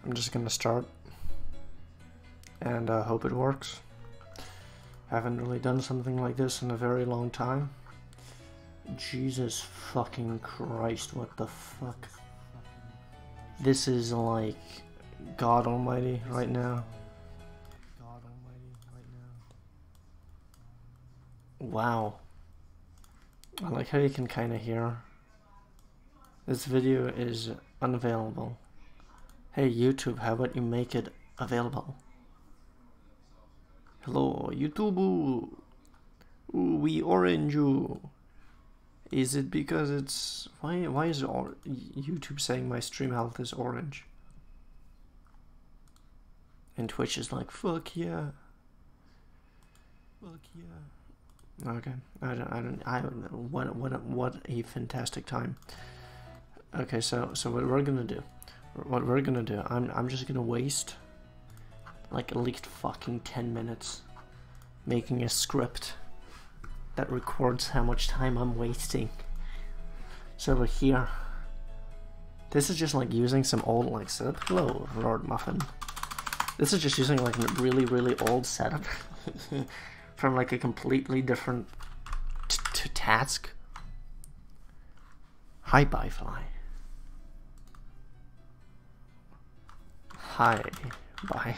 I'm just gonna start and hope it works. Haven't really done something like this in a very long time. Jesus fucking Christ, what the fuck? This is like God Almighty right now. Wow. I like how you can kind of hear. This video is unavailable. Hey YouTube, how about you make it available? Hello YouTube. Ooh, we orange you. Is it because it's why is YouTube saying my stream health is orange? And Twitch is like fuck yeah. Fuck yeah. Okay. I don't know. What a fantastic time. Okay, so what we're gonna do. I'm just gonna waste like at least fucking 10 minutes making a script that records how much time I'm wasting. So over here, this is just like using some old like setup. Hello, Lord Muffin. This is just using like a really old setup from like a completely different task. Hi, Byfly. Hi, bye.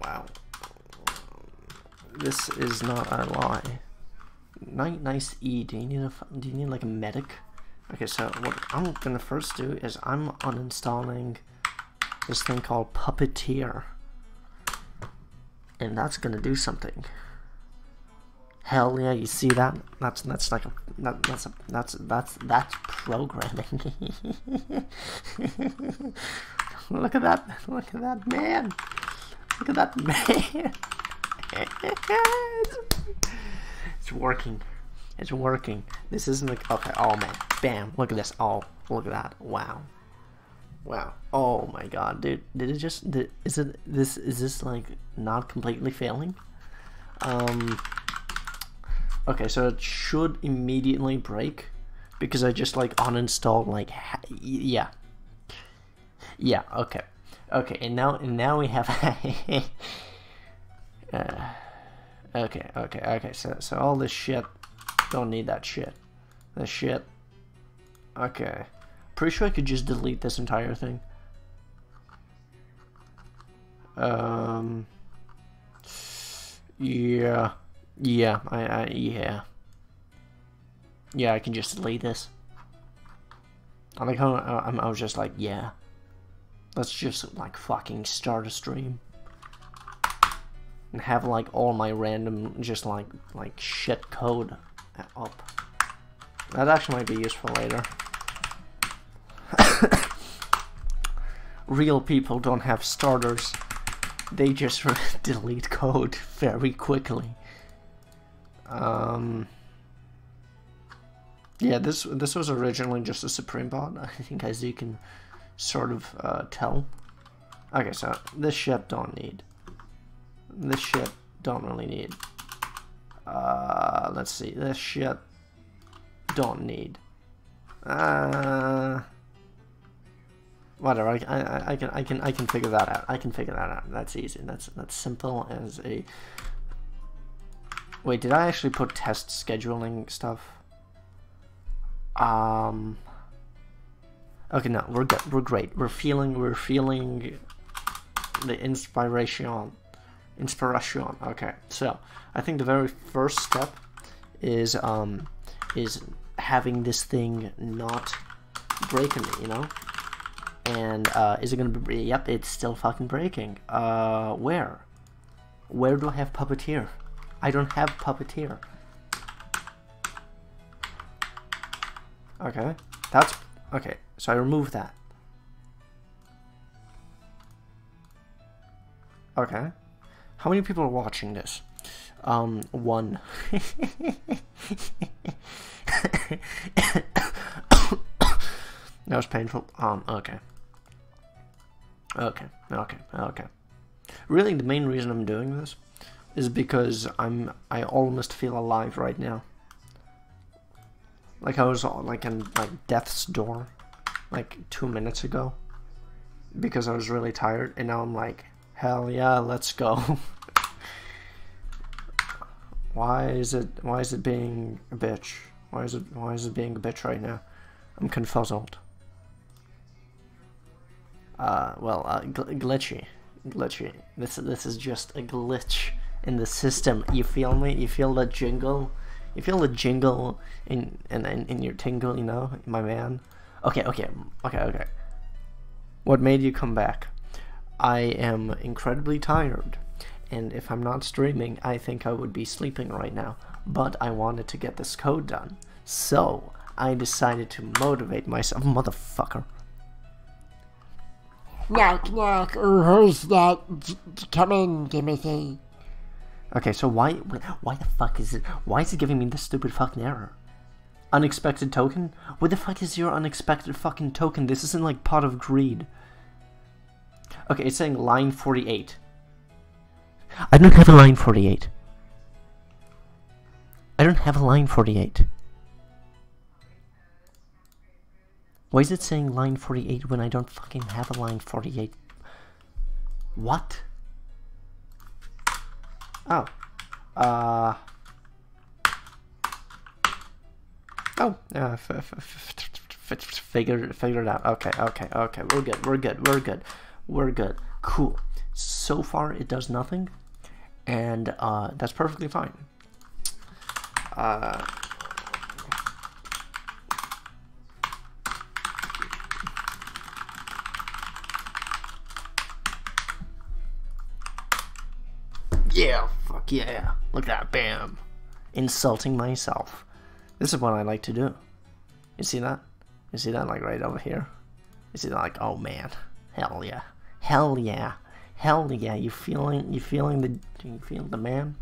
Wow. This is not a lie. Nice E. Do you need like a medic? Okay, so what I'm gonna first do is I'm uninstalling this thing called Puppeteer, and that's gonna do something. Hell yeah! You see that? That's like that's programming. Look at that! Look at that man! Look at that man! It's working. It's working. This isn't like okay. Oh man, bam! Look at this. Oh, look at that! Wow, wow! Oh my god, dude! Did it just? Is this like not completely failing? Okay, so it should immediately break because I just like uninstalled like yeah. Okay, and now we have okay. So all this shit, don't need that shit. This shit. Okay, pretty sure I could just delete this entire thing. Yeah. Yeah, I can just delete this. I like how I was just like, yeah, let's just like fucking start a stream and have like all my random just like shit code up. That actually might be useful later. Real people don't have starters; they just delete code very quickly. Yeah, this was originally just a Supreme bot, I think, as you can sort of tell. Okay, so this shit don't need. This shit don't really need. Let's see. This shit don't need. Whatever. I can figure that out. I can figure that out. That's easy. That's simple as a. Wait, did I actually put test scheduling stuff? Okay, no, we're good. We're great. We're feeling the inspiration. Okay, so I think the very first step is having this thing not breaking me, you know? And is it gonna be? Yep, it's still fucking breaking. Where do I have Puppeteer? I don't have Puppeteer. Okay, that's okay. So I remove that. Okay, how many people are watching this? One. That was painful. Okay. Really, the main reason I'm doing this is because I almost feel alive right now. Like I was like in like death's door. like 2 minutes ago because I was really tired, and now I'm like, hell yeah, let's go. Why is it being a bitch? Why is it being a bitch right now? I'm confuzzled. Glitchy. This is just a glitch in the system. You feel me? You feel the jingle? You feel the jingle in your tingle, you know, my man? Okay. What made you come back? I am incredibly tired, and if I'm not streaming, I think I would be sleeping right now. But I wanted to get this code done, so I decided to motivate myself. Motherfucker. Knock, who's that? Come in, Timothy. Okay, so why the fuck is it? Why is it giving me this stupid fucking error? Unexpected token? What the fuck is your unexpected fucking token? This isn't like Pot of Greed. Okay, it's saying line 48. I don't have a line 48. I don't have a line 48. Why is it saying line 48 when I don't fucking have a line 48? What? Oh. Figured it out. Okay. We're good. Cool. So far, it does nothing, and that's perfectly fine. Yeah, fuck yeah. Look at that, bam. Insulting myself. This is what I like to do. You see that? You see that, like, right over here? You see that, like, oh man. Hell yeah. Hell yeah. Hell yeah. You feel the man?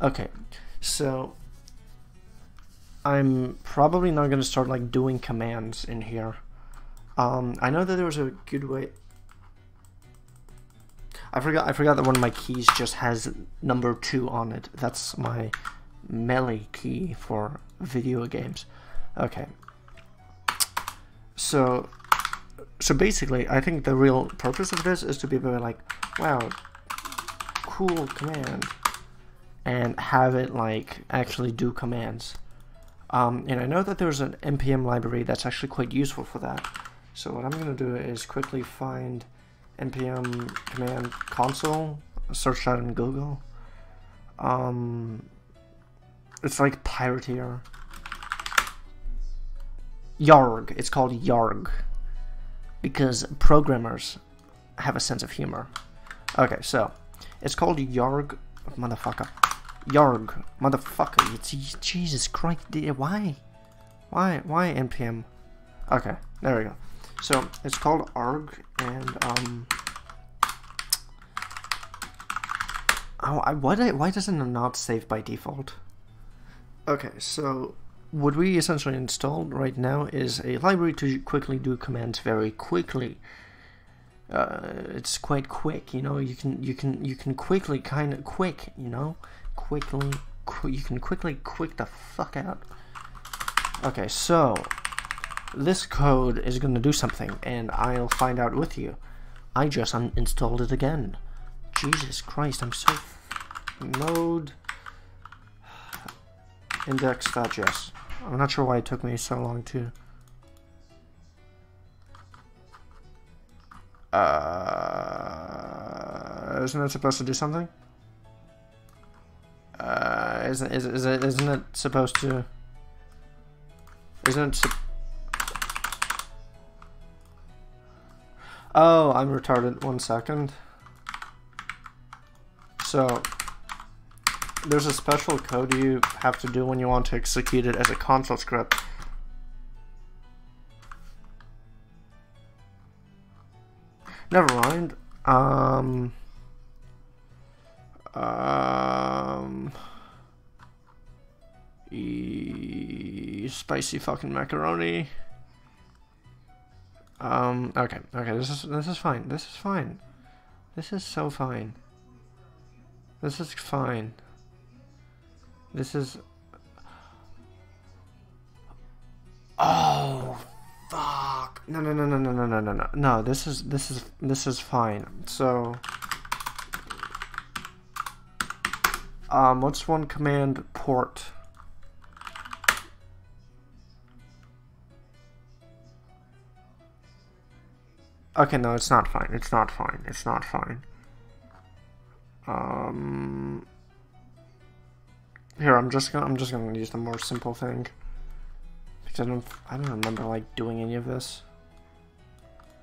Okay, so I'm probably not gonna start, like, doing commands in here. I know that there was a good way. I forgot that one of my keys just has number 2 on it. That's my melee key for video games. Okay. So basically, I think the real purpose of this is to be able to, like, wow, cool command, and have it, like, actually do commands. And I know that there's an npm library that's actually quite useful for that. So what I'm gonna do is quickly find npm command console, search that in Google. It's like pirateer. Yarg. It's called Yarg because programmers have a sense of humor. Okay, so it's called Yarg, motherfucker. Yarg, motherfucker. It's Jesus Christ. Why npm? Okay, there we go. So it's called arg, and why doesn't it not save by default? Okay, so what we essentially installed right now is a library to quickly do commands very quickly. It's quite quick, you know. You can quickly, kind of quick, you know, you can quickly quick the fuck out. Okay, so this code is going to do something, and I'll find out with you. I just uninstalled it again. Jesus Christ, I'm so node index.js. I'm not sure why it took me so long to isn't it supposed to do something? Isn't it supposed to? Isn't it? Oh, I'm retarded. 1 second. So there's a special code you have to do when you want to execute it as a console script. Never mind. Spicy fucking macaroni. Okay, this is fine. This is fine. This is so fine. This is fine. This is... Oh, fuck. No, no, no, no, no, no, no, no, no. No, this is fine. So, what's one command port? Okay, no, it's not fine. It's not fine. It's not fine. Here, I'm just gonna use the more simple thing because I don't remember like doing any of this.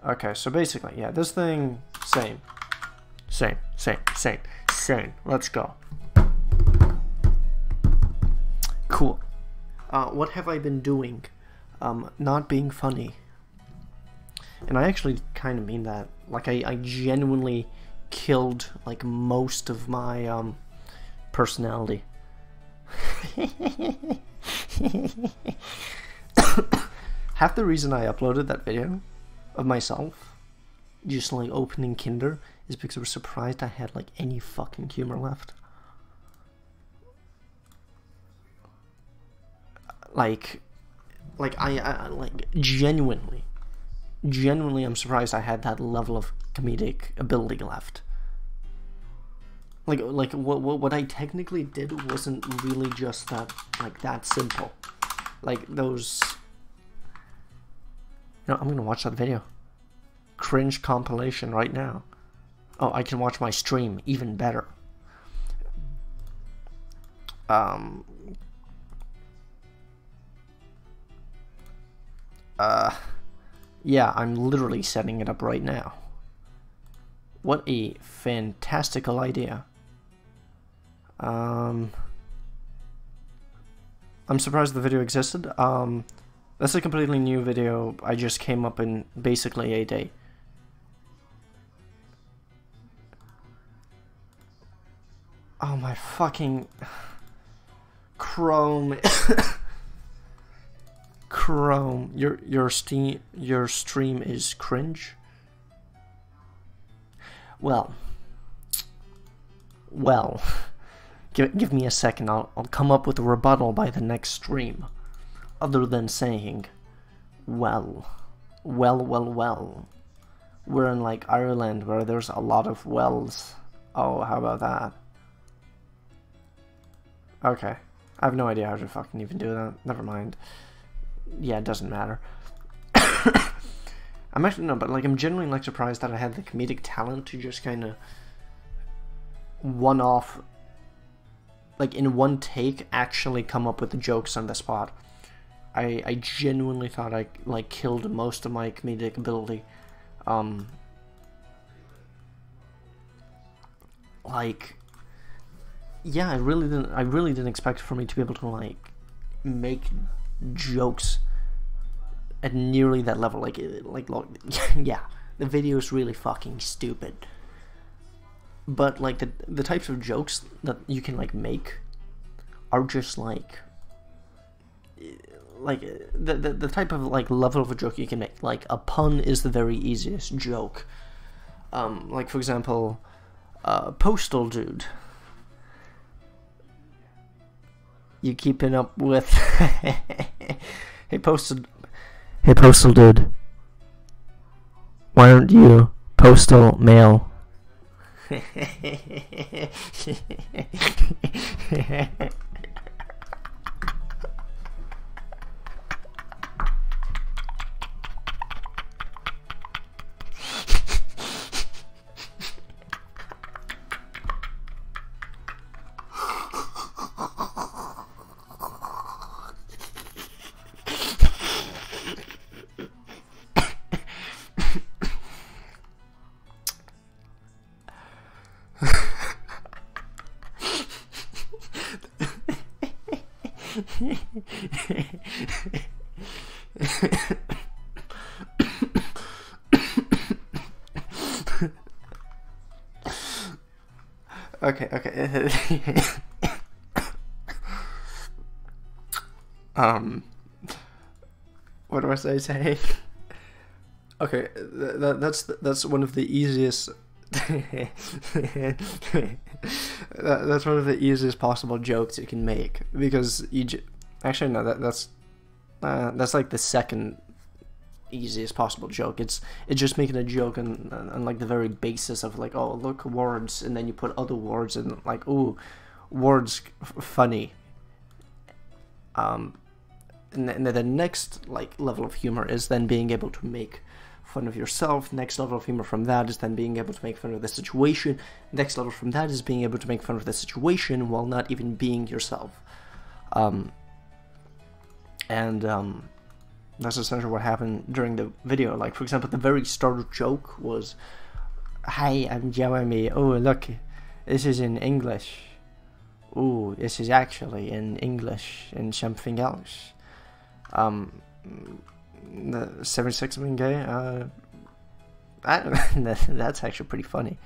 Okay, so basically, yeah, this thing, same. Let's go. Cool. What have I been doing? Not being funny. And I actually kind of mean that. Like, I genuinely killed, like, most of my, personality. Half the reason I uploaded that video of myself just like opening Kinder is because I was surprised I had like any fucking humor left. Like I like genuinely I'm surprised I had that level of comedic ability left. Like what I technically did wasn't really just that simple. Like those. You know, I'm gonna watch that video. Cringe compilation right now. Oh, I can watch my stream even better. Yeah, I'm literally setting it up right now. What a fantastical idea. I'm surprised the video existed. That's a completely new video. I just came up in basically a day. Oh my fucking Chrome. Chrome, your stream is cringe. Well, give me a second. I'll come up with a rebuttal by the next stream. Other than saying, well. We're in like Ireland where there's a lot of wells. Oh, how about that? Okay, I have no idea how to fucking even do that. Never mind. Yeah, it doesn't matter. I'm actually no, but like I'm genuinely like surprised that I had the comedic talent to just kind of one-off, like in one take, actually come up with the jokes on the spot. I genuinely thought I like killed most of my comedic ability. Like, yeah, I really didn't expect for me to be able to like make jokes at nearly that level. Like yeah, the video is really fucking stupid. But like the types of jokes that you can like make are just like the type of like level of a joke you can make. Like a pun is the very easiest joke. Like for example, postal dude. You keeping up with? Hey postal dude. Why aren't you postal mail? Okay. What do I say? Okay, that's one of the easiest. That's one of the easiest possible jokes you can make, because actually no, that's like the second easiest possible joke. It's just making a joke on like the very basis of like, oh, look, words, and then you put other words and like, ooh, words funny. And then the next like level of humor is then being able to make fun of yourself. Next level of humor from that is then being able to make fun of the situation. Next level from that is being able to make fun of the situation while not even being yourself. That's essentially what happened during the video. Like, for example, the very start joke was, "Hi, I'm Jeremy. Oh, look, this is in English. Oh, this is actually in English and something else. The 76 being gay, that's actually pretty funny."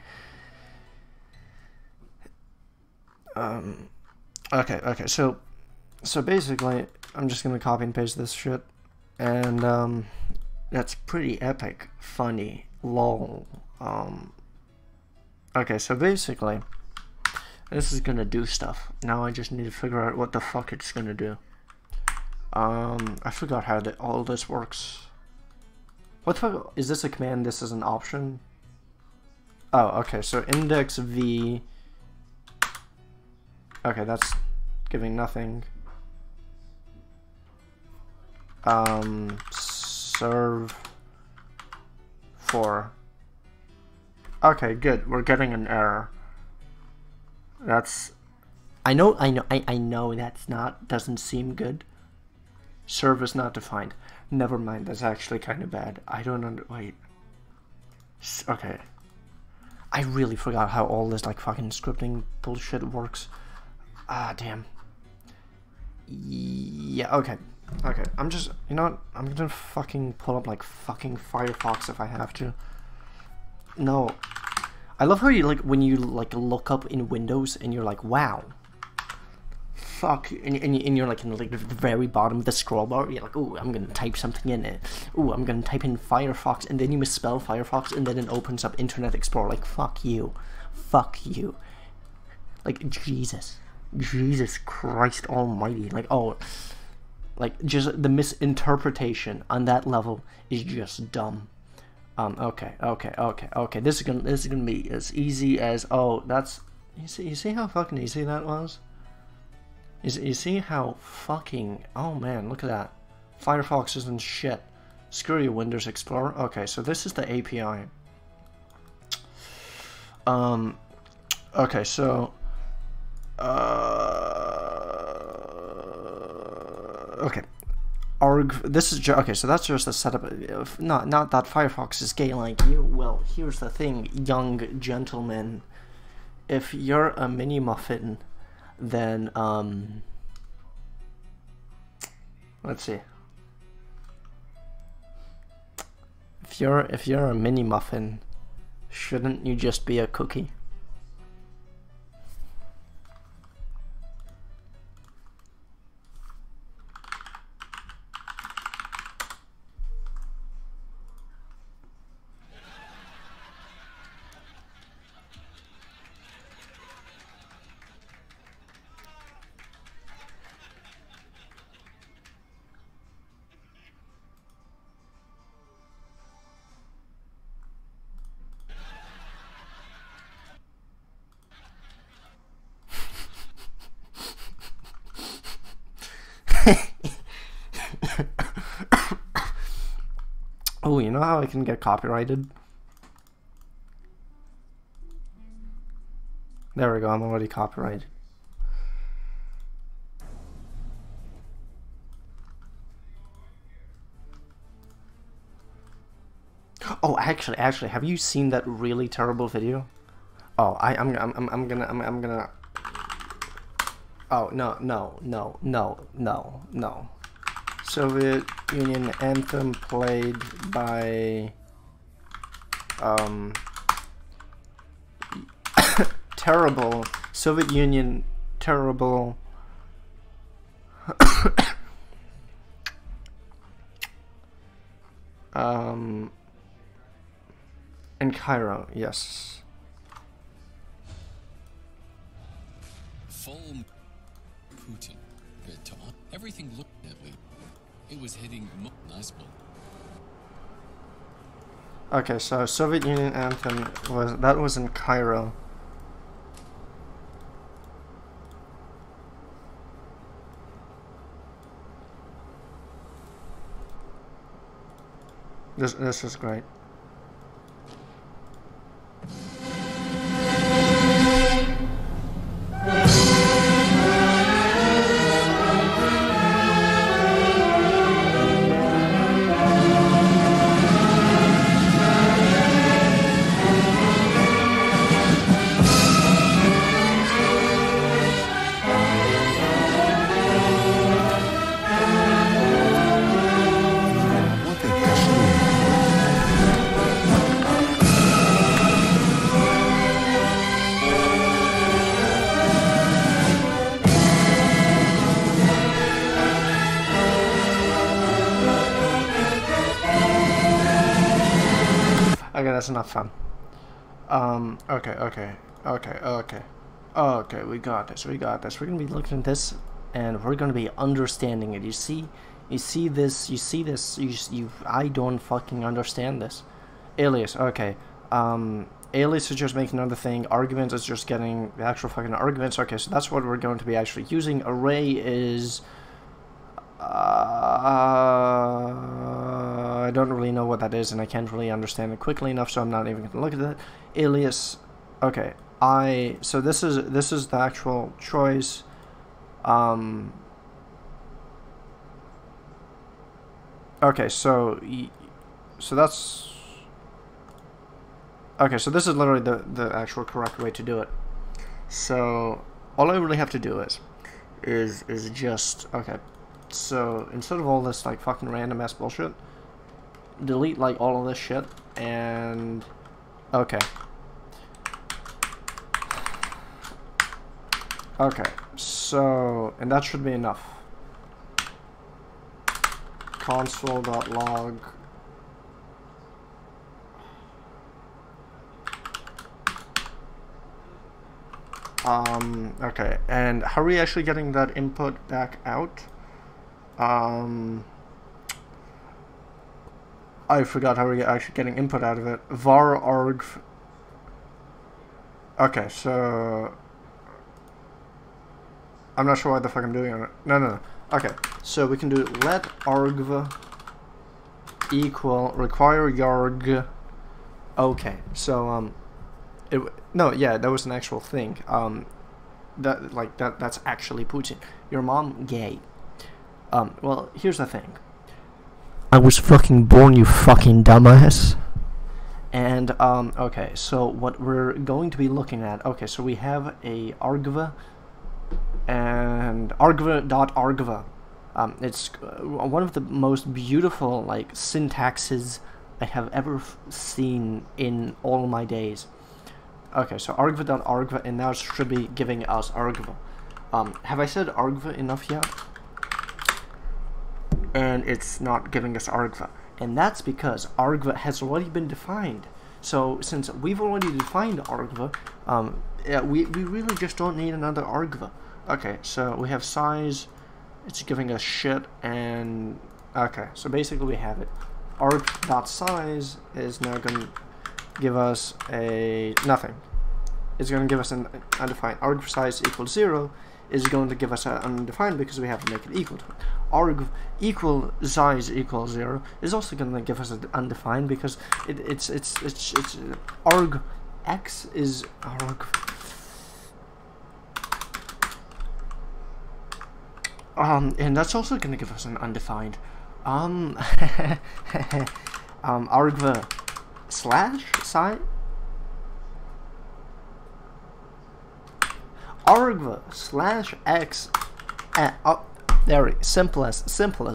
Okay, so basically, I'm just gonna copy and paste this shit, and that's pretty epic, funny, lol. Okay, so basically, this is gonna do stuff. Now I just need to figure out what the fuck it's gonna do. I forgot how all this works. What the fuck? Is this a command? This is an option? Oh, okay, so index v. Okay, that's giving nothing. Serve for. Okay, good. We're getting an error. That's. I know that's doesn't seem good. Service not defined. Never mind, that's actually kind of bad. I don't wait. Okay. I really forgot how all this like fucking scripting bullshit works. Ah, damn. Yeah, okay. Okay, I'm just, you know what? I'm gonna fucking pull up like fucking Firefox if I have to. No. I love how you like, when you like look up in Windows and you're like, wow. Fuck, and you're like in like the very bottom of the scroll bar, you're like, oh, I'm gonna type something in it. Oh, I'm gonna type in Firefox, and then you misspell Firefox, and then it opens up Internet Explorer. Like, fuck you. Fuck you. Like, Jesus Christ almighty. Like, oh, like, just the misinterpretation on that level is just dumb. Okay. This is gonna be as easy as, oh, that's, you see how fucking easy that was? You see how fucking, oh man, look at that. Firefox isn't shit. Screw you, Windows Explorer. Okay, so this is the API. Okay, so okay. This is okay, so that's just a setup of, not that Firefox is gay like you. Well, here's the thing, young gentleman. If you're a mini muffin, then let's see. If you're a mini muffin, shouldn't you just be a cookie? Oh, you know how I can get copyrighted? There we go, I'm already copyrighted. Oh, actually, have you seen that really terrible video? Oh, I'm gonna. Oh, no. Soviet Union anthem played by terrible Soviet Union terrible in Cairo, yes. Full Putin. Everything looked that way. It was hitting nice. Okay, so Soviet Union anthem was in Cairo. This is great. Okay, that's enough fun. Okay, we got this. We're gonna be looking at this, and we're gonna be understanding it. You see this. I don't fucking understand this. Alias, okay. Alias is just making another thing. Arguments is just getting the actual fucking arguments. Okay, so that's what we're going to be actually using. Array is... I don't really know what that is, and I can't really understand it quickly enough, so I'm not even going to look at that. Alias, okay. So this is the actual choice. Okay, so that's... Okay, so this is literally the actual correct way to do it. So all I really have to do is just... Okay, so instead of all this like fucking random ass bullshit, delete like all of this shit, and... Okay. Okay, so... And that should be enough. Console.log. Okay, and how are we actually getting that input back out? I forgot how we're actually getting input out of it. Var arg. Okay, so I'm not sure what the fuck I'm doing on it. No. Okay, so we can do let argv equal require yarg. Okay, so no, yeah, that was an actual thing. That's actually Putin. Your mom gay. Well, here's the thing. I was fucking born, you fucking dumbass. And, okay, so what we're going to be looking at, okay, so we have a argv, and argv.argv. It's one of the most beautiful, like, syntaxes I have ever seen in all my days. Okay, so argv.argv, and now it should be giving us argv. Have I said argv enough yet? And it's not giving us argv, and that's because argv has already been defined. So since we've already defined argv, we really just don't need another argv. Okay, so we have size, it's giving us shit, and okay, so basically we have it. Arg.size is now going to give us a nothing. It's going to give us an undefined. Arg size equals 0 is going to give us an undefined because we have to make it equal to it. Arg equal size equals 0 is also going to give us an undefined because it's arg x is arg. And that's also going to give us an undefined. Argv slash size. Argv slash x. Very simple as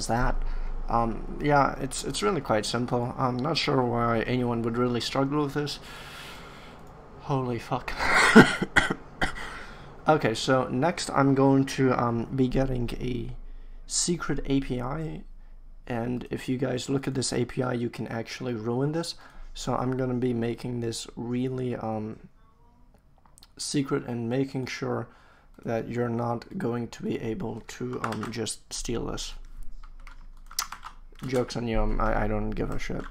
that. Yeah, it's really quite simple. I'm not sure why anyone would really struggle with this. Holy fuck. Okay, so next I'm going to be getting a secret API, and if you guys look at this API, you can actually ruin this. So I'm gonna be making this really secret and making sure that you're not going to be able to just steal this. Joke's on you, I don't give a shit.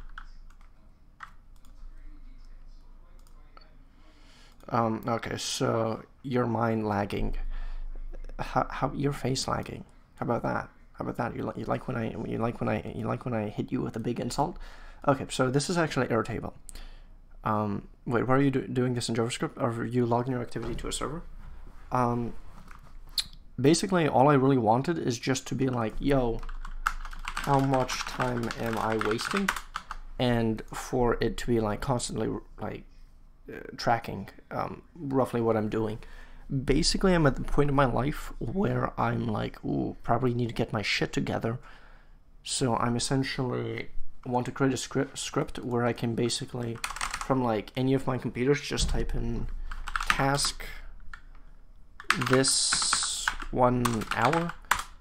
Okay, so your mind lagging. How your face lagging? How about that? How about that? You like when I hit you with a big insult? Okay, so this is actually Airtable. Wait, why are you doing this in JavaScript? Are you logging your activity to a server? Basically, all I really wanted is just to be like, yo, how much time am I wasting? And for it to be like constantly like tracking roughly what I'm doing. Basically, I'm at the point in my life where I'm like, ooh, probably need to get my shit together. So I'm essentially want to create a script where I can basically, from like any of my computers, just type in task this 1 hour,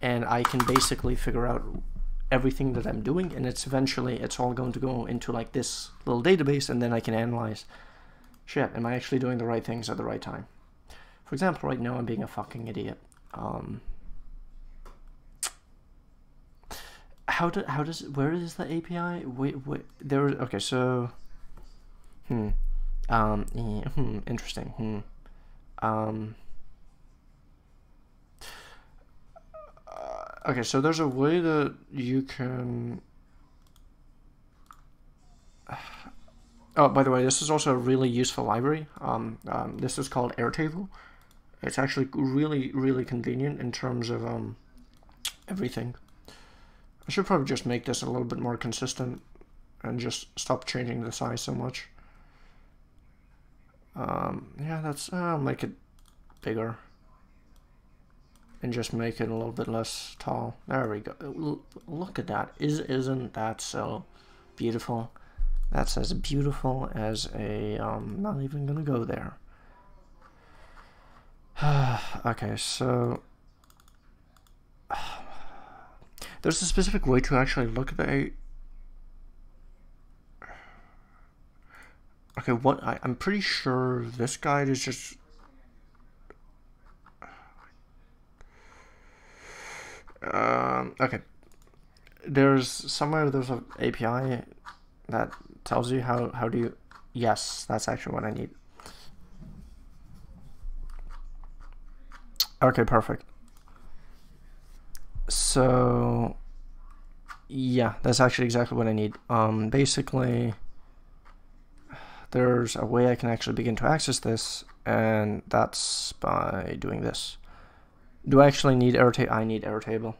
and I can basically figure out everything that I'm doing, and it's all going to go into like this little database, and then I can analyze, shit, am I actually doing the right things at the right time? For example, right now I'm being a fucking idiot. Where is the API? Wait, there. Okay, so, interesting. Okay, so there's a way that you can. Oh, by the way, this is also a really useful library. This is called Airtable. It's actually really, really convenient in terms of everything. I should probably just make this a little bit more consistent and just stop changing the size so much. Yeah, I'll make it bigger and just make it a little bit less tall. There we go. Look at that. Isn't that so beautiful? That's as beautiful as a, not even gonna go there. Okay, so there's a specific way to actually look at the okay, I'm pretty sure this guide is just okay. There's an API that tells you how do you, yes, that's actually what I need. Okay, perfect. So yeah, that's actually exactly what I need. Basically there's a way I can actually begin to access this, and that's by doing this. Do I actually need Airtable? I need Airtable.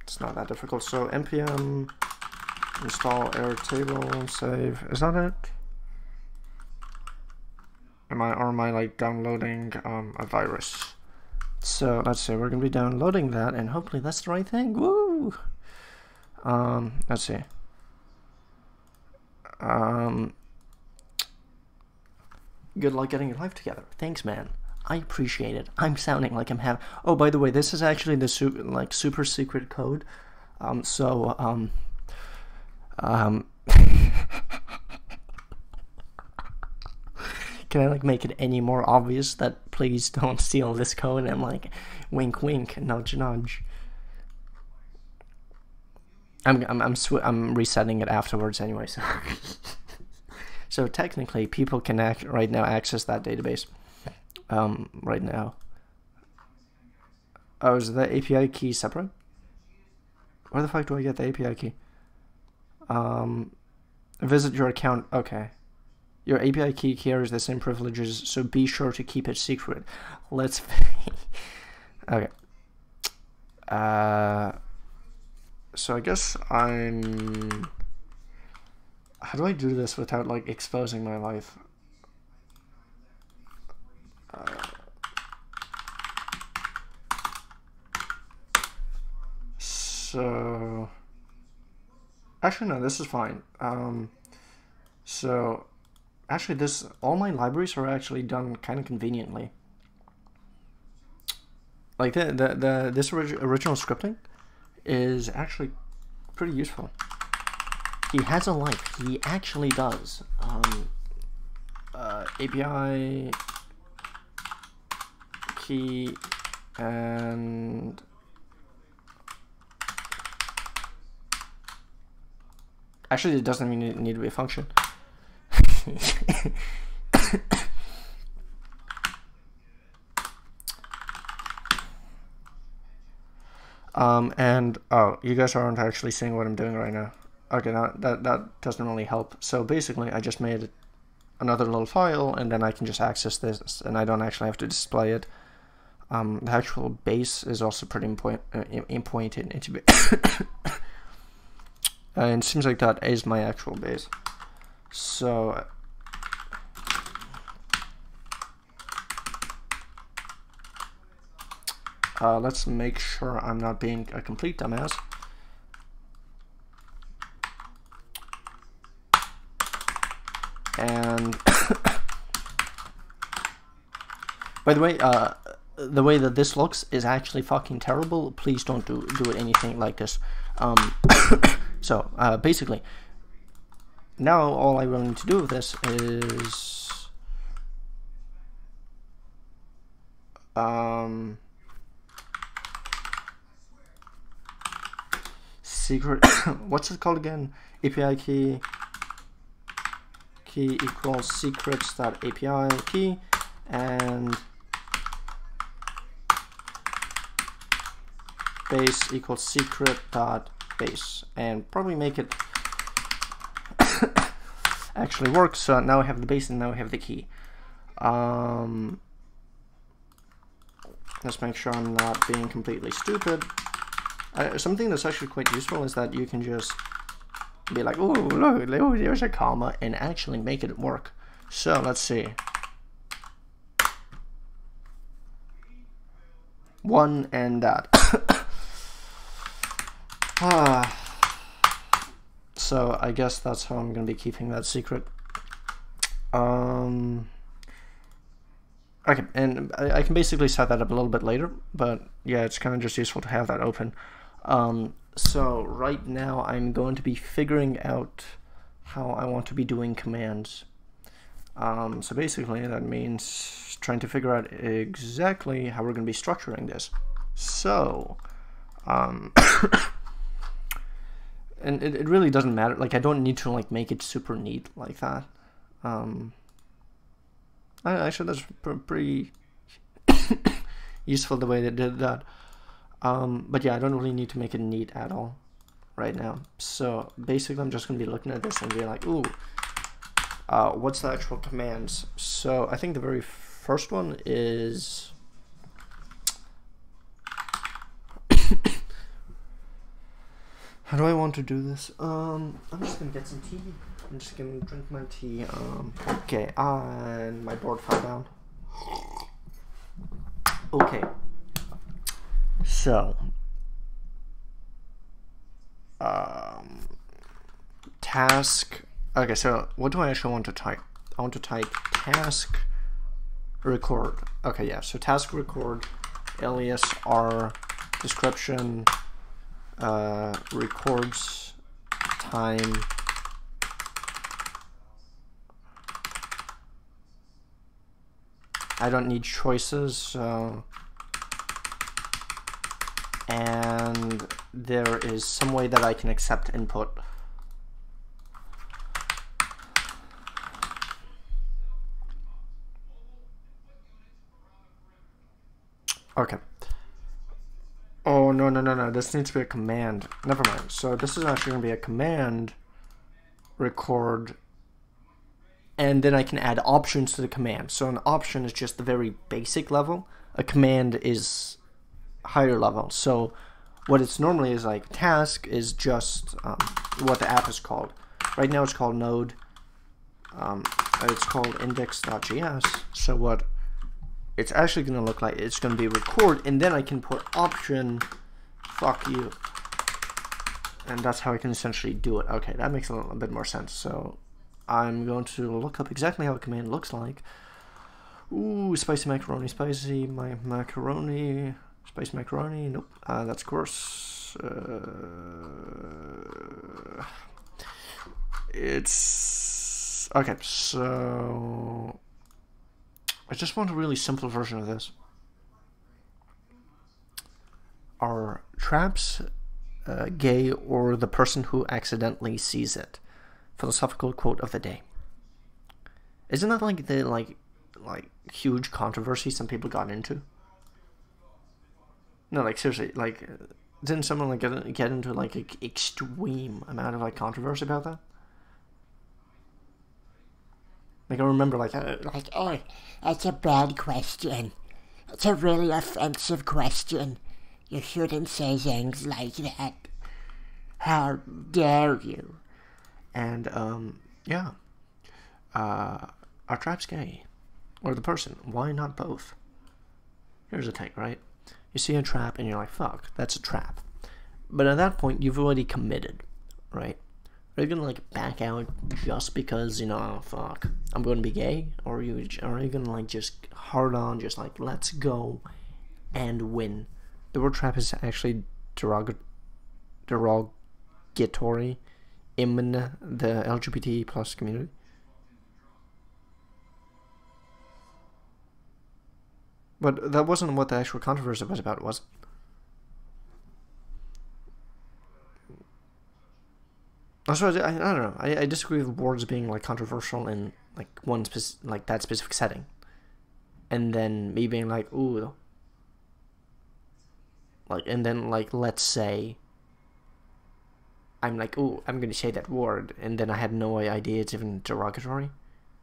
It's not that difficult. So npm install Airtable, save. Is that it? Am I like downloading a virus? So let's see, we're gonna be downloading that, and hopefully that's the right thing. Woo! Let's see. Good luck getting your life together. Thanks, man. I appreciate it. I'm sounding like I'm having. Oh, by the way, this is actually the super secret code. Can I like make it any more obvious that please don't steal this code? I'm like, wink, wink, nudge, nudge. I'm resetting it afterwards anyway. So, so technically, people can right now access that database. Right now. Oh, is the API key separate? Where the fuck do I get the API key? Visit your account. Okay. Your API key carries the same privileges, so be sure to keep it secret. Let's. Okay. So I guess I'm. How do I do this without like exposing my life? So actually no, this is fine. So actually all my libraries are actually done kind of conveniently. Like this original scripting is actually pretty useful. He has a life. He actually does. API key and actually it doesn't need to be a function. And oh, you guys aren't actually seeing what I'm doing right now. Okay, now that doesn't really help. So basically, I just made another little file, and then I can just access this, and I don't actually have to display it. The actual base is also pretty important into and it seems like that is my actual base. So let's make sure I'm not being a complete dumbass. And by the way that this looks is actually fucking terrible. Please don't do anything like this. So basically, now all I really need to do with this is secret. What's it called again? API key equals secrets.api key, and base equals secret.base, and probably make it actually work. So now I have the base and now I have the key. Let's make sure I'm not being completely stupid. Something that's actually quite useful is that you can just be like, oh look, there's a comma, and actually make it work. So let's see. One and that. So I guess that's how I'm going to be keeping that secret. Okay, and I can basically set that up a little bit later, but yeah, it's kind of just useful to have that open. So right now I'm going to be figuring out how I want to be doing commands. So basically that means trying to figure out exactly how we're going to be structuring this. So, and it really doesn't matter. Like, I don't need to like make it super neat like that. Actually, that's pretty useful the way they did that. But yeah, I don't really need to make it neat at all right now. So basically, I'm just going to be looking at this and be like, ooh, what's the actual commands? So I think the very first one is how do I want to do this? I'm just gonna get some tea. I'm just gonna drink my tea. Okay, and my board fell down. Okay. So, task. Okay, so what do I actually want to type? I want to type task record. Okay, yeah. So task record, alias r description, records time. I don't need choices, so. And there is some way that I can accept input. Okay. Oh, no. This needs to be a command. Never mind. So this is actually going to be a command record. And then I can add options to the command. So an option is just the very basic level. A command is higher level. So what it's normally is like task is just what the app is called. Right now it's called node. It's called index.js. So what it's actually going to look like, it's going to be record, and then I can put option fuck you, and that's how I can essentially do it. Okay, that makes a little bit more sense. So I'm going to look up exactly how a command looks like. Ooh, spicy macaroni, spicy macaroni, spicy macaroni. Nope, that's coarse. It's okay. So I just want a really simple version of this. Are traps gay, or the person who accidentally sees it? Philosophical quote of the day. Isn't that like the like huge controversy some people got into? No, like seriously, like Didn't someone like get into like an extreme amount of like controversy about that? Like I remember like oh, that's a bad question. It's a really offensive question. You shouldn't say things like that. How dare you? And yeah, are traps gay, or the person? Why not both? Here's the thing, right? You see a trap and you're like, fuck, that's a trap. But at that point, you've already committed, right? Are you gonna like back out just because, you know, oh, fuck, I'm gonna be gay? Or are you gonna like just hard on, just like, let's go and win? The word trap is actually derogatory in the LGBT plus community. But that wasn't what the actual controversy was about, was it? Also, I don't know. I disagree with words being like controversial in like like that specific setting, and then me being like, ooh, like, and then like let's say I'm like, ooh, I'm gonna say that word, and then I had no idea it's even derogatory,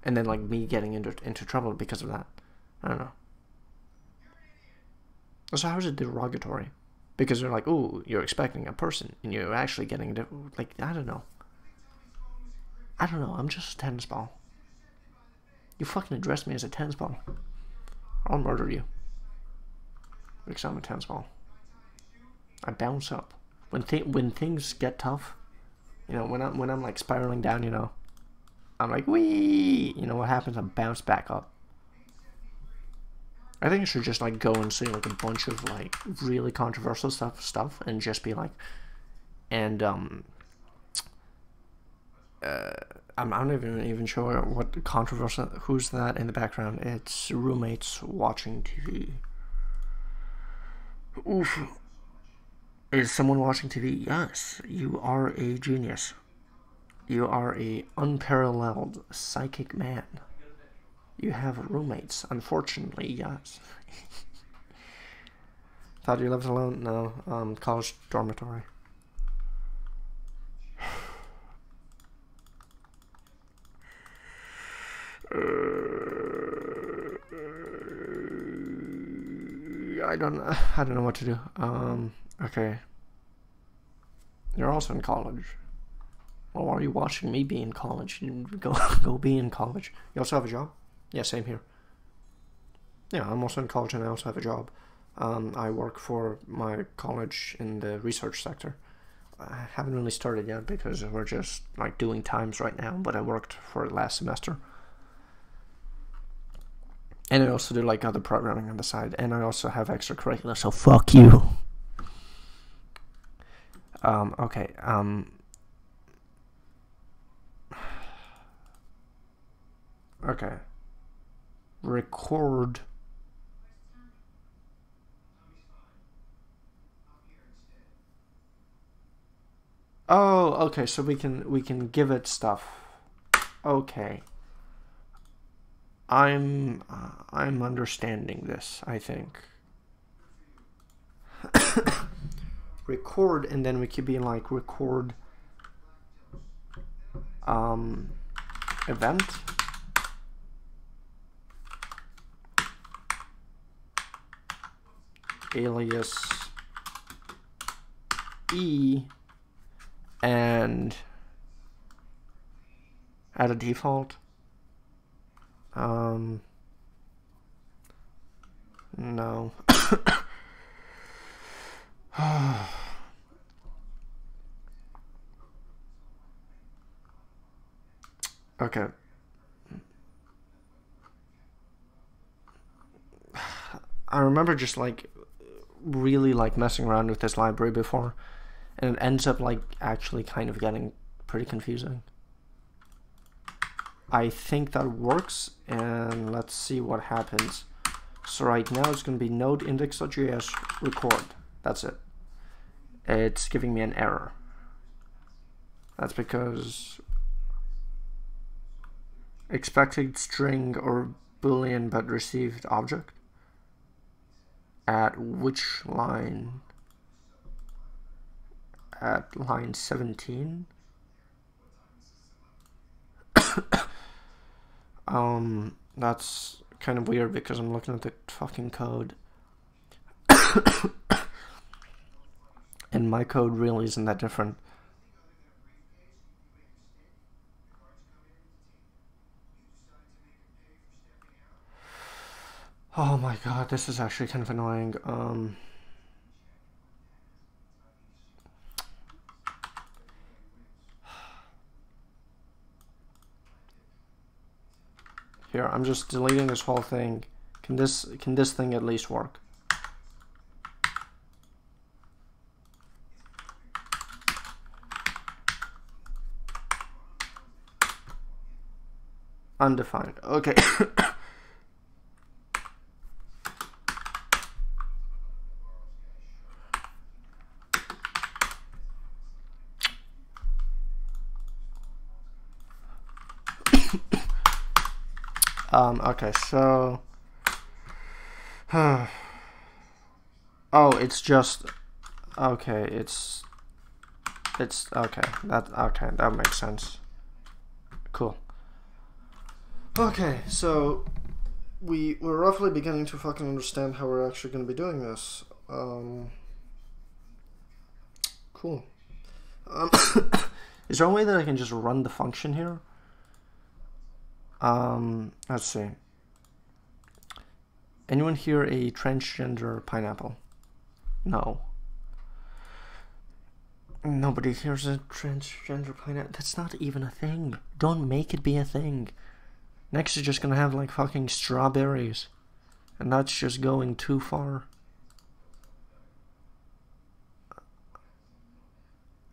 and then like me getting into trouble because of that. I don't know. So how is it derogatory? Because they're like, ooh, you're expecting a person, and you're actually getting like, I don't know. I'm just a tennis ball. You fucking address me as a tennis ball, I'll murder you. Because I'm a tennis ball. I bounce up when things get tough. You know, when I'm like spiraling down. You know, I'm like, wee. You know what happens? I bounce back up. I think I should just like go and see like a bunch of like really controversial stuff and just be like, and I'm not even sure what controversial. Who's that in the background? It's roommates watching TV. Oof. Is someone watching TV? Yes, you are a genius. You are a unparalleled psychic man. You have roommates, unfortunately, yes. Thought you lived alone? No, college dormitory. I don't know what to do. Okay. You're also in college. Well, why are you watching me be in college? You go be in college. You also have a job? Yeah, same here. Yeah, I'm also in college and I also have a job. I work for my college in the research sector. I haven't really started yet because we're just like doing times right now, but I worked for it last semester. And I also do like other programming on the side, and I also have extracurricular, so fuck you. Okay, okay. Record. Oh, okay, so we can give it stuff. Okay. I'm understanding this, I think. Record, and then we could be like record event. Alias E and add a default. No. Okay. I remember just like really like messing around with this library before, and it ends up like actually kind of getting pretty confusing. I think that works, and let's see what happens. So right now it's going to be node index.js record. That's it. It's giving me an error. That's because expected string or boolean but received object. At which line? at line 17. That's kind of weird because I'm looking at the fucking code. And my code really isn't that different. Oh my god, this is actually kind of annoying. Here, I'm just deleting this whole thing. Can this thing at least work? Undefined. Okay. Okay, so oh, it's just okay, it's okay. That makes sense. Cool. Okay, so we're roughly beginning to fucking understand how we're actually going to be doing this. Cool. Is there a way that I can just run the function here? Let's see. Anyone here a transgender pineapple? No. Nobody here's a transgender pineapple. That's not even a thing. Don't make it be a thing. Next you're just gonna have like fucking strawberries. And that's just going too far.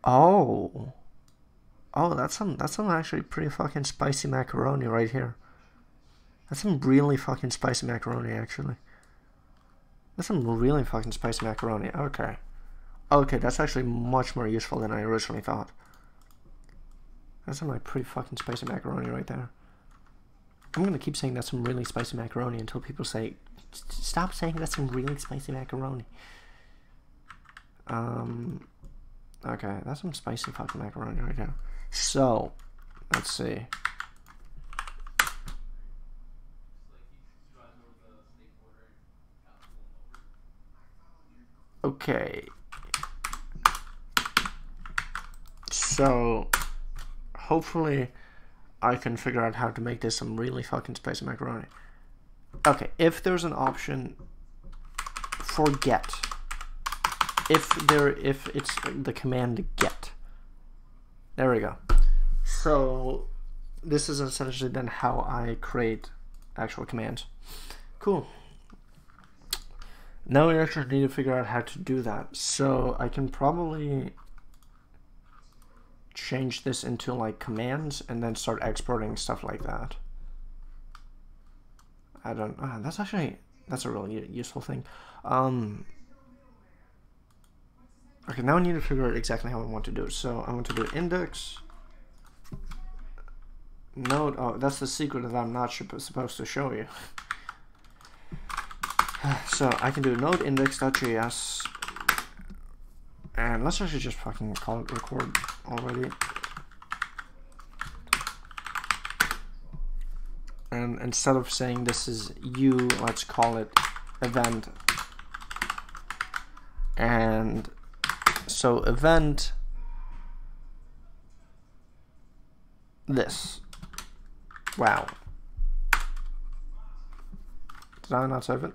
Oh. Oh, that's some actually pretty fucking spicy macaroni right here. That's some really fucking spicy macaroni, actually. That's some really fucking spicy macaroni. Okay. Okay, that's actually much more useful than I originally thought. That's some like pretty fucking spicy macaroni right there. I'm gonna keep saying that's some really spicy macaroni until people say, stop saying that's some really spicy macaroni. Okay, that's some spicy fucking macaroni right there. So, let's see. Okay. So, hopefully I can figure out how to make this some really fucking spicy macaroni. Okay, if there's an option for get, if it's the command get. There we go. So this is essentially then how I create actual commands. Cool. Now we actually need to figure out how to do that. So I can probably change this into like commands and then start exporting stuff like that. I don't know. That's a really useful thing. Okay, now I need to figure out exactly how I want to do it. So I want to do index node. Oh, that's the secret that I'm not supposed to show you. So I can do node index.js, and let's actually just fucking call it record already. And instead of saying this is you, let's call it event. And so event this. Wow. Did I not save it?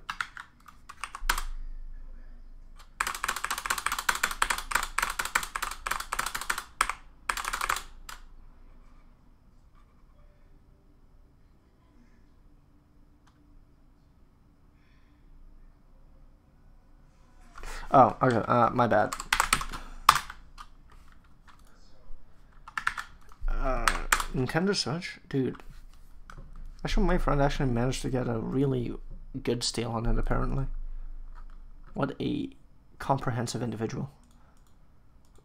Oh, okay, my bad. Nintendo Switch? Dude. Actually, my friend actually managed to get a really good steal on it, apparently. What a comprehensive individual.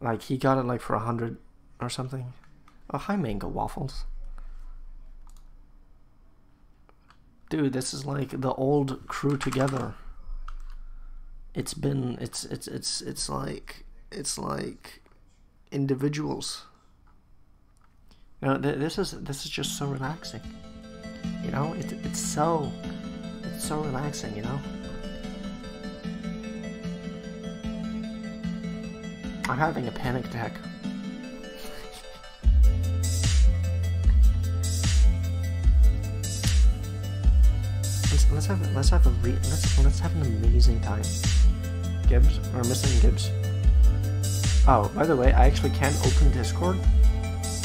Like, he got it like for 100 or something. Oh, hi, Mango Waffles. Dude, this is like the old crew together. It's like individuals. You know, this is just so relaxing. You know, it's so relaxing. You know, I'm having a panic attack. Let's have an amazing time. Gibbs or missing Gibbs. Oh, by the way, I actually can't open Discord.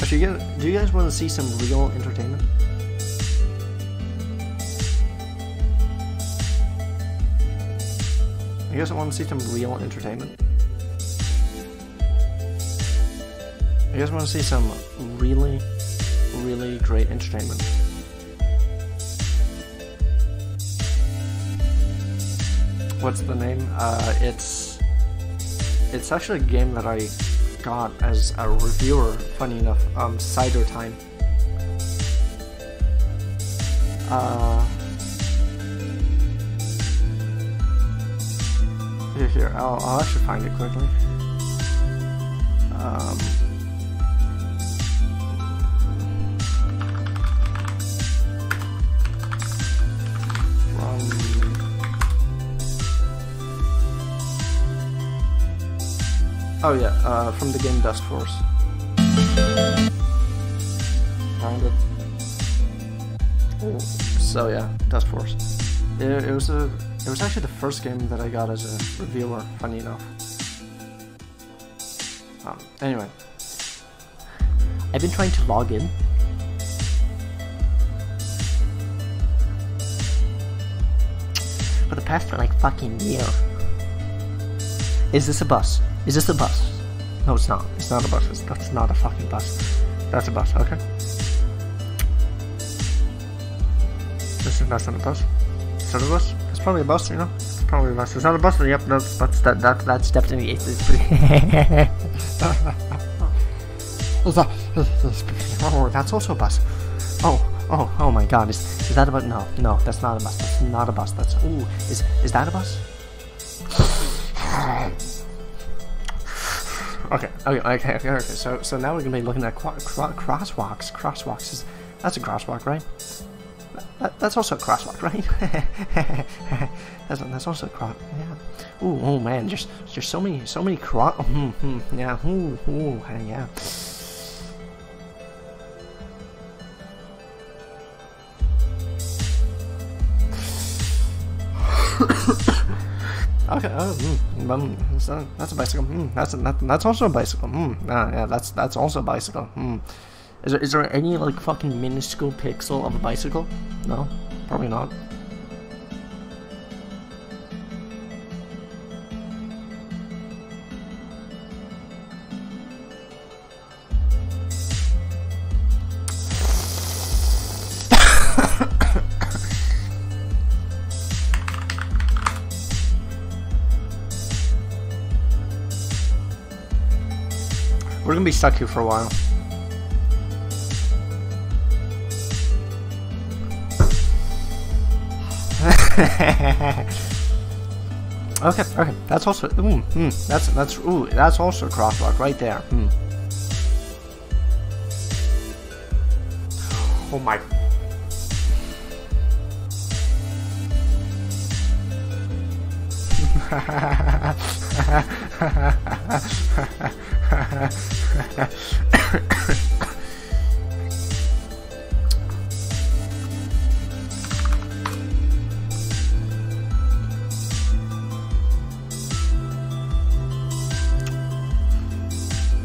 Actually, do you guys want to see some real entertainment? You guys want to see some real entertainment? You guys want to see some really, really great entertainment? What's the name? It's actually a game that I got as a reviewer, funny enough, Cider Time. Here, I'll actually find it quickly. Oh yeah, from the game Dust Force. Found it. So yeah, Dust Force. It was actually the first game that I got as a reviewer, funny enough. Anyway. I've been trying to log in. For the past like fucking year. Is this a bus? Is this a bus? No, it's not. It's not a bus. That's not a fucking bus. That's a bus, okay. That's not a bus. Is that a bus? It's probably a bus, you know? It's probably a bus. It's not a bus, yep, that's definitely it. Oh, that's also a bus. Oh my god, is that a bus? No, that's not a bus. That's not a bus. That's, ooh, is that a bus? Okay. So now we're gonna be looking at crosswalks. Crosswalks that's a crosswalk, right? That's also a crosswalk, right? that's also a cross. Yeah. Ooh, oh man, just so many yeah. Ooh, yeah. Okay. That's a bicycle. That's also a bicycle. Yeah, that's also a bicycle. Is there any like fucking minuscule pixel of a bicycle? No, probably not. We're gonna be stuck here for a while. Okay. That's also that's also a crosswalk right there. Oh my.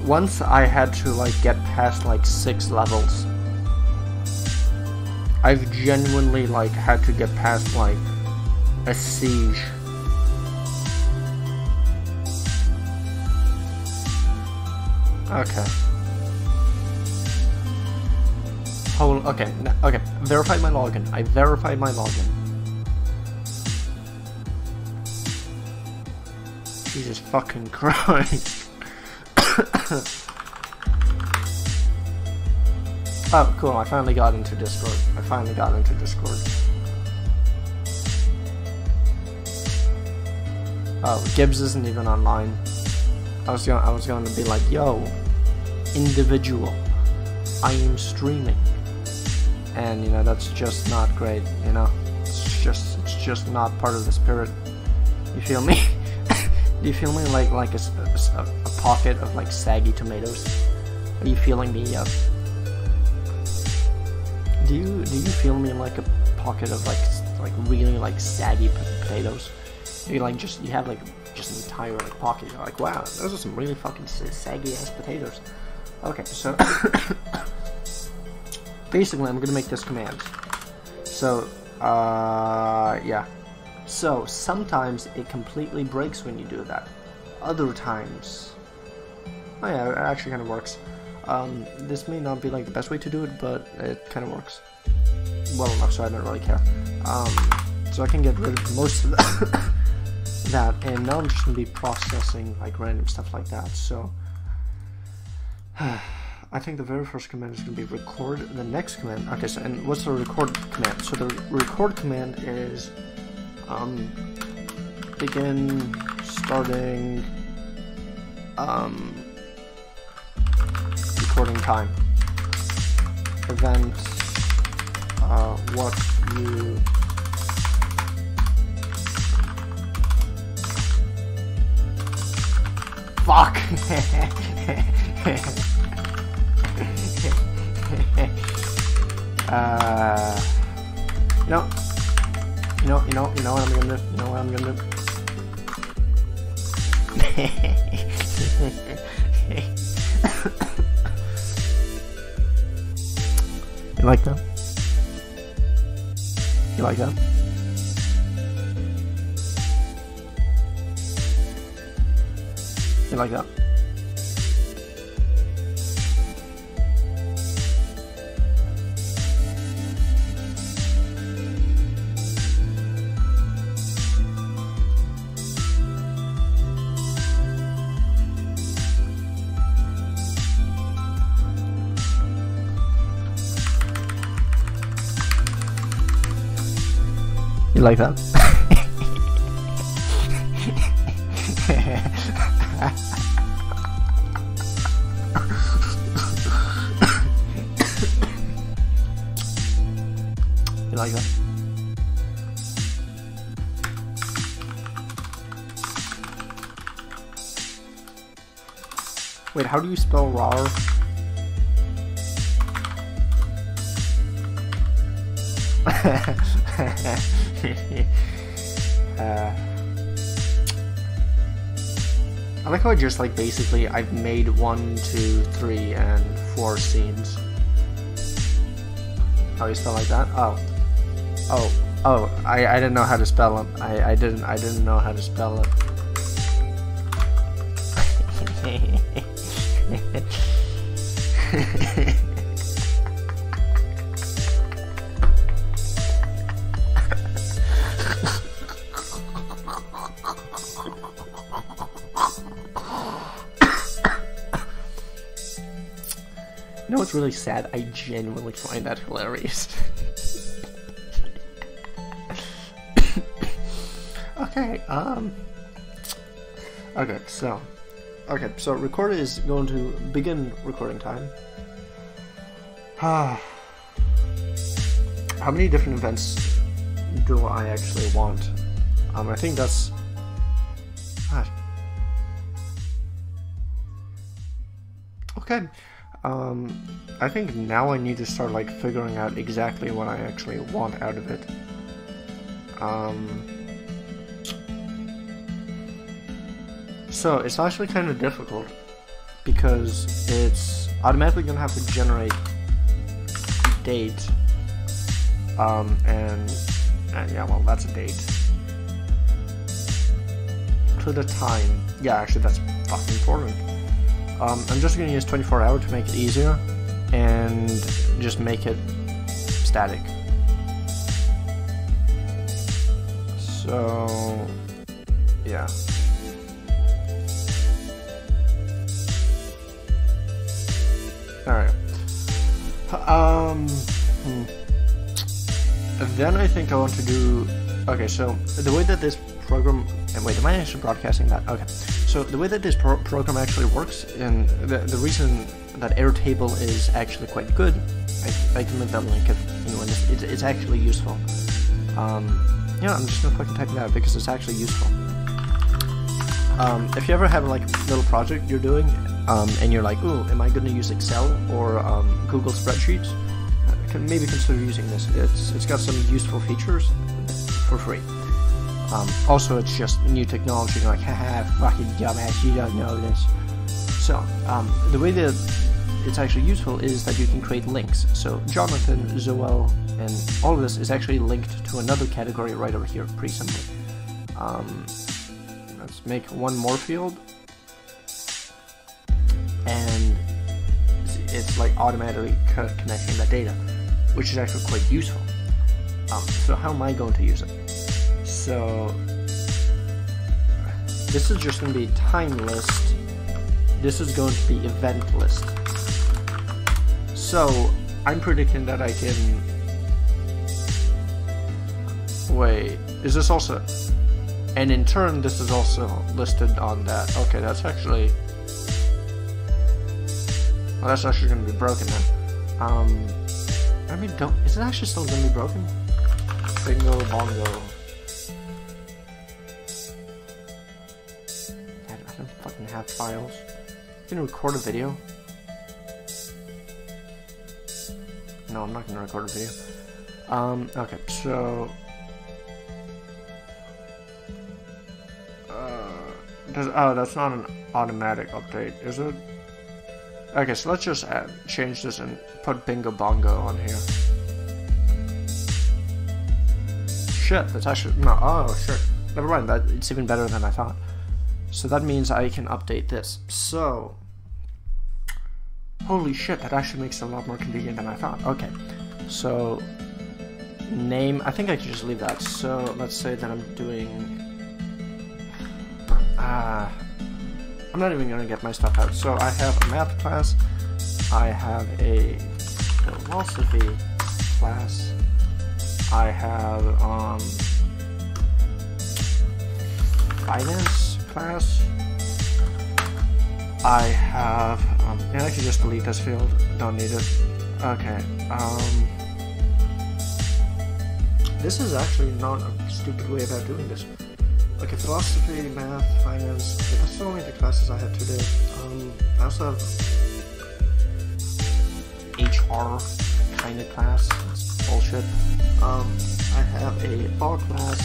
Once I had to like get past like 6 levels. I've genuinely like had to get past like a siege. Okay. Okay. Verified my login. I verified my login. Jesus fucking Christ. Oh, cool. I finally got into Discord. Oh, Gibbs isn't even online. I was going to be like, yo, individual. I am streaming, and you know that's just not great. You know, it's just not part of the spirit. You feel me? Do you feel me like a pocket of like saggy tomatoes? Are you feeling me? Do you feel me like a pocket of like really like saggy potatoes? You like you have like just an entire like pocket. You're like, wow, those are some really fucking saggy ass potatoes. Okay, so basically I'm gonna make this command. So yeah. So sometimes it completely breaks when you do that. Other times, oh yeah, it actually kind of works. This may not be like the best way to do it, but it kind of works well enough, so I don't really care. So I can get rid of most of that, and now I'm just gonna be processing like random stuff like that. So I think the very first command is gonna be record. The next command, okay. So and what's the record command? So the record command is begin starting recording time. Event what you fuck. You know what I'm gonna do? You know what I'm gonna do? You like that? You like that? You like that? You like that? You like that? Wait, how do you spell RAR? I like how I just like basically I've made 1, 2, 3, and 4 scenes. Oh, you spell like that? Oh, I didn't know how to spell it. I didn't know how to spell it. You know what's really sad? I genuinely find that hilarious. Okay, so record is going to begin recording time. How many different events do I actually want? I think that's... Okay. I think now I need to start like figuring out exactly what I actually want out of it. So it's actually kind of difficult because it's automatically gonna have to generate date. And yeah, well, that's a date. Include a time. Yeah, actually, that's fucking important. I'm just gonna use 24-hour to make it easier, and just make it static. So, yeah. Alright. Then I think I want to do... Okay, so the way that this program... And wait, am I actually broadcasting that? Okay. So the way that this program actually works, and the reason that Airtable is actually quite good. I can leave that link if anyone is. It's actually useful. Yeah, I'm just gonna fucking type it out because it's actually useful. If you ever have like a little project you're doing, and you're like, ooh, am I gonna use Excel or Google Spreadsheets? Maybe consider using this. It's got some useful features for free. Also, it's just new technology. You're like, haha, fucking dumbass, you don't know this. So, the way that it's actually useful is that you can create links. So, Jonathan, Zoel, and all of this is actually linked to another category right over here, pretty simply. Let's make one more field. And it's like automatically connecting that data, which is actually quite useful. So how am I going to use it? So this is just going to be time list. This is going to be event list. So I'm predicting that I can... Wait, is this also... And in turn, this is also listed on that. Okay, that's actually... Well, that's actually going to be broken then. I mean, is it actually still going to be broken? Bingo, bongo. I don't fucking have files. You can record a video? No, I'm not going to record a video. Okay, so... oh, that's not an automatic update, is it? Okay, so let's just change this and put Bingo Bongo on here. Shit, that's actually... No, oh, shit. Never mind, it's even better than I thought. So that means I can update this. So... Holy shit, that actually makes it a lot more convenient than I thought. Okay, so... Name, I think I can just leave that. So, let's say that I'm doing... I'm not even gonna get my stuff out. So I have a math class, I have a philosophy class, I have finance class, I have and I can just delete this field, don't need it. Okay, this is actually not a stupid way about doing this. Okay, philosophy, math, finance, that's only the classes I have today. I also have HR kind of class, it's bullshit. I have a law class,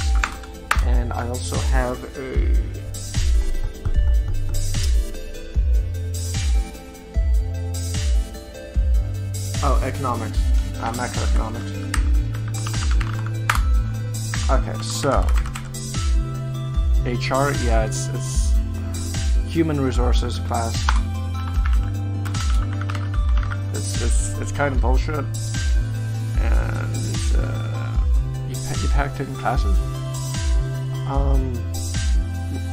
and I also have a... Oh, economics, macroeconomics. Okay, so... HR, yeah, it's human resources class. It's kind of bullshit, and you packed in classes.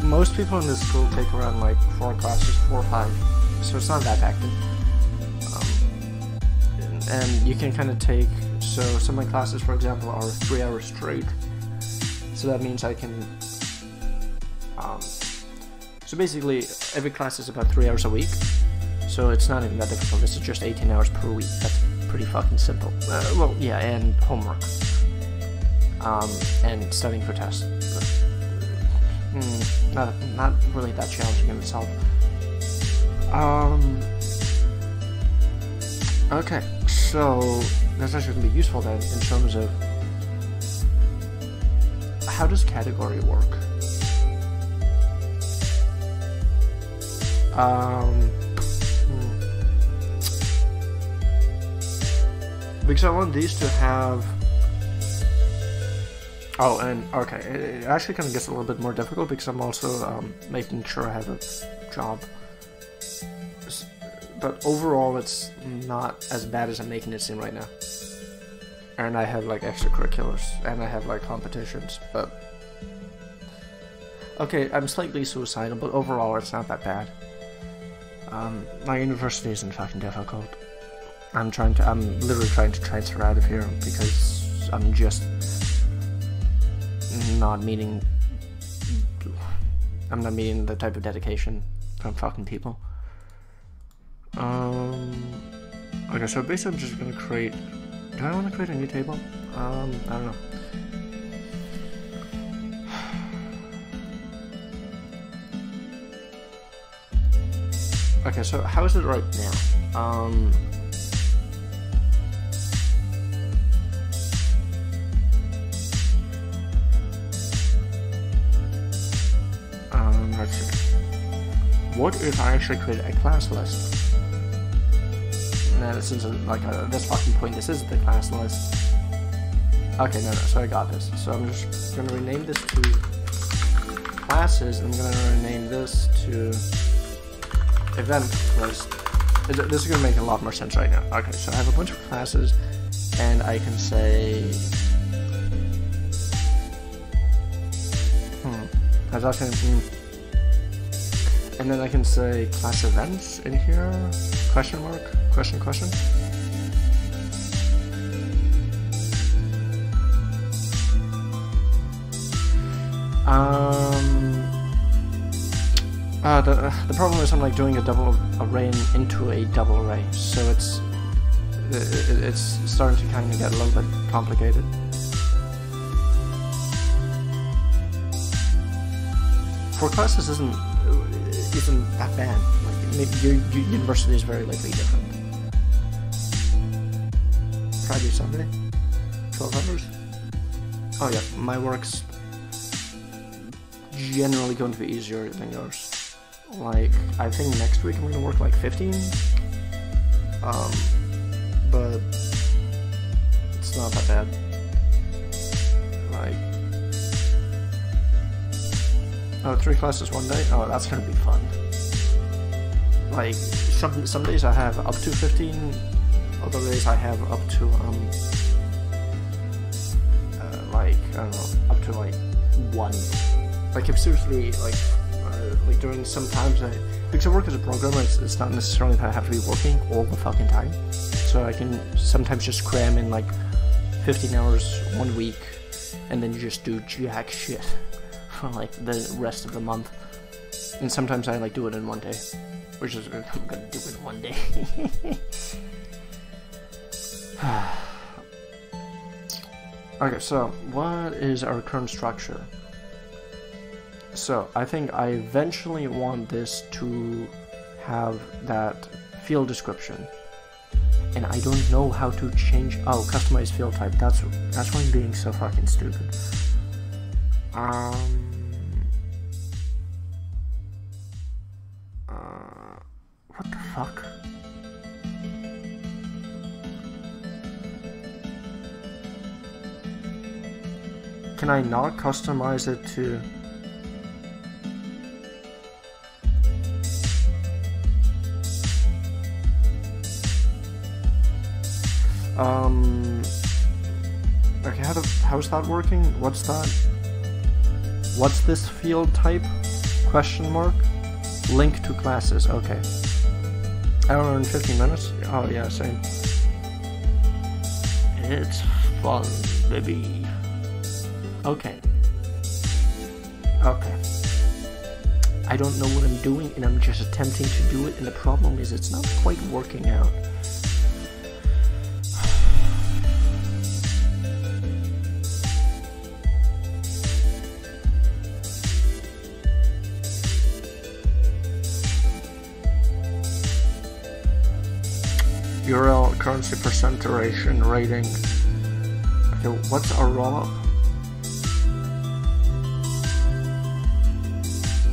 Most people in this school take around like 4 classes, 4 or 5, so it's not that packed in. And you can kind of take, so some of my classes, for example, are 3 hours straight. So that means I can. So basically, every class is about 3 hours a week, so it's not even that difficult. This is just 18 hours per week. That's pretty fucking simple. Well, yeah, and homework, and studying for tests. But, not really that challenging in itself. Okay, so that's actually going to be useful then in terms of how does category work. Because I want these to have... Oh, and okay, it actually kind of gets a little bit more difficult because I'm also making sure I have a job. But overall, it's not as bad as I'm making it seem right now. And I have like extracurriculars, and I have like competitions, but... Okay, I'm slightly suicidal, but overall it's not that bad. My university isn't fucking difficult. I'm literally trying to transfer out of here because I'm just not meeting the type of dedication from fucking people. Okay, so basically I'm just gonna create... Do I want to create a new table? I don't know. Okay, so how is it right now? Let's see. What if I actually create a class list? No, this isn't like this fucking point. This isn't the class list. Okay, no. So I got this. So I'm just gonna rename this to classes, and I'm gonna rename this to event list. This is gonna make a lot more sense right now. Okay, so I have a bunch of classes, and I can say, that's actually. And then I can say class events in here, question mark, question. The problem is I'm like doing a double array into a double array, so it's starting to kind of get a little bit complicated. For classes isn't that bad. Like your university is very likely different. Friday, Sunday, 12 hours. Oh yeah, my work's generally going to be easier than yours. Like I think next week I'm going to work like 15. But it's not that bad. Like. Oh, 3 classes one day? Oh, that's gonna be fun. Like, some days I have up to 15, other days I have up to, like, I don't know, up to, like, 1. Like, if seriously, like during some times, because I work as a programmer, it's not necessarily that I have to be working all the fucking time. So I can sometimes just cram in, like, 15 hours 1 week, and then just do jack shit for like the rest of the month. And sometimes I like do it in 1 day, which is I'm gonna do it in 1 day. Okay, so what is our current structure? So I think I eventually want this to have that field description, and I don't know how to change. Oh, customize field type. That's why I'm being so fucking stupid. What the fuck? Can I not customize it to... Okay, how's that working? What's that? What's this field type? Question mark? Link to classes, okay. Hour and 15 minutes? Oh yeah, same. It's fun, baby. Okay. Okay. I don't know what I'm doing, and I'm just attempting to do it, and the problem is it's not quite working out. URL currency percent duration rating. Okay, what's a rollup?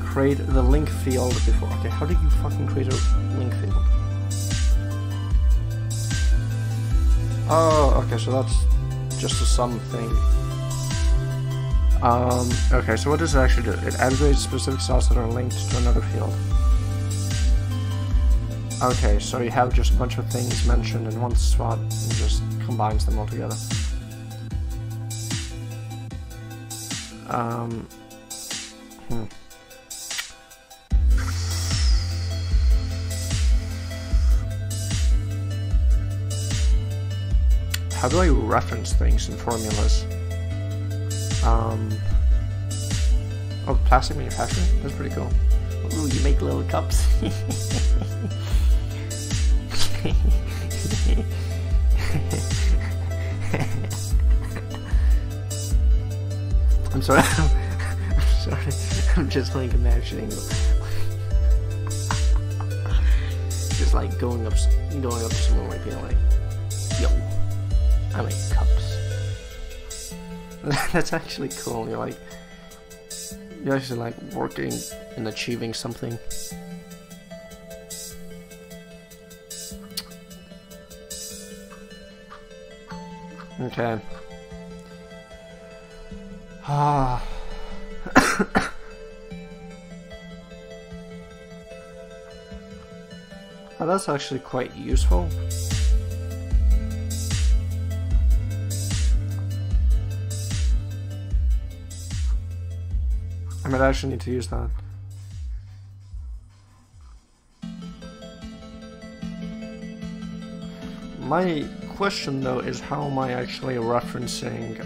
Create the link field before. Okay, how do you fucking create a link field? Oh, okay, so that's just a sum thing. Okay, so what does it actually do? It aggregates specific cells that are linked to another field. Okay, so you have just a bunch of things mentioned in one spot and just combines them all together. How do I reference things in formulas? Oh, plastic manufacturing? That's pretty cool. Ooh, you make little cups. I'm sorry. I'm sorry. I'm just like imagining, just like going up to someone like being like, "Yo, I make cups." That's actually cool. You're actually like working and achieving something. Okay. Ah. Oh, that's actually quite useful. I might actually need to use that. My question though is, how am I actually referencing,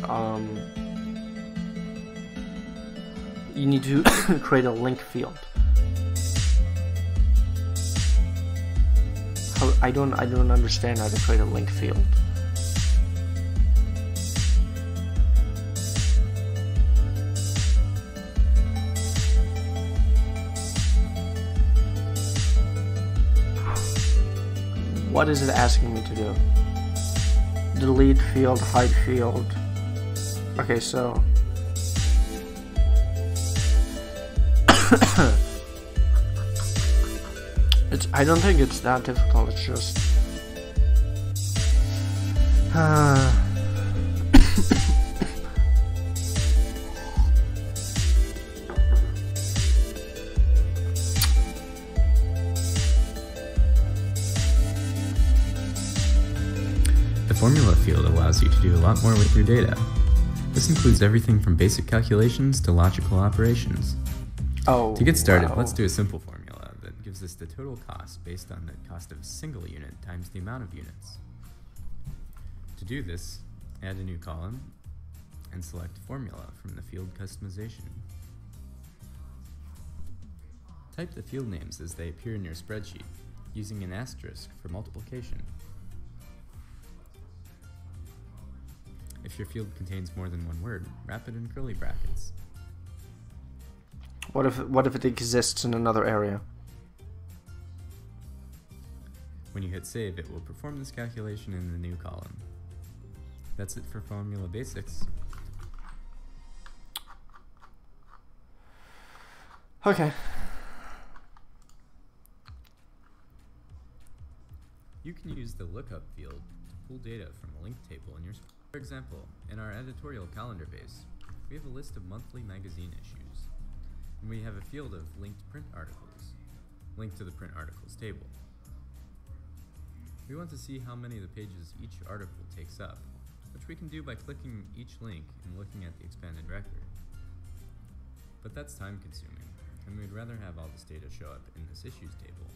you need to create a link field. I don't understand how to create a link field. What is it asking me to do? Delete field, hide field. Okay, so I don't think it's that difficult. It's just The formula field allows you to do a lot more with your data. This includes everything from basic calculations to logical operations. oh. To get started, wow. let's do a simple formula that gives us the total cost based on the cost of a single unit times the amount of units. To do this, add a new column and select Formula from the field customization. Type the field names as they appear in your spreadsheet, using an asterisk for multiplication. If your field contains more than one word, wrap it in curly brackets. What if it exists in another area? When you hit save, it will perform this calculation in the new column. That's it for formula basics. Okay. You can use the lookup field to pull data from a linked table in your spreadsheet. For example, in our editorial calendar base, we have a list of monthly magazine issues, and we have a field of linked print articles, linked to the print articles table. We want to see how many of the pages each article takes up, which we can do by clicking each link and looking at the expanded record. But that's time consuming, and we'd rather have all this data show up in this issues table,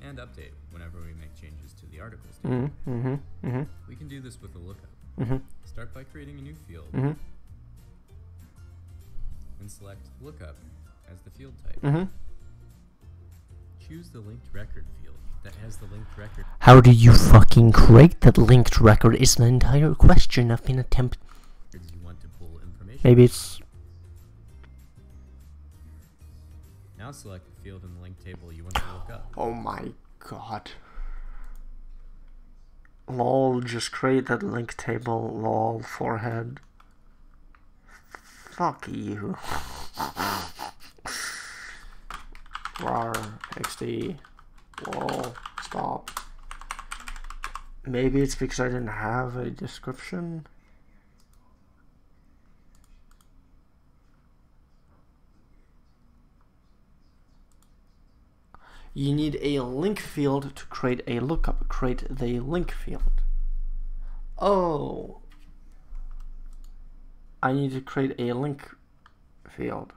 and update whenever we make changes to the articles table. We can do this with a lookup. Start by creating a new field, and select Lookup as the field type. Choose the linked record field that has the linked record. How do you fucking create that linked record is the entire question I've been attempting. You want to pull information. Maybe it's... Now select the field in the linked table you want to look up. Oh my god. Lol, just create that link table, lol, forehead. Fuck you. Rar, XD, lol, stop. Maybe it's because I didn't have a description. You need a link field to create a lookup. Create the link field. Oh. I need to create a link field.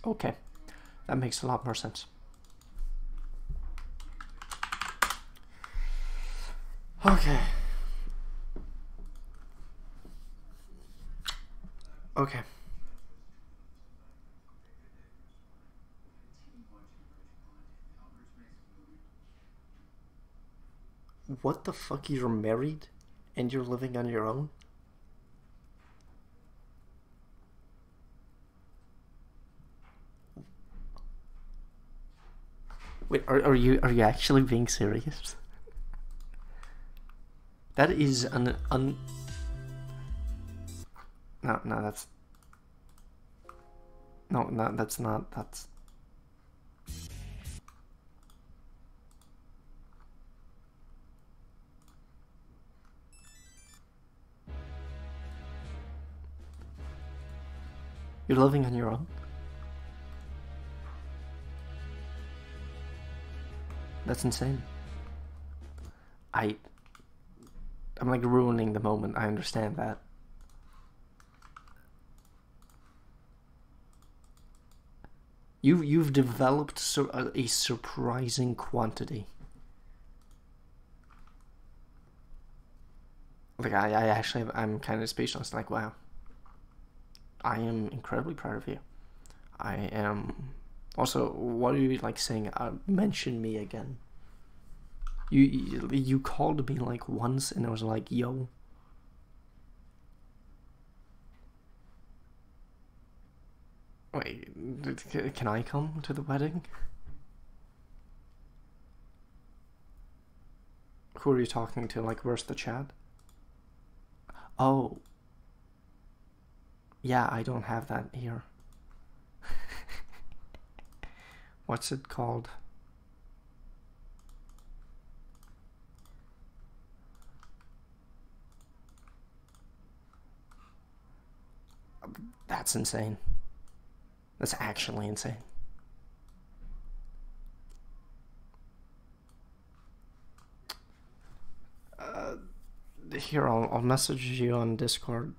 Okay. That makes a lot more sense. Okay. Okay. What the fuck? You're married and you're living on your own? Wait, are you actually being serious? That is no, that's no, that's not. That's you're living on your own. That's insane. I'm like ruining the moment. I understand that. You've developed a surprising quantity. Like I'm kind of speechless. Like, wow. I am incredibly proud of you. I am. Also, what are you like saying? Mention me again. You called me like once, and I was like, yo. Wait, can I come to the wedding? Who are you talking to? Like, where's the chat? Oh. Yeah, I don't have that here. What's it called? That's insane. That's actually insane. Here, I'll message you on Discord.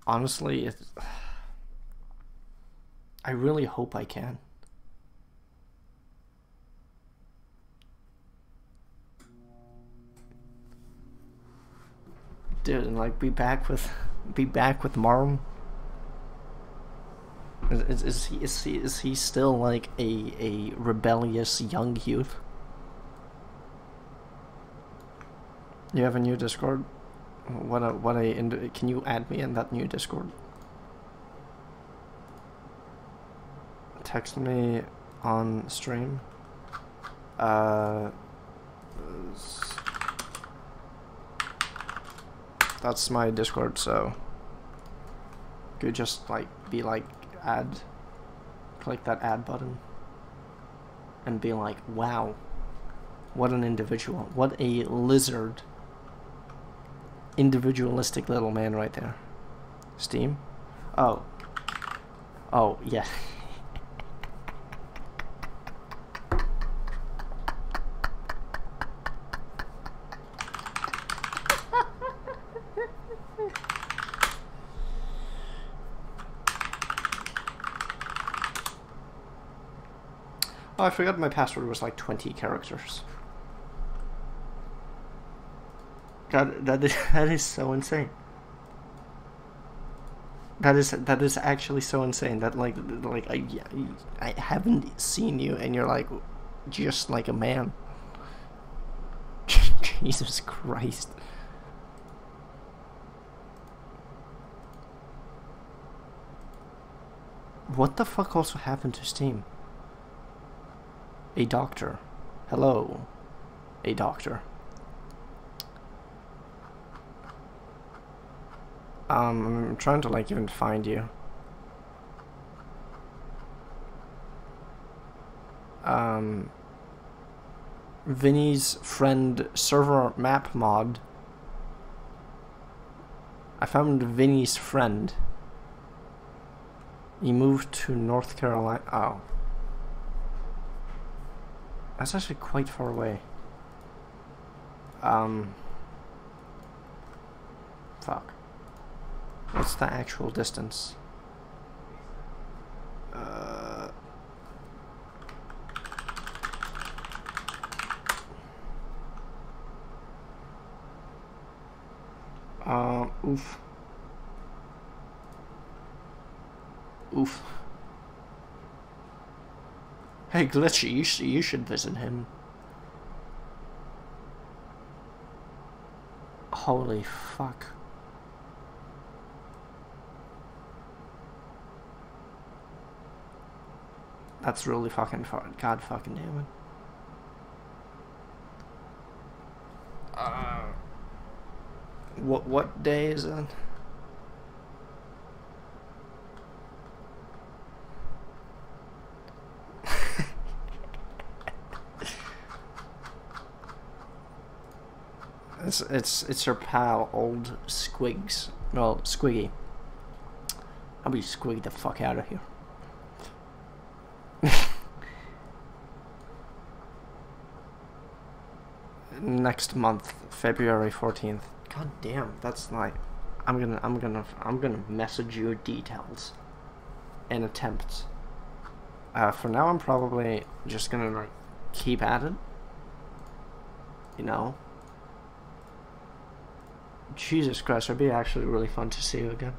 Honestly, I really hope I can. Dude, and like be back with Marlon. Is he still like a rebellious young youth? You have a new Discord? Can you add me in that new Discord? Text me on stream. That's my Discord, so could just like be like click that add button and be like, wow, what an individual, what a lizard, individualistic little man right there. Steam? Oh yeah. Oh, I forgot my password was like 20 characters. God, that is so insane. That is actually so insane. That like I haven't seen you and you're like just like a man. Jesus Christ. What the fuck also happened to Steam? A doctor. Hello. A doctor. I'm trying to like even find you. Vinny's friend server map mod. I found Vinny's friend. He moved to North Carolina. Oh. That's actually quite far away. Fuck. What's the actual distance? Oof. Oof. Hey, Glitchy, you should visit him. Holy fuck. That's really fucking far. God fucking damn it. What day is it? It's your pal, old Squigs. Well, Squiggy. I'll be Squig the fuck out of here. Next month, February 14th. God damn, that's like, I'm gonna message you details and attempts. For now, I'm probably just gonna like keep at it. You know. Jesus Christ, it'd be actually really fun to see you again.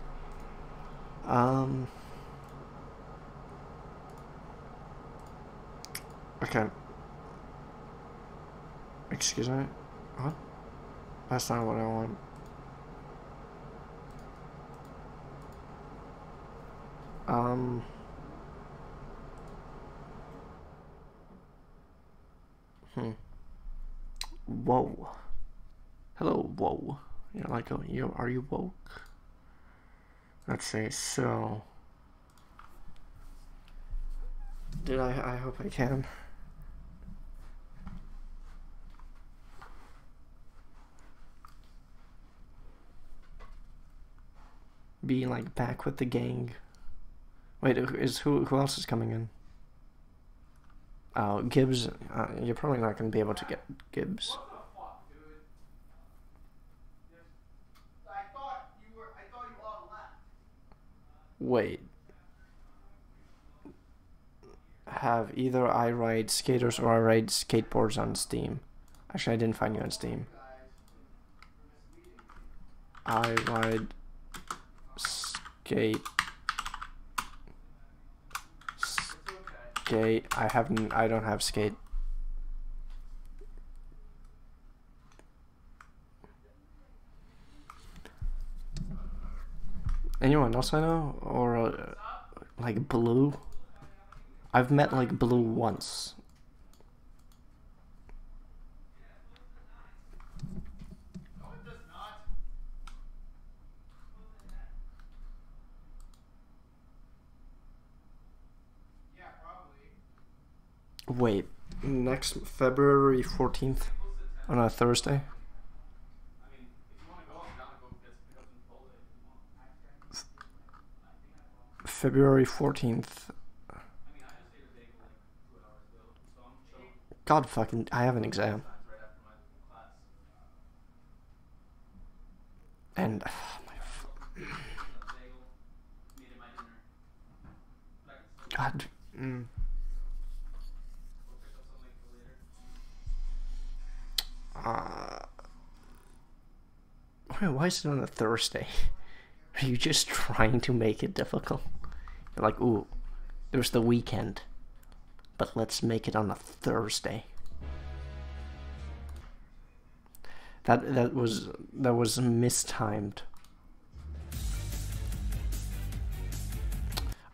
Okay. Excuse me? What? That's not what I want. Whoa. Hello, whoa. You're like, are you woke? Let's see, so... Dude, I hope I can. Be like back with the gang. Wait, who else is coming in? Oh, Gibbs. You're probably not gonna be able to get Gibbs. Wait. Have either I ride skaters or I ride skateboards on Steam. Actually, I didn't find you on Steam. I ride skate. I don't have skate. Anyone else I know? Or like Blue? I've met like Blue once. Wait, next February 14th on a Thursday? February 14th. God fucking, I have an exam. And God. Why is it on a Thursday? Are you just trying to make it difficult? You're like, ooh, there's the weekend, but let's make it on a Thursday. That was mistimed.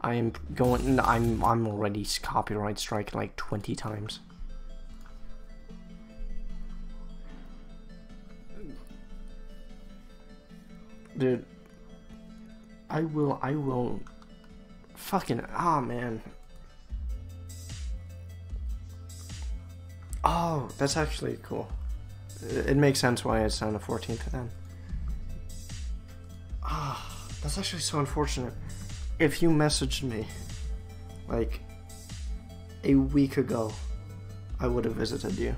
I'm already copyright striking like 20 times. Dude, I will fucking, man. Oh, that's actually cool. It makes sense why it's on the 14th then. That's actually so unfortunate. If you messaged me like a week ago, I would have visited you.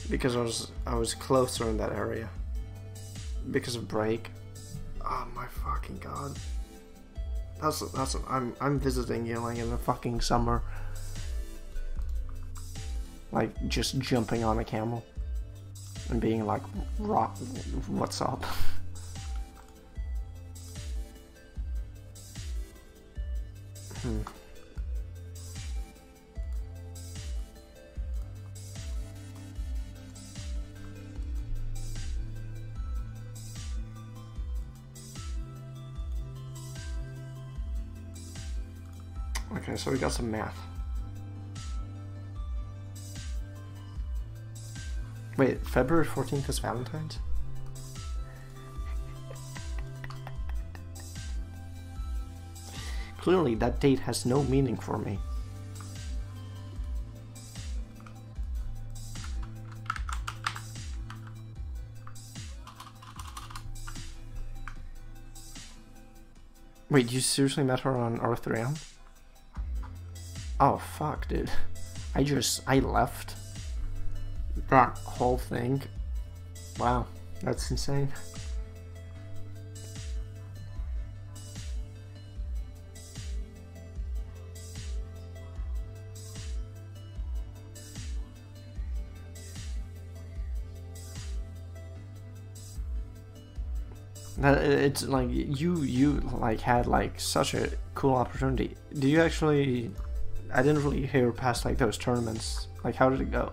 Because I was closer in that area. Because of break. Oh my fucking god. I'm visiting you like in the fucking summer. Like just jumping on a camel. and being like, what's up? Okay, so we got some math. Wait, February 14th is Valentine's? Clearly, that date has no meaning for me. Wait, you seriously met her on Earth Realm? Oh, fuck, dude. I left that whole thing. Wow, that's insane. It's like you like had like such a cool opportunity. Do you actually? I didn't really hear past like those tournaments. Like, how did it go?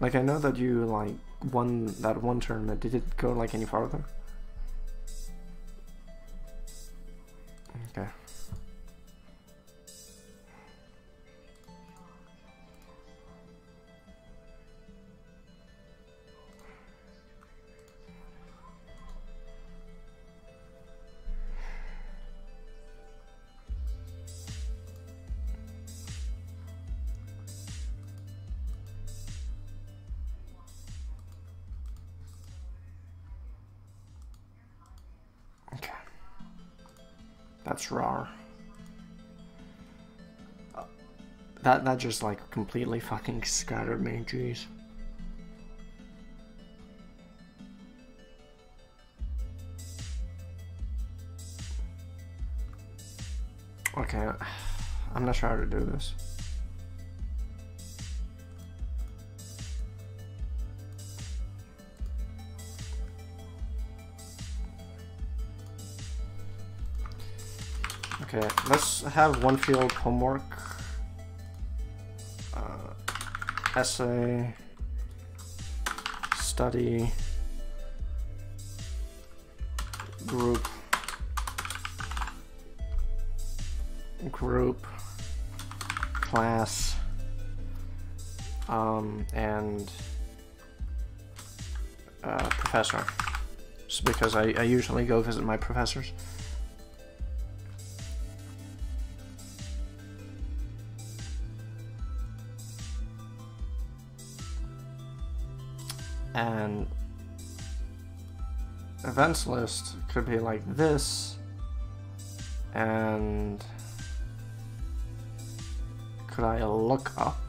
Like, I know that you like won that one tournament. Did it go like any farther? Okay. That's raw. That just like completely fucking scattered me, jeez. Okay, I'm not sure how to do this. Okay, let's have one field homework. Essay, study, group, class, and professor. Just because I usually go visit my professors. And events list could be like this, and could I look up?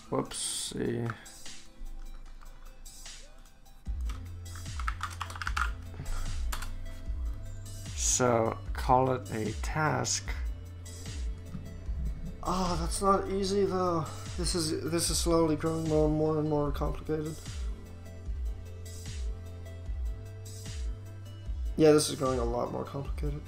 Whoopsie. So call it a task. Oh, that's not easy though. This is slowly growing more and more complicated. Yeah, this is growing a lot more complicated.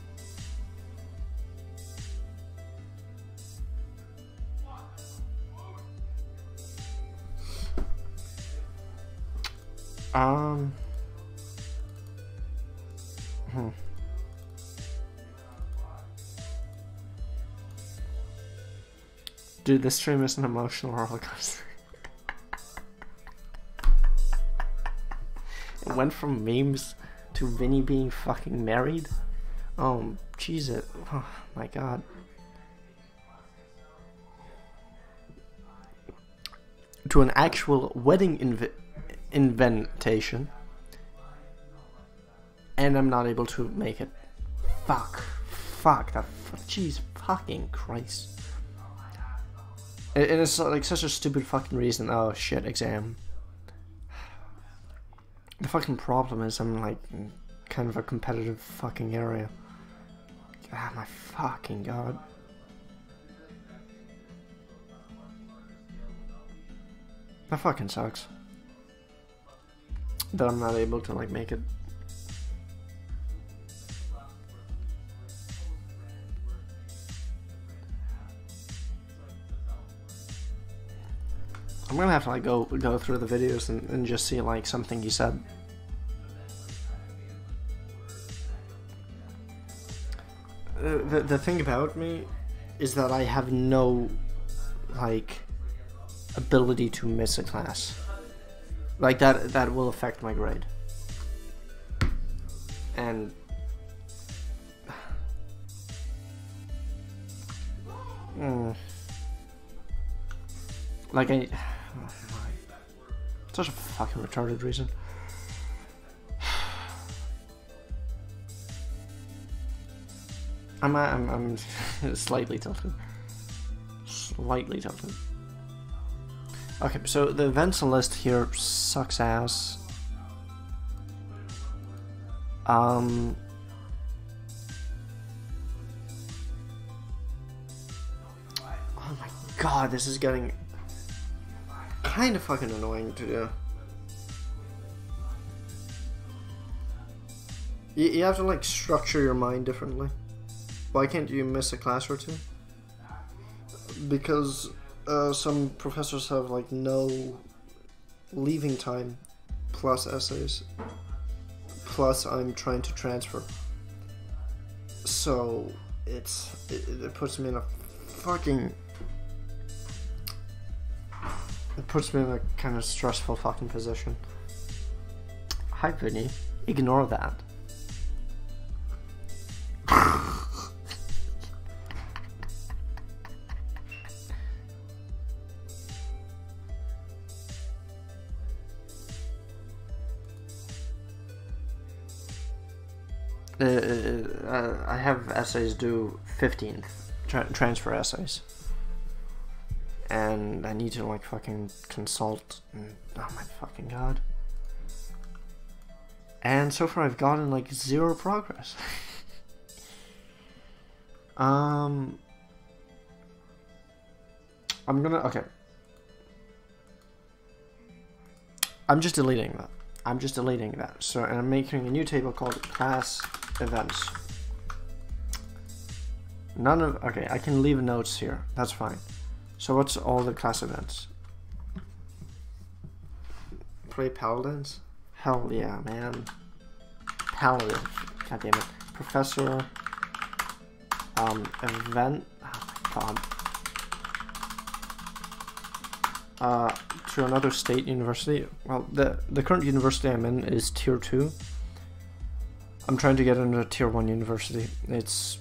Dude, this stream is an emotional roller coaster. It went from memes to Vinny being fucking married. Oh, Jesus. Oh, my God. To an actual wedding invitation. And I'm not able to make it. Fuck. That. Jeez. Fucking Christ. And it's like such a stupid fucking reason. Oh shit, exam. The fucking problem is I'm like in kind of a competitive fucking area. Ah, my fucking god. That fucking sucks. That I'm not able to like make it. I'm gonna have to like go through the videos and just see like something he said. The thing about me is that I have no like ability to miss a class. Like that will affect my grade. And like such a fucking retarded reason. I'm slightly tilted. Slightly tilted. Okay, so the events list here sucks ass. Oh my god, this is getting kind of fucking annoying to do. You have to like structure your mind differently. Why can't you miss a class or two? Because some professors have like no leaving time plus essays, plus I'm trying to transfer. So it puts me in a fucking... It puts me in a kind of stressful fucking position. Hi Vinny, ignore that. I have essays due 15th, transfer essays, and I need to like fucking consult, and oh my fucking god. And so far I've gotten like 0 progress. I'm just deleting that. So, and I'm making a new table called class events. Okay, I can leave notes here. That's fine. So what's all the class events? Play Paladins? Hell yeah, man. Paladin. God damn it. Professor. Event. Oh my god. To another state university. Well, the current university I'm in is tier 2. I'm trying to get into a tier 1 university. It's...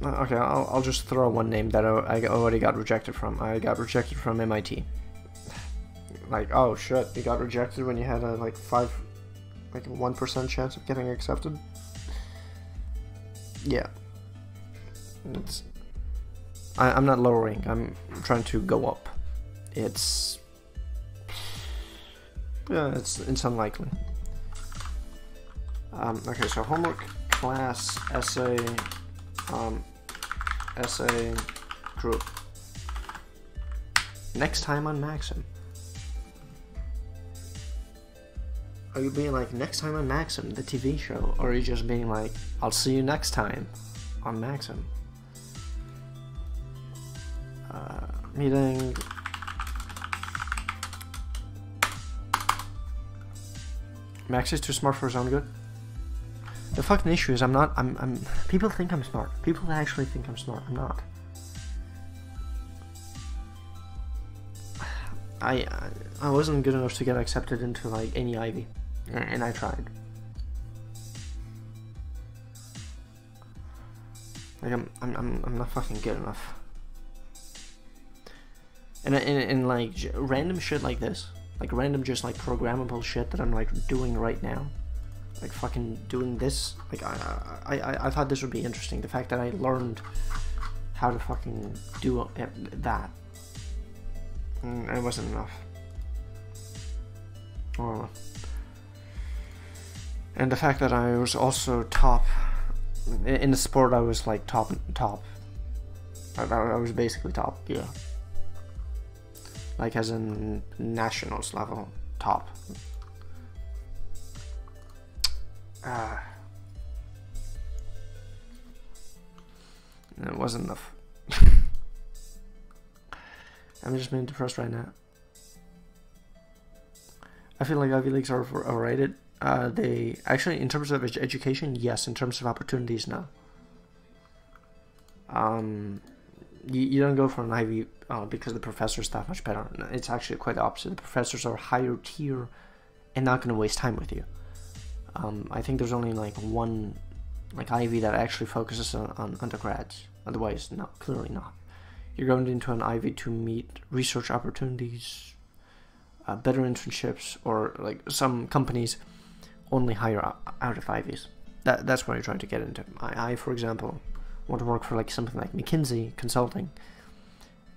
Okay, I'll just throw one name that I already got rejected from. I got rejected from MIT. Like, oh shit, you got rejected when you had a like 1% chance of getting accepted? Yeah. It's... I'm not lowering, I'm trying to go up. It's... Yeah, it's unlikely. Okay, so homework, class, essay, essay, group. Next time on Maxim. Are you being like, next time on Maxim, the TV show? Or are you just being like, I'll see you next time on Maxim? Meeting. Max is too smart for his own good. The fucking issue is I'm people think I'm smart. People actually think I'm smart. I'm not. I wasn't good enough to get accepted into like any Ivy, and I tried. Like I'm not fucking good enough. And like random shit like this, like random just like programmable shit that I'm like doing right now, like fucking doing this. Like I thought this would be interesting. The fact that I learned how to fucking do that, it wasn't enough. Oh. And the fact that I was also top in the sport, I was like top. I was basically top, yeah. Like as in nationals level, top. It wasn't enough. I'm just being depressed right now. I feel like Ivy Leagues are overrated. They actually, in terms of education, yes. In terms of opportunities, no. You don't go for an Ivy because the professor's that much better. It's actually quite the opposite. The professors are higher tier and not going to waste time with you. I think there's only like one Ivy that actually focuses on undergrads. Otherwise, no, clearly not. You're going into an Ivy to meet research opportunities, better internships, or like some companies only hire out of Ivies. That's what you're trying to get into. I for example, want to work for like something like McKinsey Consulting,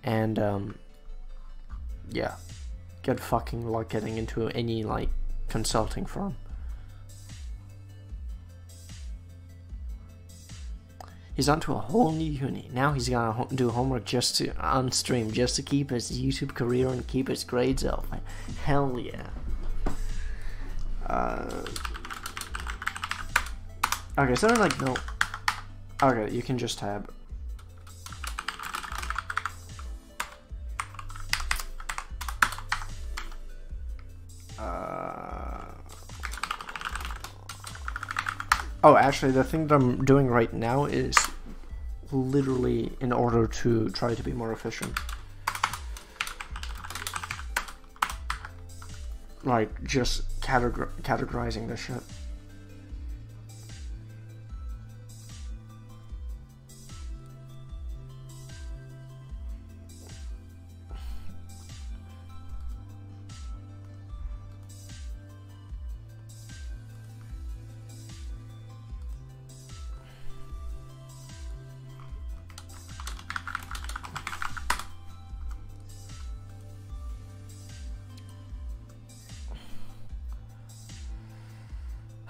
and yeah, get fucking luck getting into any like consulting firm. He's onto a whole new uni. Now he's gonna do homework just to on stream, just to keep his YouTube career and keep his grades up. Hell yeah. Okay, so like no. Okay, you can just tab. Oh, actually, the thing that I'm doing right now is literally in order to try to be more efficient. Like, just categorizing this shit.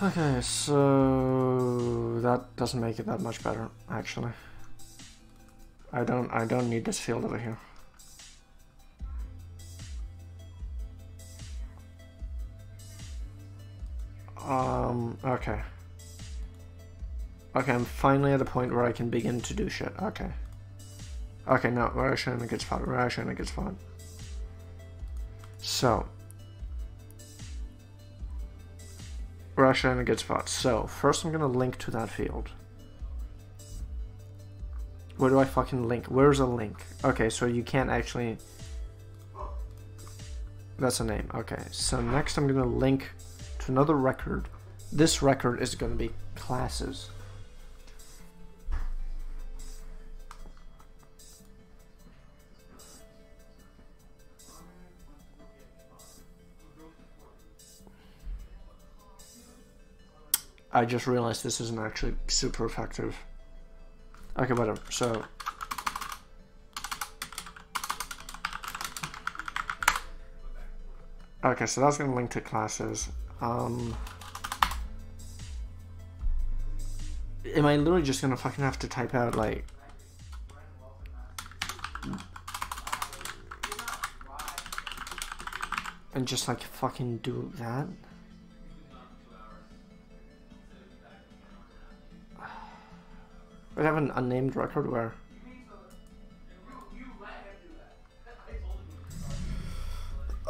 Okay, so that doesn't make it that much better, actually. I don't need this field over here. Okay. Okay, I'm finally at a point where I can begin to do shit. Okay. Okay, no, we're actually in a good spot. We're actually in a good spot. So. We're actually in a good spot. So, first I'm gonna link to that field. Where do I fucking link? Where's a link? Okay, so you can't actually... That's a name. Okay, so next I'm gonna link to another record. This record is gonna be classes. I just realized this isn't actually super effective. Okay, whatever. So okay, so that's gonna link to classes. Am I literally just gonna fucking have to type out like and just like fucking do that? We have an unnamed record where...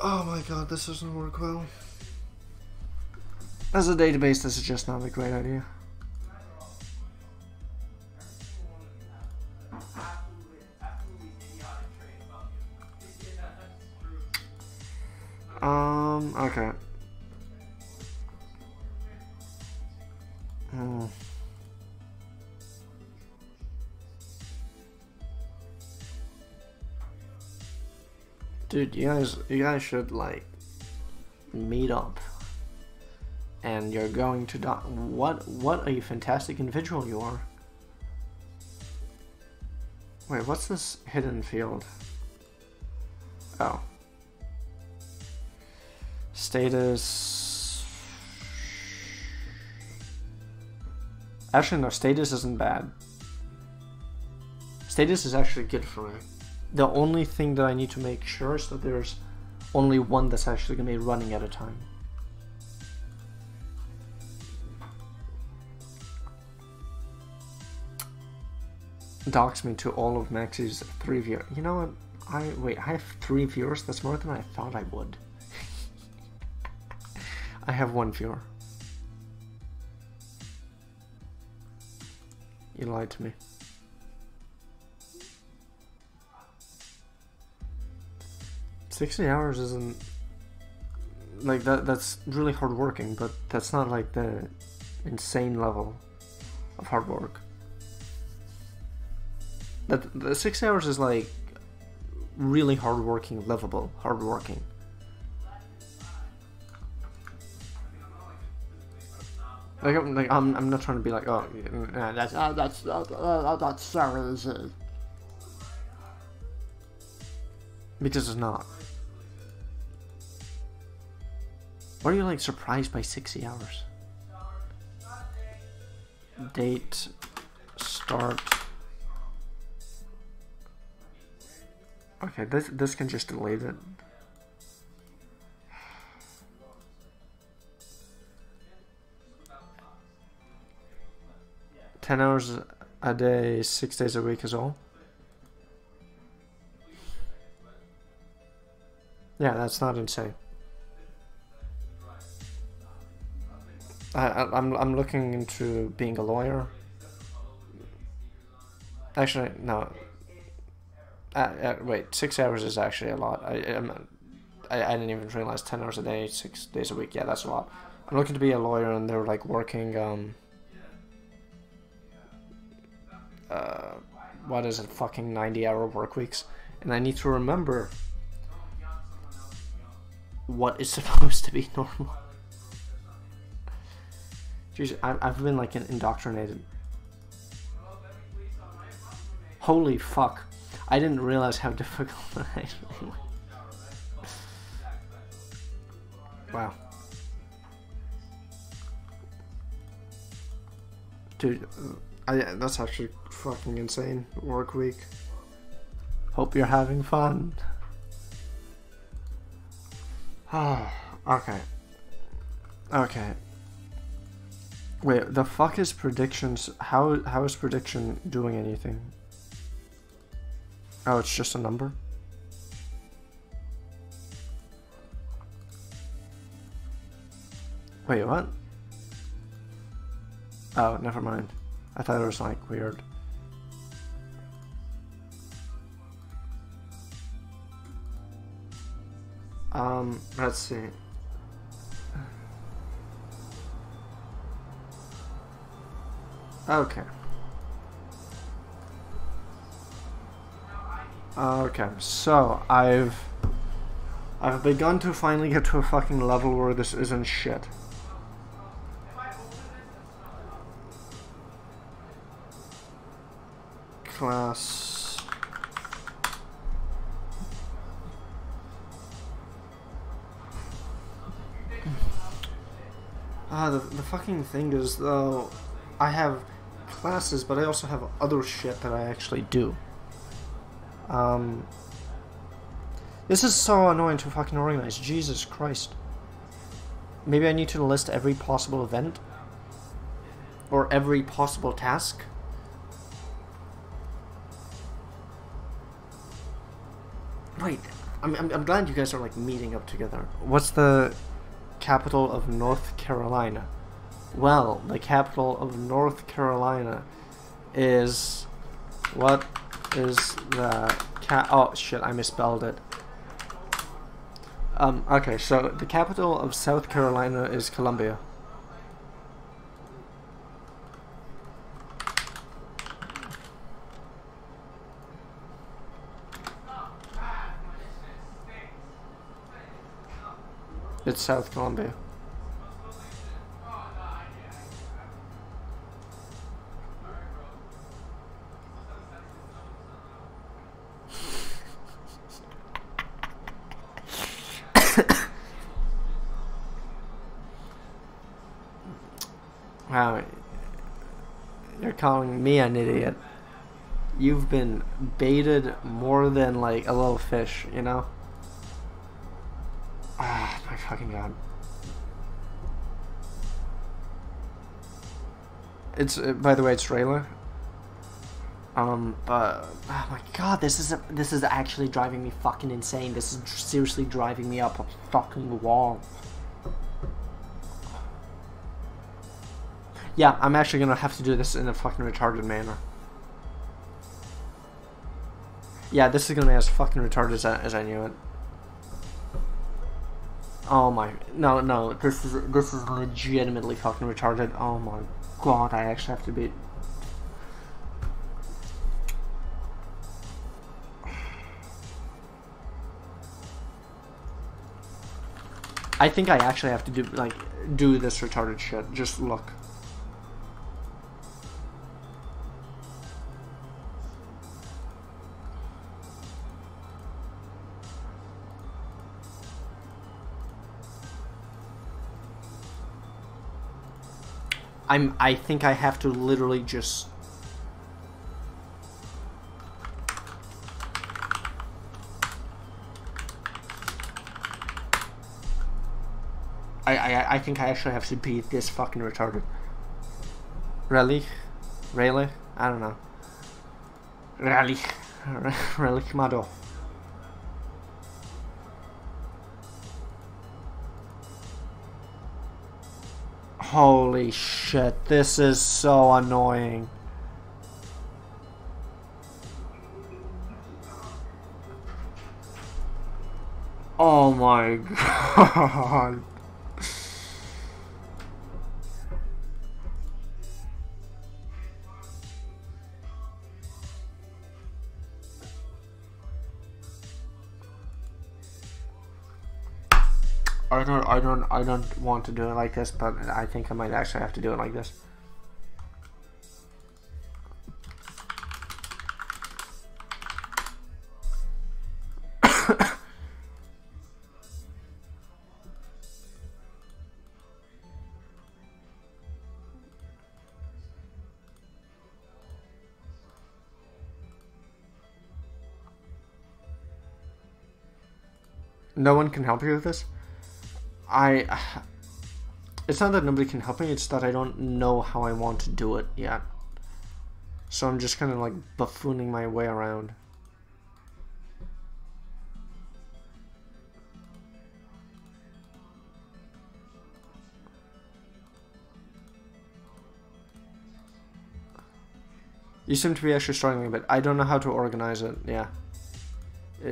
Oh my god, this doesn't work well. As a database, this is just not a great idea. Okay. Dude, you guys should like meet up and you're going to die. What a fantastic individual you are. Wait, what's this hidden field? Oh. Status. Actually, no, status isn't bad. Status is actually good for me. The only thing that I need to make sure is that there's only one that's actually going to be running at a time. Dox me to all of Maxi's 3 viewers. You know what? I have 3 viewers. That's more than I thought I would. I have 1 viewer. You lied to me. $60 isn't like that. That's really hard working, but that's not like the insane level of hard work. That the 6 hours is like really hardworking, livable, hardworking. Like I'm not trying to be like, oh, That's so easy. because it's not. Why are you like surprised by 60 hours? Date, start. Okay, this can just delete it. $10 hours a day, 6 days a week is all. Yeah, that's not insane. I'm looking into being a lawyer. Actually, no. Wait, 6 hours is actually a lot. I didn't even realize 10 hours a day, 6 days a week. Yeah, that's a lot. I'm looking to be a lawyer, and they're like working. What is it? Fucking 90-hour work weeks, and I need to remember what is supposed to be normal. Jeez, I've been like indoctrinated. Holy fuck. I didn't realize how difficult that actually was. Wow. Dude, that's actually fucking insane. Work week. Hope you're having fun. Okay. Okay. Wait, the fuck is predictions? How is prediction doing anything? Oh, it's just a number? Wait, what? Oh, never mind. I thought it was like weird. Let's see. Okay. Okay, so I've begun to finally get to a fucking level where this isn't shit. Class. The fucking thing is, though, I have classes, but I also have other shit that I actually do. This is so annoying to fucking organize. Jesus Christ. Maybe I need to list every possible event? Or every possible task? Wait, I'm glad you guys are like meeting up together. What's the capital of North Carolina? Well, the capital of North Carolina is... What is the oh shit, I misspelled it. Okay, so the capital of South Carolina is Columbia. It's South Columbia. Wow, you're calling me an idiot. You've been baited more than like a little fish, you know? Ah, my fucking god. It's by the way, it's Rayla. But oh my god, this is actually driving me fucking insane. This is seriously driving me up a fucking wall. Yeah, I'm actually gonna have to do this in a fucking retarded manner. Yeah, this is gonna be as fucking retarded as I knew it. Oh my, no, this is legitimately fucking retarded. Oh my god, I actually have to be. I think I actually have to do this retarded shit. Just look. I think I have to literally just I think I actually have to be this fucking retarded. Really? Really? I don't know. Really? Really, Kamado. Holy shit, this is so annoying. Oh my god. I don't want to do it like this, but I think I might actually have to do it like this. No one can help you with this? It's not that nobody can help me, it's that I don't know how I want to do it yet. So I'm just kind of like buffooning my way around. You seem to be actually struggling a bit. I don't know how to organize it, yeah.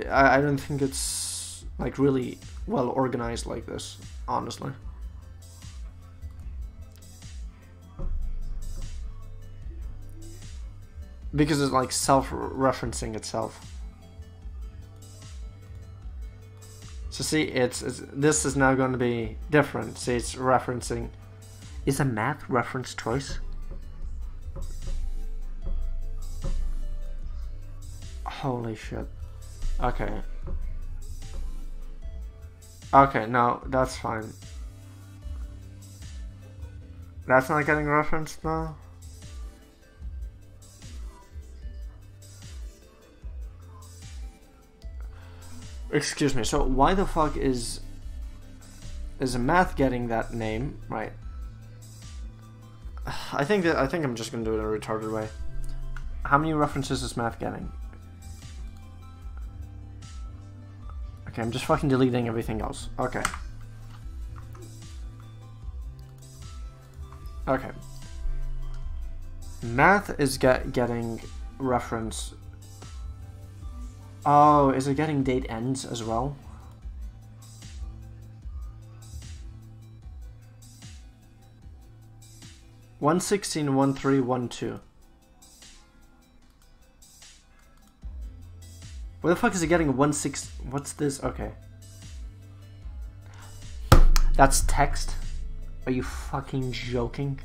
I don't think it's like really well organized like this, honestly. Because it's like self-referencing itself. So see, this is now going to be different. See, it's referencing. Is a math reference choice? Holy shit. Okay. Okay, no, that's fine. That's not getting referenced though? Excuse me, so why the fuck is a math getting that name, right? I think I'm just gonna do it in a retarded way. How many references is math getting? Okay, I'm just fucking deleting everything else. Okay. Okay. Math is getting reference. Oh, is it getting date ends as well? (1161312). Where the fuck is it getting 16? What's this? Okay. That's text? Are you fucking joking?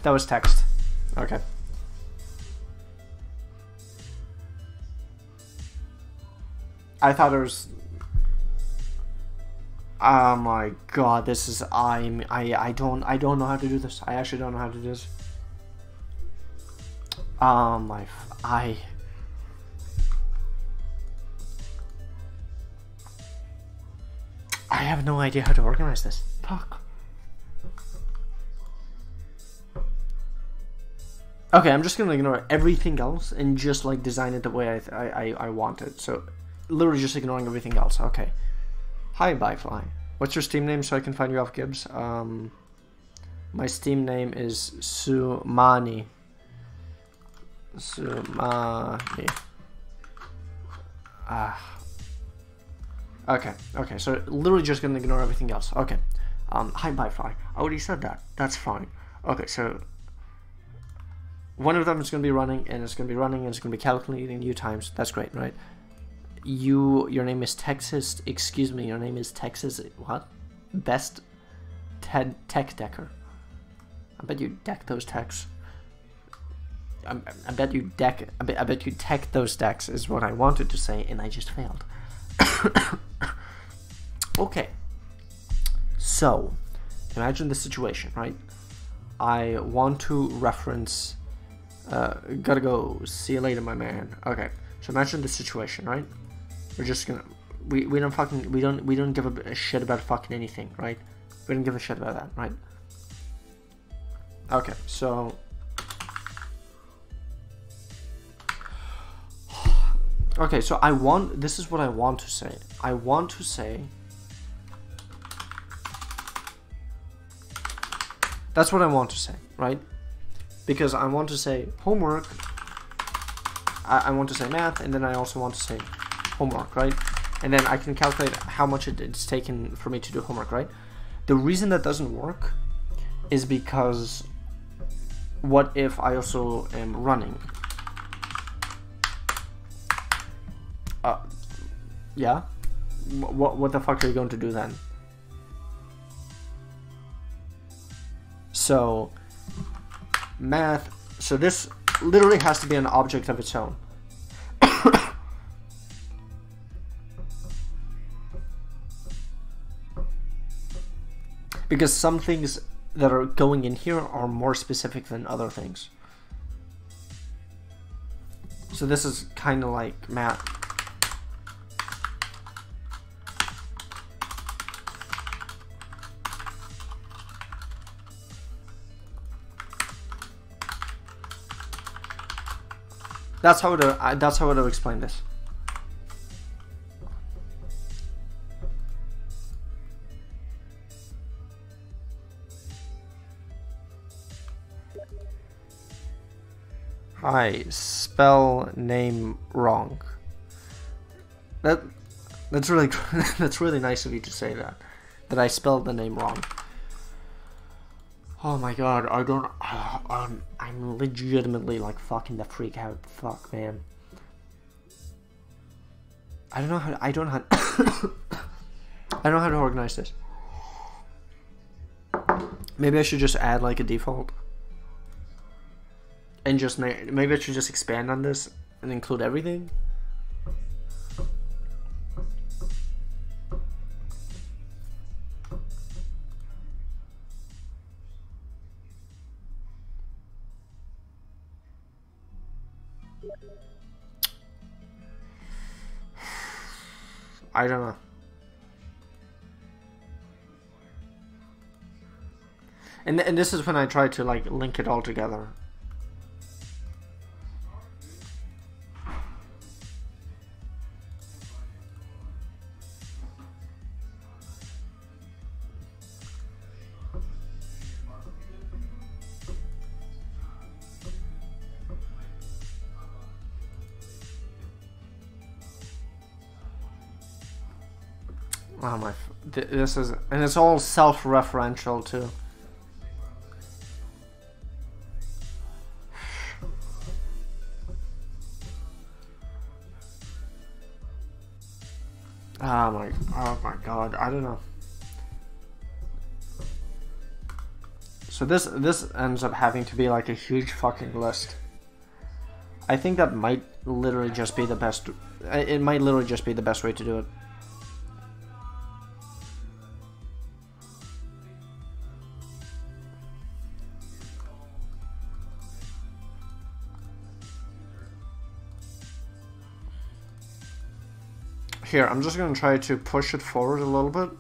That was text. Okay. I thought it was. Oh my god, this is I don't know how to do this. I actually don't know how to do this. I have no idea how to organize this. Fuck. Okay, I'm just gonna ignore everything else and just like design it the way I want it. So, literally just ignoring everything else. Okay. Hi, Byfly. What's your Steam name so I can find you off Gibbs? My Steam name is Sumani. Sumani. Okay, so literally just gonna ignore everything else. Okay. Hi, Byfly. I already said that. That's fine. Okay, so one of them is gonna be running, and it's gonna be calculating new times. That's great, right? Your name is Texas. Excuse me, your name is Texas. What? Best tech decker. I bet you deck those techs. I bet you deck. I bet you tech those decks is what I wanted to say, and I just failed. Okay. So, imagine the situation, right? I want to reference. Gotta go. See you later, my man. Okay. So imagine the situation, right? We're just gonna. We don't give a shit about fucking anything, right? We don't give a shit about that, right? Okay, so. Okay, so this is what I want to say. I want to say. That's what I want to say, right? Because I want to say homework. I want to say math, and then I also want to say homework, right? And then I can calculate how much it's taken for me to do homework, right? The reason that doesn't work is because what if I also am running? Yeah? What the fuck are you going to do then? So, math, so this literally has to be an object of its own. Because some things that are going in here are more specific than other things. So this is kind of like math. That's how I would have explained this. I spell name wrong. That's really that's really nice of you to say that. That I spelled the name wrong. Oh my god, I don't. I'm legitimately like fucking the freak out. Fuck, man. I don't know how. I don't know how. I don't know how to organize this. Maybe I should just add like a default. And just maybe I should just expand on this and include everything. I don't know. And this is when I try to like link it all together. Oh my! This is, and it's all self-referential too. Oh my god! I don't know. So this ends up having to be like a huge fucking list. I think that might literally just be the best. It might literally just be the best way to do it. Here, I'm just going to try to push it forward a little bit.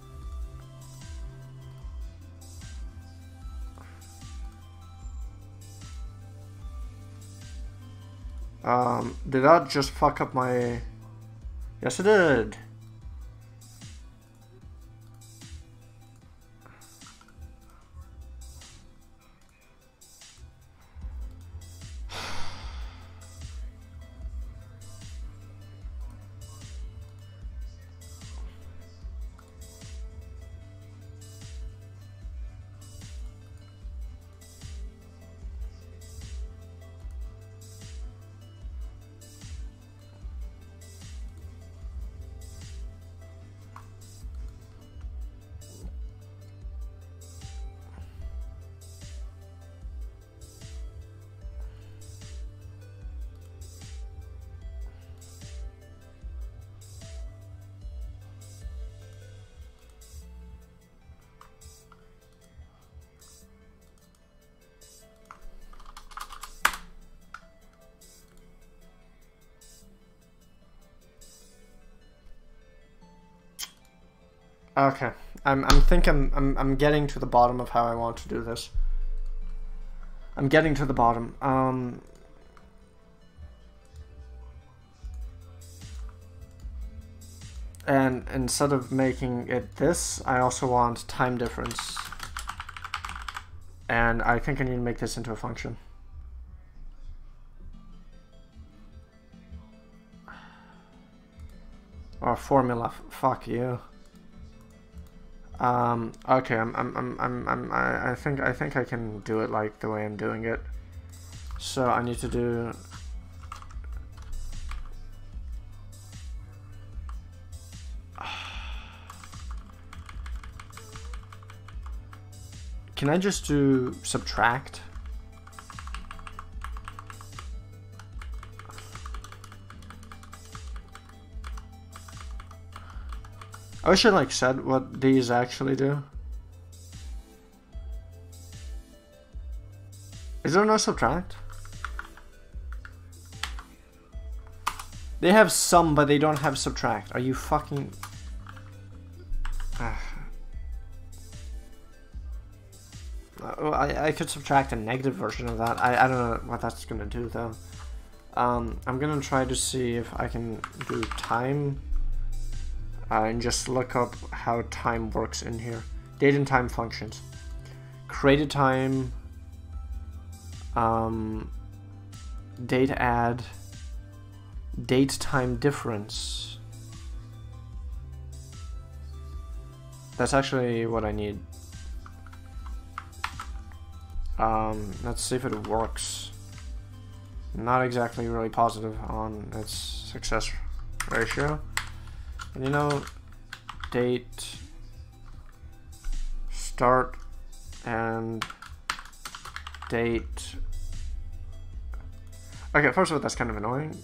Did that just fuck up my... Yes, it did. Okay, I'm getting to the bottom of how I want to do this. I'm getting to the bottom. And instead of making it this, I also want time difference. And I think I need to make this into a function. Or formula. Fuck you. Okay, I think I can do it like the way I'm doing it. So I need to do Can I just do subtract? I wish I like said what these actually do. Is there no subtract? They have sum, but they don't have subtract. Are you fucking... I could subtract a negative version of that. I don't know what that's gonna do though. I'm gonna try to see if I can do time. And just look up how time works in here. Date and time functions. Created time. Date add. Date time difference. That's actually what I need. Let's see if it works. Not exactly really positive on its success ratio. And you know, date, start, and date. Okay, first of all, that's kind of annoying.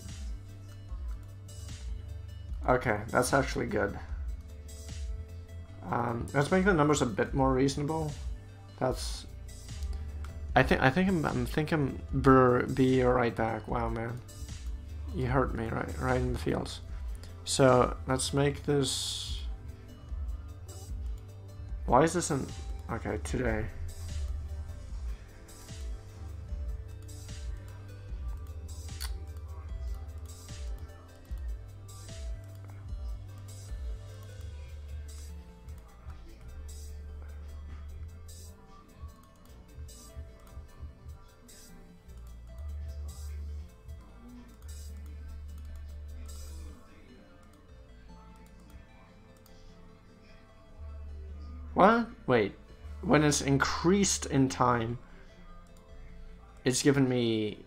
Okay, that's actually good. Let's make the numbers a bit more reasonable. That's. I'm thinking be right back. Wow, man, you hurt me right in the feels. So let's make this. Why is this in? Okay, today. What? Wait. When it's increased in time, it's given me...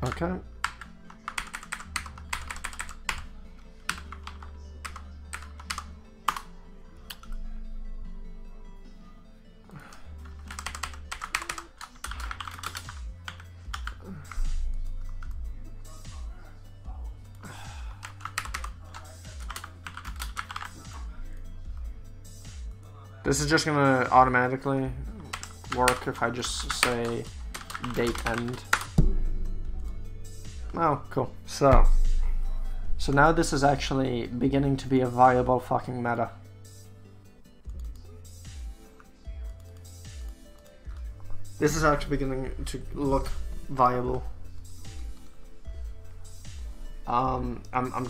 Okay. This is just gonna automatically work if I just say date end. Oh, cool. So now this is actually beginning to be a viable fucking meta. This is actually beginning to look viable. I'm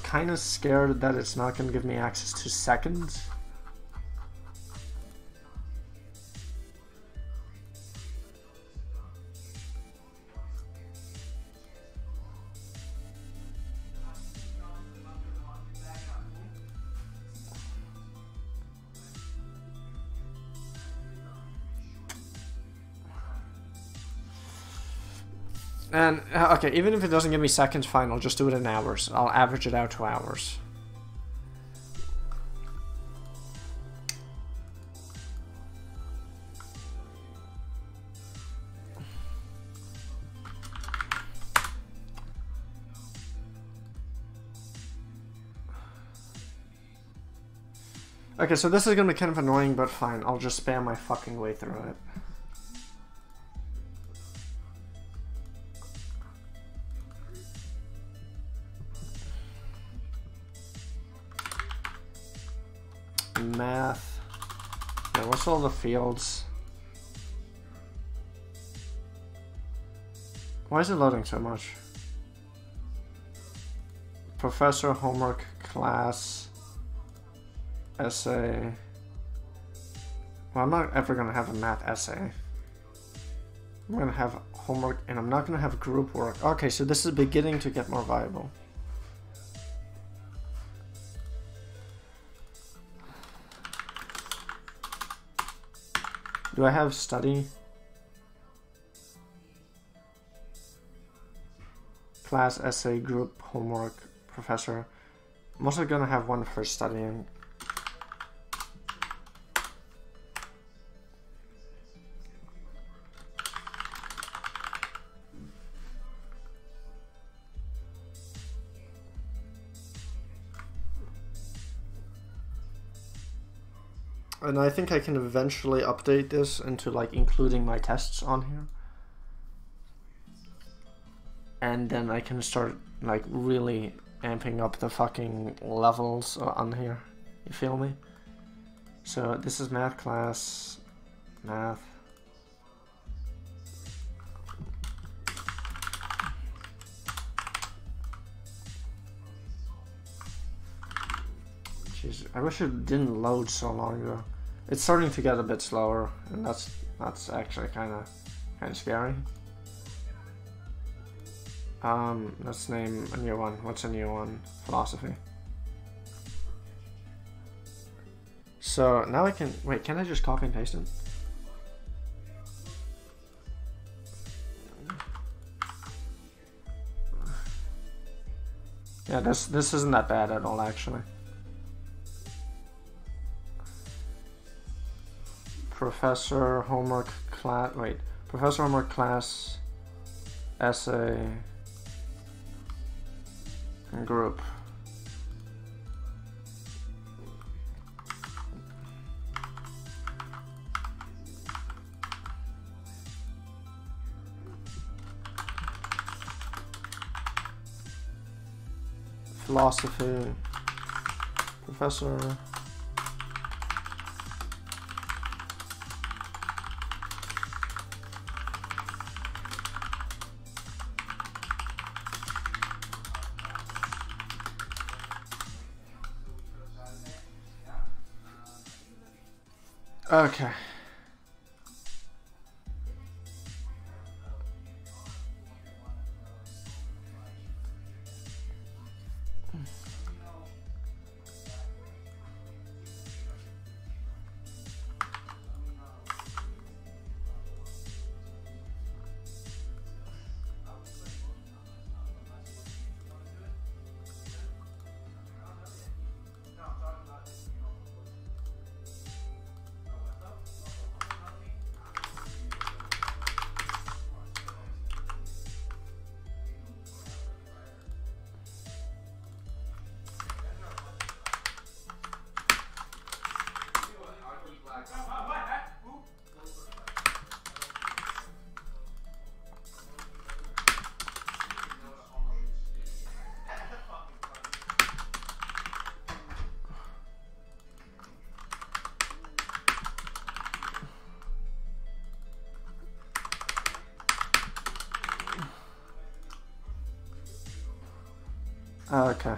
kind of scared that it's not gonna give me access to seconds. And, okay, even if it doesn't give me seconds, fine, I'll just do it in hours. I'll average it out to hours. Okay, so this is gonna be kind of annoying, but fine. I'll just spam my fucking way through it. Math. Yeah, what's all the fields? Why is it loading so much? Professor, homework, class, essay. Well, I'm not ever gonna have a math essay. I'm gonna have homework, and I'm not gonna have group work. Okay, so this is beginning to get more viable. Do I have study? Class, essay, group, homework, professor. I'm also gonna have one for studying. And I think I can eventually update this into like including my tests on here. And then I can start like really amping up the fucking levels on here. You feel me? So this is math class, math. Jeez, I wish it didn't load so long ago. It's starting to get a bit slower, and that's actually kind of scary. Let's name a new one. What's a new one? Philosophy. So now I can wait. Can I just copy and paste it? Yeah, this isn't that bad at all, actually. Professor, homework, class. Wait, professor, homework, class, essay, and group. Philosophy, professor. Okay. Okay.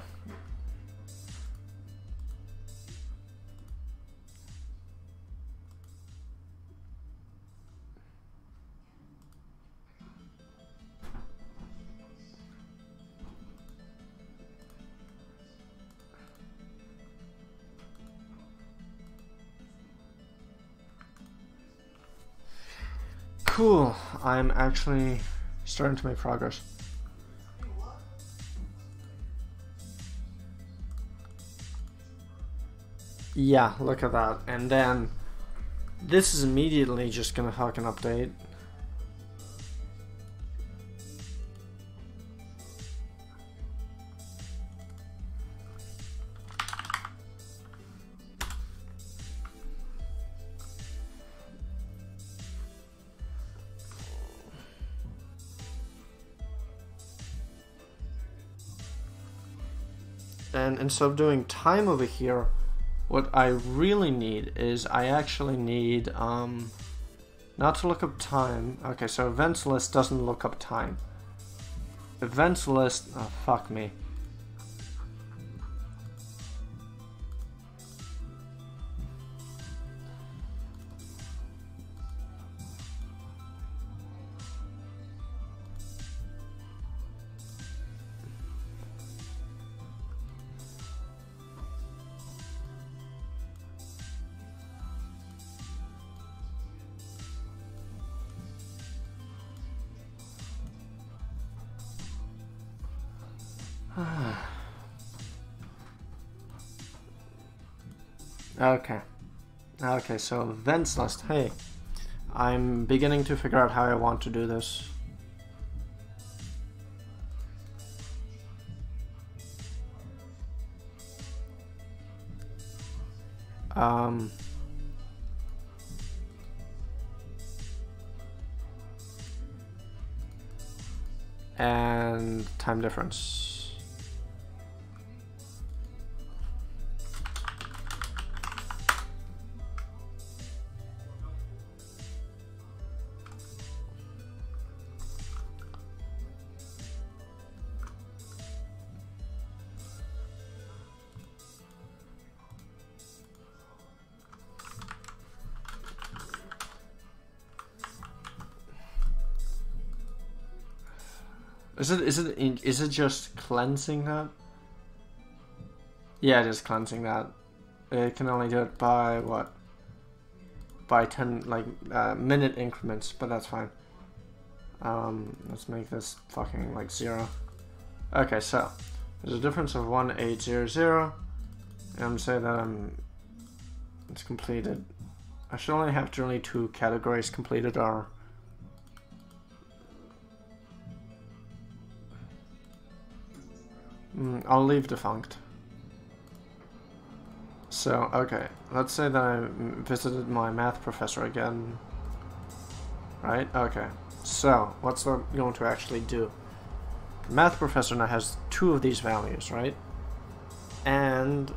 Cool. I'm actually starting to make progress. Yeah, look at that. And then this is immediately just gonna fucking update. And instead of doing time over here, what I really need is I actually need not to look up time. Okay, so events list doesn't look up time. Events list, oh fuck me. Okay. Okay, so events list. Hey, I'm beginning to figure out how I want to do this. And time difference. Is it just cleansing that? Yeah, it is cleansing that. It can only do it by what? By 10 minute increments, but that's fine. Let's make this fucking like 0. Okay, so there's a difference of 1800, and I'm saying that it's completed. I should only have only 2 categories completed are. I'll leave defunct. So, okay, let's say that I visited my math professor again. Right? Okay. So, what's that going to actually do? The math professor now has 2 of these values, right? And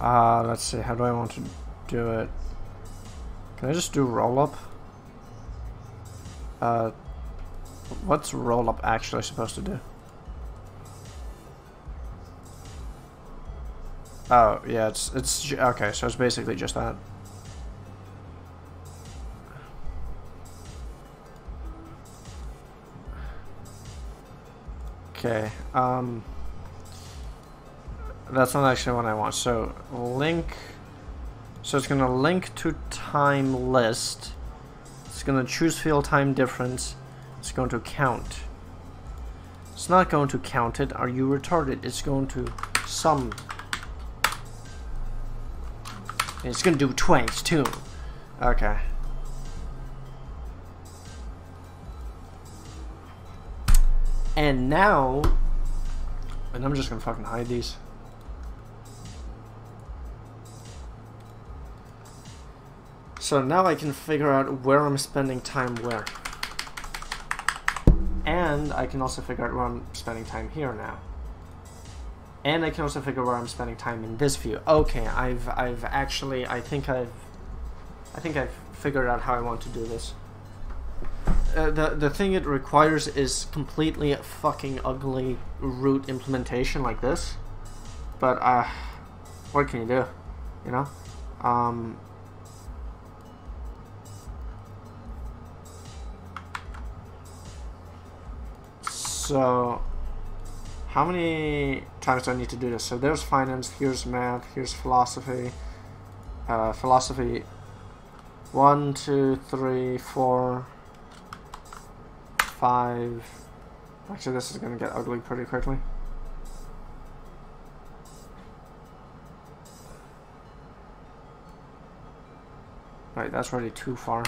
let's see, how do I want to do it? Can I just do roll up? What's roll up actually supposed to do? Oh, yeah, it's okay, so it's basically just that. Okay, that's not actually what I want. So link. So it's gonna link to time list. It's gonna choose field time difference. It's going to count. It's not going to count it. Are you retarded? It's going to sum. And it's gonna do twice too. Okay. And now, and I'm just gonna fucking hide these. So now I can figure out where I'm spending time where. And I can also figure out where I'm spending time here now. And I can also figure out where I'm spending time in this view. Okay, I've actually, I think I've I think I've figured out how I want to do this. The thing it requires is completely fucking ugly root implementation like this. But, what can you do? You know? So, how many times do I need to do this? So there's finance, here's math, here's philosophy. Philosophy 1, 2, 3, 4, 5. Actually, this is gonna get ugly pretty quickly. Right, that's already too far.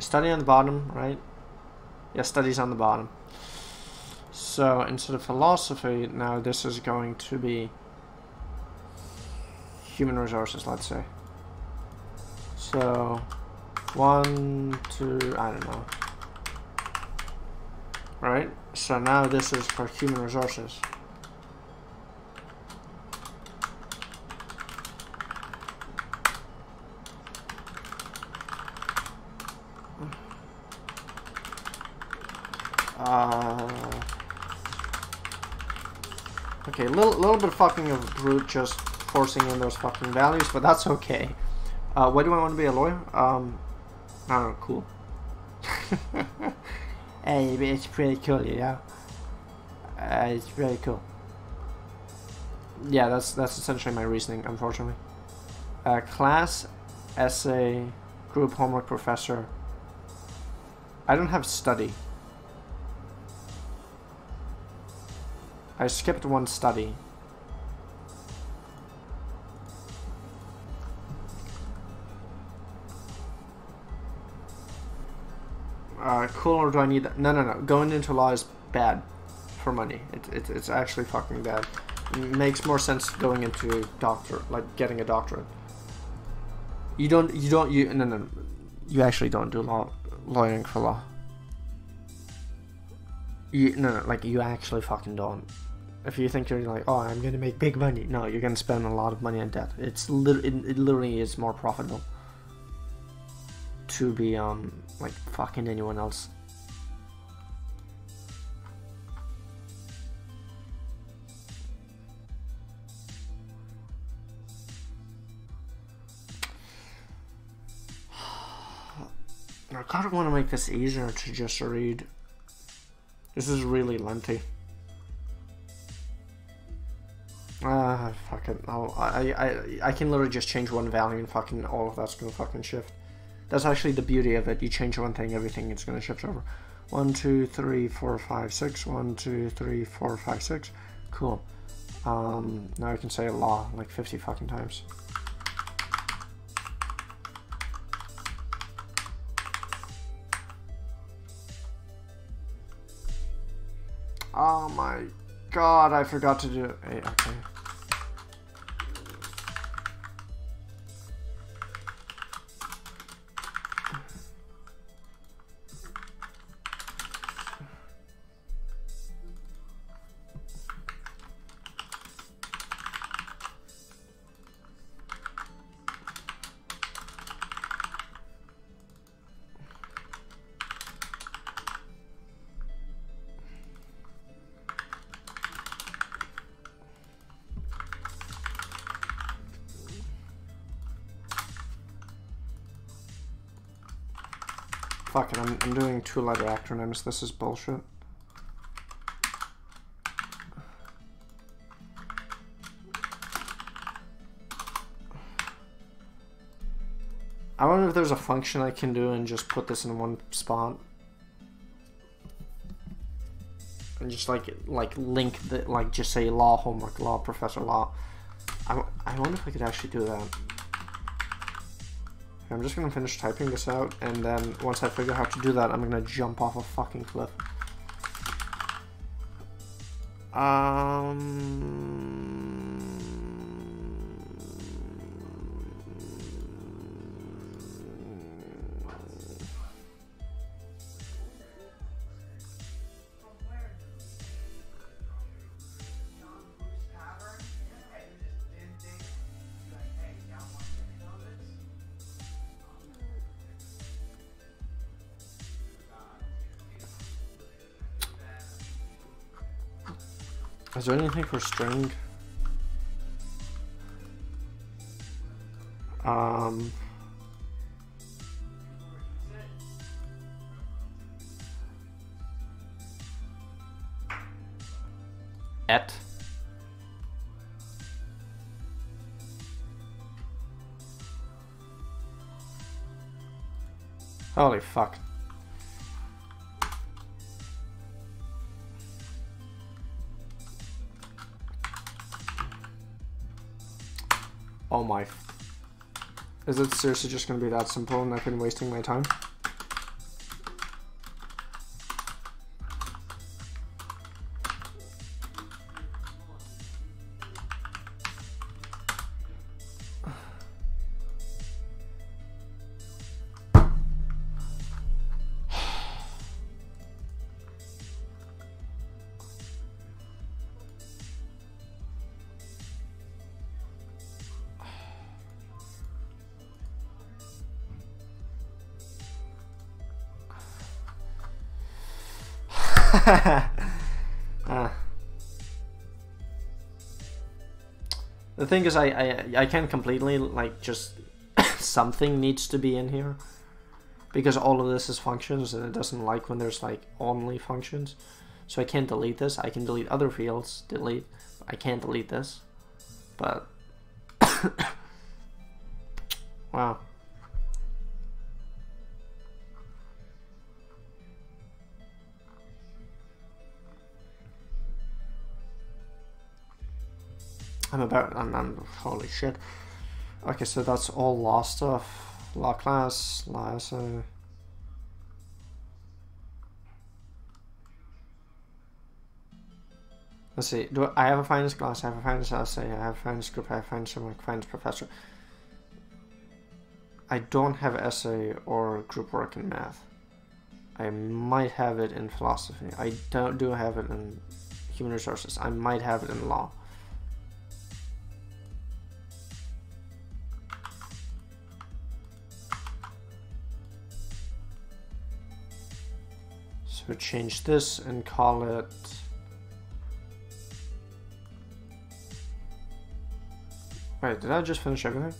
Study on the bottom, right? Yeah, studies on the bottom. So instead of philosophy, now this is going to be human resources, let's say. So 1, 2, I don't know. Right? So now this is for human resources. Okay, a little bit of fucking of brute just forcing in those fucking values, but that's okay. Why do I want to be a lawyer? I don't know, cool. Hey, it's pretty cool, yeah. It's really cool. Yeah, that's essentially my reasoning, unfortunately. Class, essay, group homework, professor. I don't have study. I skipped one study. Cool, or do I need that? No. Going into law is bad for money. It's actually fucking bad. It makes more sense going into getting a doctorate. No. You actually don't do lawyering for law. You actually fucking don't. If you think you're like, oh, I'm gonna make big money, no, you're gonna spend a lot of money on debt. It literally is more profitable to be like fucking anyone else. I kind of want to make this easier to just read. This is really lengthy. Fuck it. I can literally just change one value and fucking all of that's gonna fucking shift. That's actually the beauty of it. You change one thing, everything is gonna shift over. 1, 2, 3, 4, 5, 6. 1, 2, 3, 4, 5, 6. Cool. Now I can say law like 50 fucking times. Oh my god, I forgot to do it. Hey, okay. Fuck it, I'm doing 2-letter acronyms. This is bullshit. I wonder if there's a function I can do and just put this in one spot. And just like link the, just say law homework, law professor, law. I wonder if I could actually do that. I'm just gonna finish typing this out, and then once I figure out how to do that, I'm gonna jump off a fucking cliff. Is there anything for string? Et. Holy fuck. Oh my. Is it seriously just gonna be that simple and I've been wasting my time? The thing is, I can't completely, like, just something needs to be in here because all of this is functions and it doesn't like when there's like only functions, so I can't delete this. I can delete other fields, delete. I can't delete this, but wow. I'm holy shit. Okay, so that's all law stuff. Law class, law essay. Let's see, I have a finance class, I have a finance essay, I have a finance group, I have a finance professor. I don't have essay or group work in math. I might have it in philosophy. I do have it in human resources. I might have it in law. So change this and call it wait, did I just finish everything?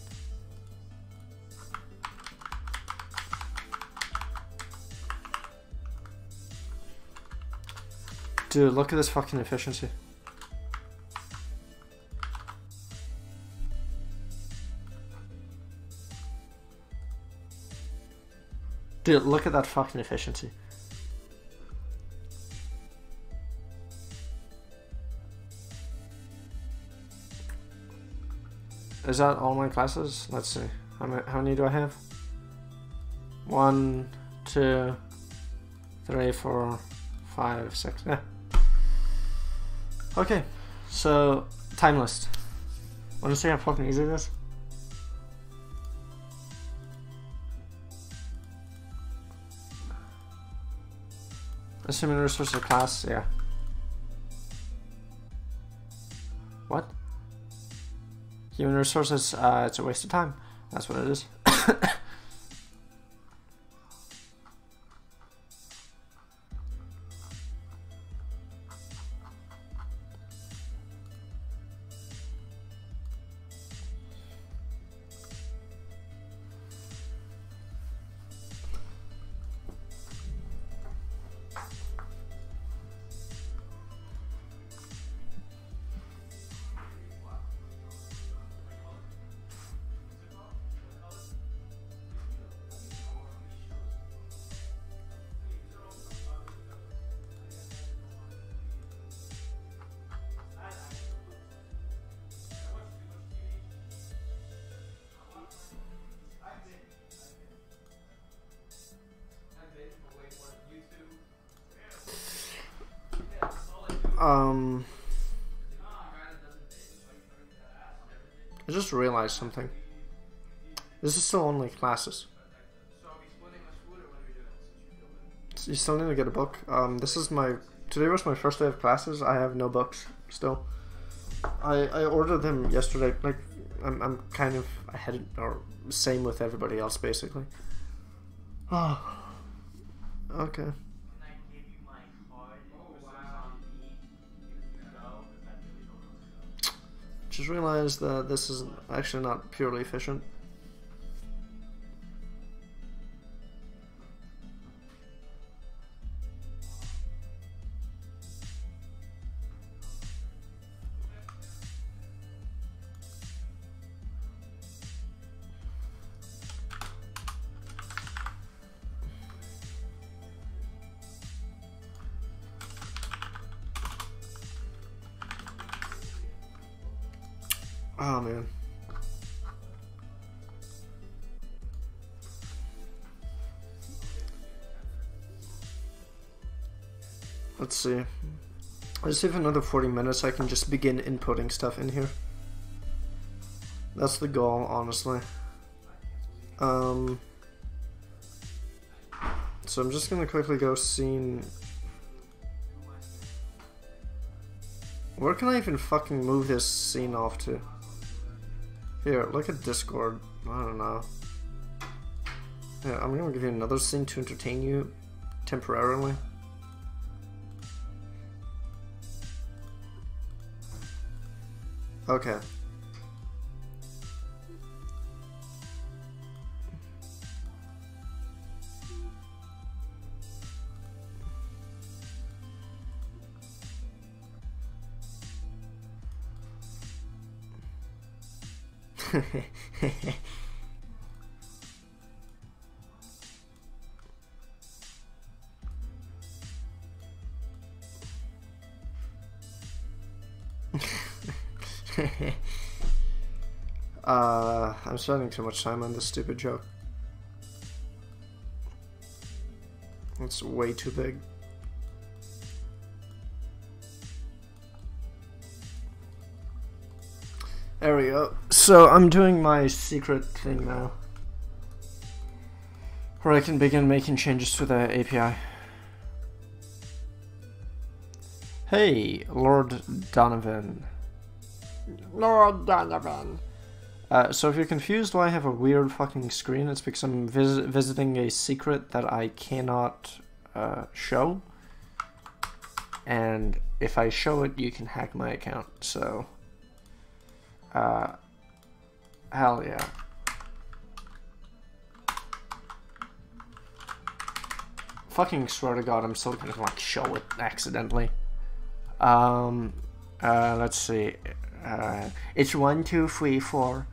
Dude, look at this fucking efficiency. Dude, look at that fucking efficiency. Is that all my classes? Let's see. How many do I have? 1, 2, 3, 4, 5, 6. Yeah. Okay. So time list. Wanna see how fucking easy it is? Assuming resources class, yeah. What? Human resources, it's a waste of time. That's what it is. I just realized something. This is still only classes. You still need to get a book. Today was my first day of classes. I have no books still. I ordered them yesterday. Like I'm kind of ahead or same with everybody else basically. Oh, okay. just realized that this is actually not purely efficient. Oh man. Let's see. Let's see if another 40 minutes I can just begin inputting stuff in here. That's the goal, honestly. So I'm just gonna quickly go scene. Where can I even fucking move this scene off to? Here, look at Discord. I don't know. Yeah, I'm gonna give you another scene to entertain you temporarily. Okay. I'm spending too much time on this stupid joke. It's way too big. There we go. So I'm doing my secret thing now, where I can begin making changes to the API. Hey, Lord Donovan. Lord Donovan. So if you're confused why I have a weird fucking screen, it's because I'm visiting a secret that I cannot show. And if I show it, you can hack my account, so... hell yeah. Fucking swear to God, I'm still gonna like show it accidentally. Let's see. It's 1, 2, 3, 4.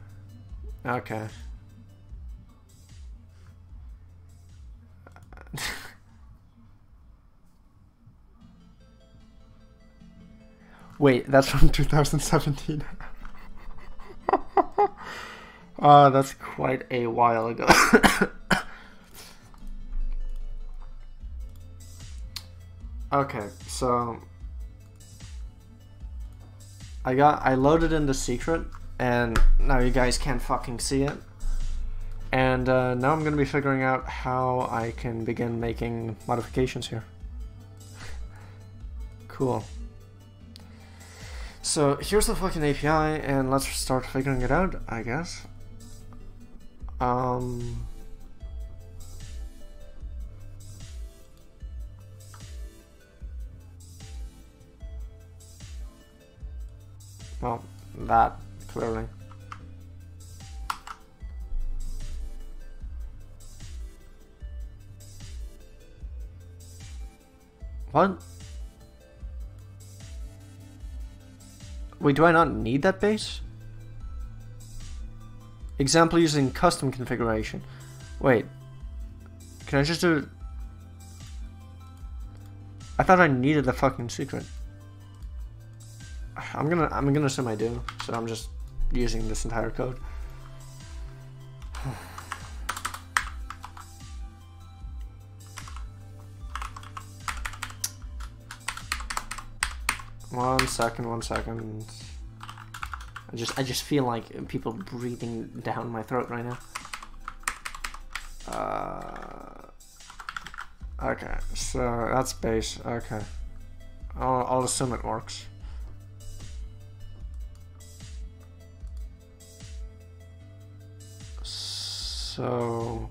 Okay. Wait, that's from 2017. That's quite a while ago. Okay, so I loaded in the secret, and now you guys can't fucking see it. And now I'm gonna be figuring out how I can begin making modifications here. Cool. So here's the fucking API, and let's start figuring it out, I guess. Well, that, clearly. What? Wait, do I not need that base? Example using custom configuration. Wait. Can I just do it? I thought I needed the fucking secret. I'm gonna assume I do, so I'm just using this entire code. One second. I just feel like people breathing down my throat right now. Okay, so that's base. Okay, I'll assume it works. So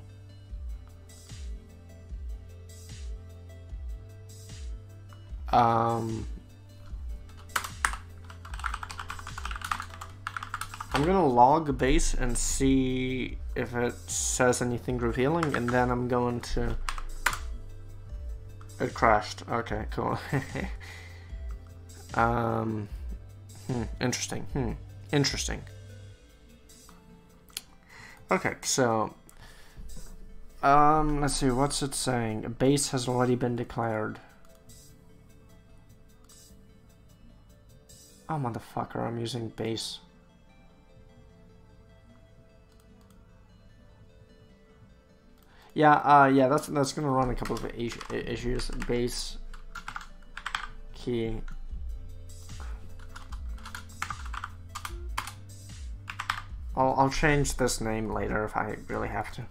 I'm gonna log bass and see if it says anything revealing, and then I'm going to... It crashed. Okay, cool. Interesting. Interesting. Okay, so... let's see, what's it saying? A base has already been declared. Oh, motherfucker, I'm using base. Yeah, yeah, that's gonna run a couple of issues. Base key. I'll change this name later if I really have to.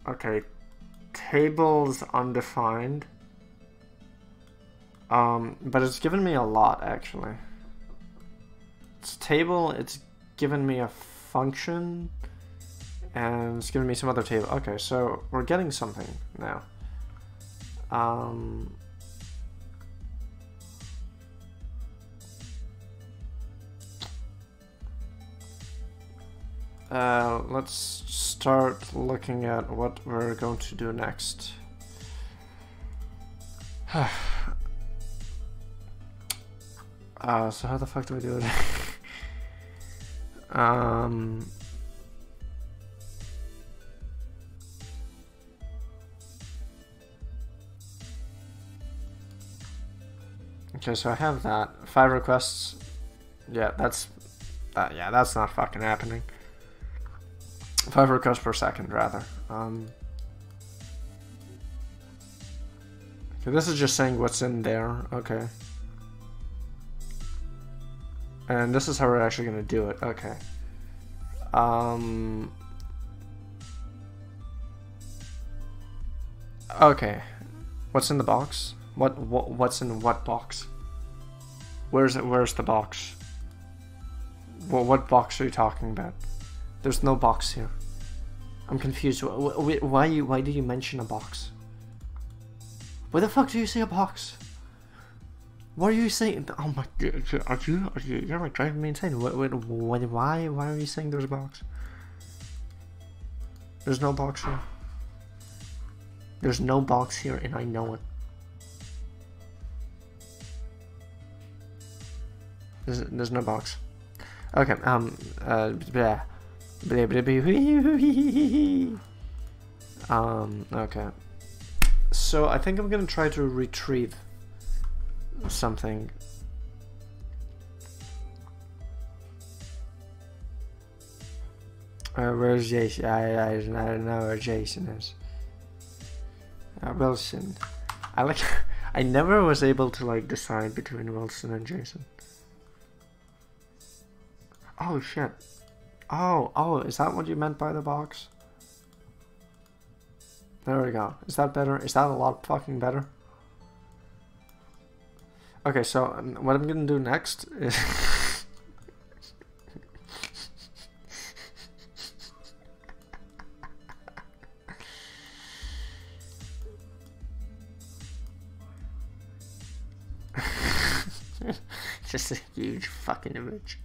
Okay, tables undefined. But it's given me a lot actually. It's table, it's given me a function, and it's given me some other table. Okay, so we're getting something now. Let's start looking at what we're going to do next. So how the fuck do we do it? Okay, so I have that. 5 requests. Yeah, that's not fucking happening. 5 requests per second, rather. Okay, this is just saying what's in there. Okay. And this is how we're actually going to do it. Okay. Okay. What's in the box? What's in what box? Where's the box? What box are you talking about? There's no box here. I'm confused. Why do you mention a box? Why the fuck do you say a box? What are you saying? Oh my god, you're like driving me insane. Why are you saying there's a box? There's no box here. There's no box here, and I know it. There's no box. Okay, okay. So I think I'm gonna try to retrieve something. Where's Jason? I don't know where Jason is. Wilson. I never was able to like decide between Wilson and Jason. Oh shit. Oh, is that what you meant by the box? There we go. Is that better? Is that a lot fucking better? Okay, so what I'm gonna do next is just a huge fucking image.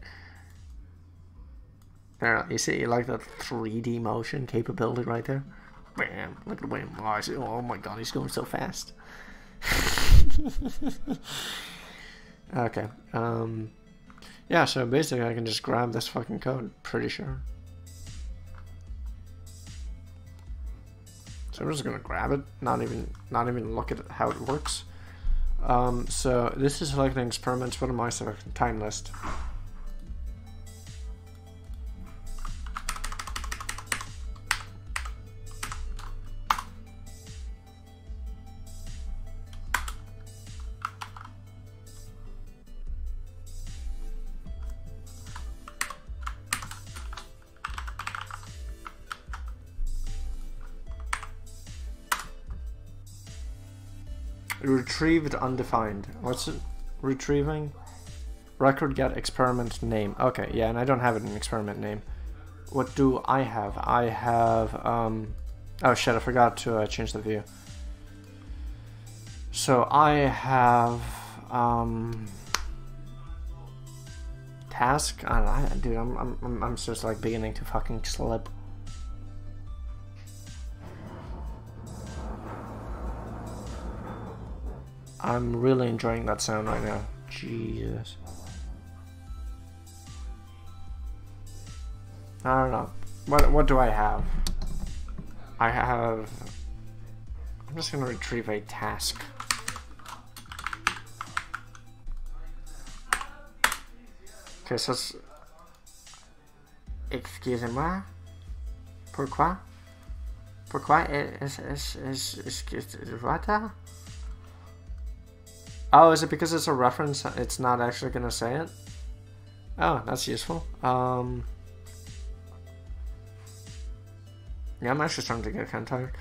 There, you see, like the 3D motion capability right there. Bam! Look at the way him. Oh my god, he's going so fast. Okay. Yeah. So basically, I can just grab this fucking code. Pretty sure. So we're just gonna grab it. Not even look at how it works. So this is selecting experiments. What am I selecting? Time list. Retrieved undefined. What's it retrieving? Record get experiment name. Okay, yeah, and I don't have it in experiment name. What do I have? I have oh shit, I forgot to change the view. So I have Task? I don't know, dude. I'm just like beginning to fucking slip. I'm really enjoying that sound right now. Jesus. I don't know. What do I have? I have... I'm just gonna retrieve a task. Okay, so... Excusez-moi. Pourquoi? Pourquoi is what? Oh, is it because it's a reference? It's not actually gonna say it? Oh, that's useful. Yeah, I'm actually starting to get kind of tired.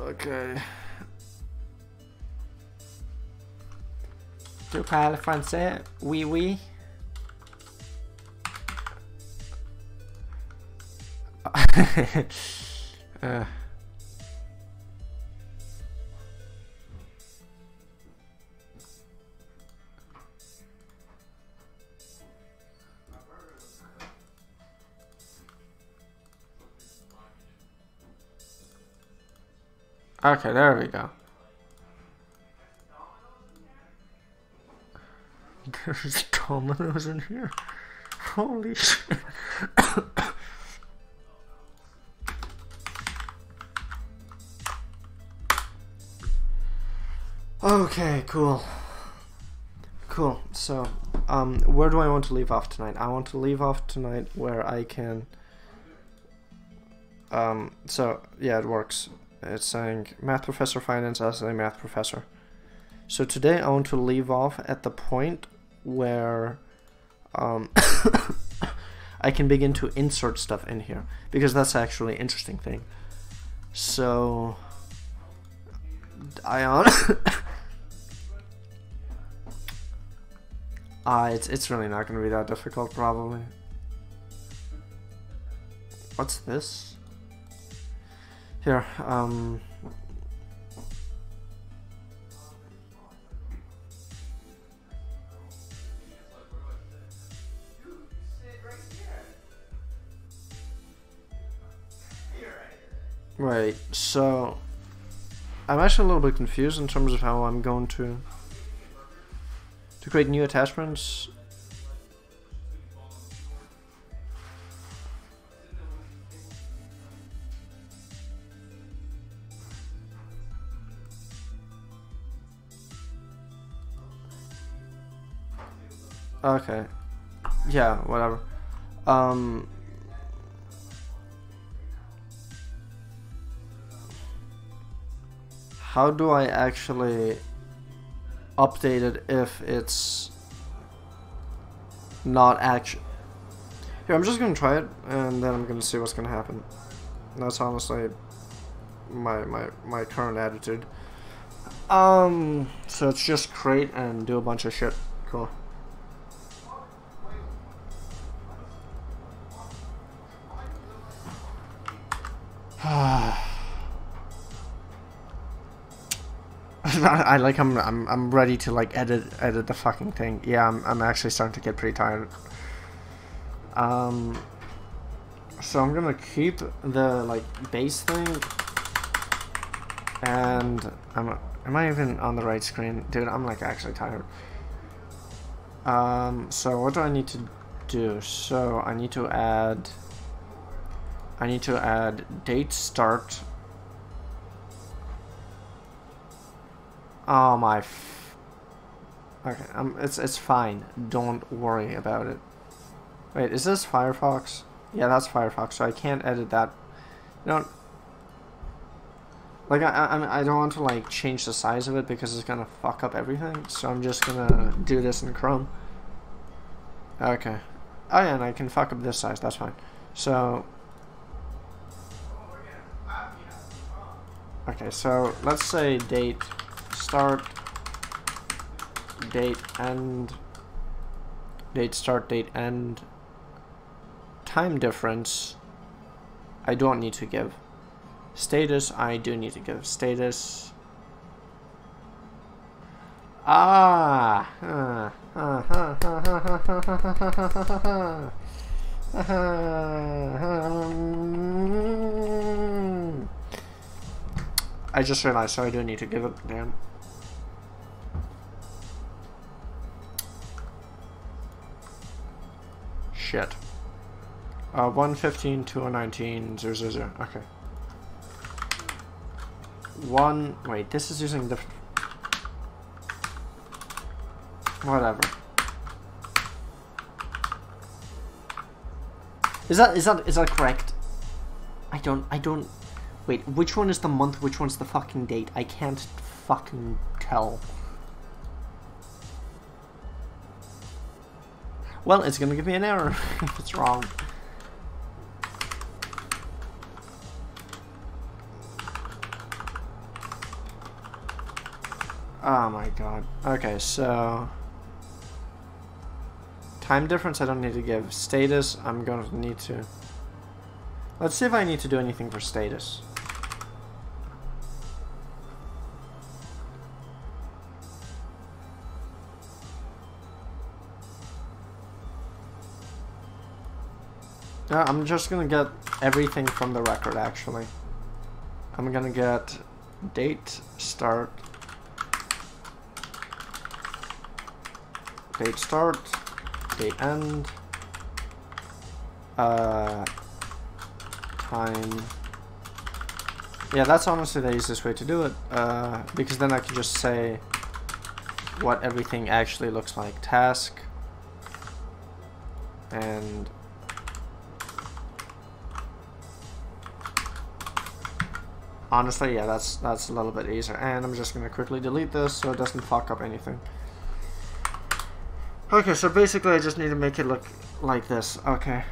Okay. Tu parles français? Oui, oui. Okay, there we go. There's dominoes in here. Holy shit. Okay, cool. Cool. So, where do I want to leave off tonight? I want to leave off tonight where I can... so, yeah, it works. It's saying math professor finance as a math professor. So today I want to leave off at the point where I can begin to insert stuff in here, because that's actually an interesting thing. So it's really not going to be that difficult, probably. What's this? Here, right, so I'm actually a little bit confused in terms of how I'm going to create new attachments. Okay. Yeah, whatever. How do I actually update it if it's not actually... Here, I'm just gonna try it, and then I'm gonna see what's gonna happen. That's honestly my current attitude. So it's just create and do a bunch of shit. Cool. I like I'm ready to like edit the fucking thing. Yeah, I'm actually starting to get pretty tired. So I'm gonna keep the like base thing, and am I even on the right screen? Dude, I'm like actually tired. So what do I need to do? So I need to add date start. Oh my okay, it's fine. Don't worry about it. Wait, is this Firefox? Yeah, that's Firefox, so I can't edit that. You know, like I don't want to like change the size of it because it's gonna fuck up everything. So I'm just gonna do this in Chrome. Okay. Oh yeah, and I can fuck up this size. That's fine. So. Okay, so let's say date start, date end, date start, date end, time difference, I don't need to give. Status, I do need to give. Status, Ah. I just realized, so I do need to give it. Damn. Shit. 115, 2019, 000. Okay. Wait, this is using the. Whatever. Is that correct? I don't. Wait, which one is the month? Which one's the fucking date? I can't fucking tell. Well, it's gonna give me an error if it's wrong. Oh my god. Okay, so time difference I don't need to give. Status I'm gonna need to. Let's see if I need to do anything for status. Yeah, I'm just gonna get everything from the record actually. I'm gonna get date start. Date start, date end, time. Yeah, that's honestly the easiest way to do it, because then I can just say what everything actually looks like. Task, and honestly, yeah, that's a little bit easier. And I'm just gonna quickly delete this so it doesn't fuck up anything. Okay, so basically I just need to make it look like this. Okay.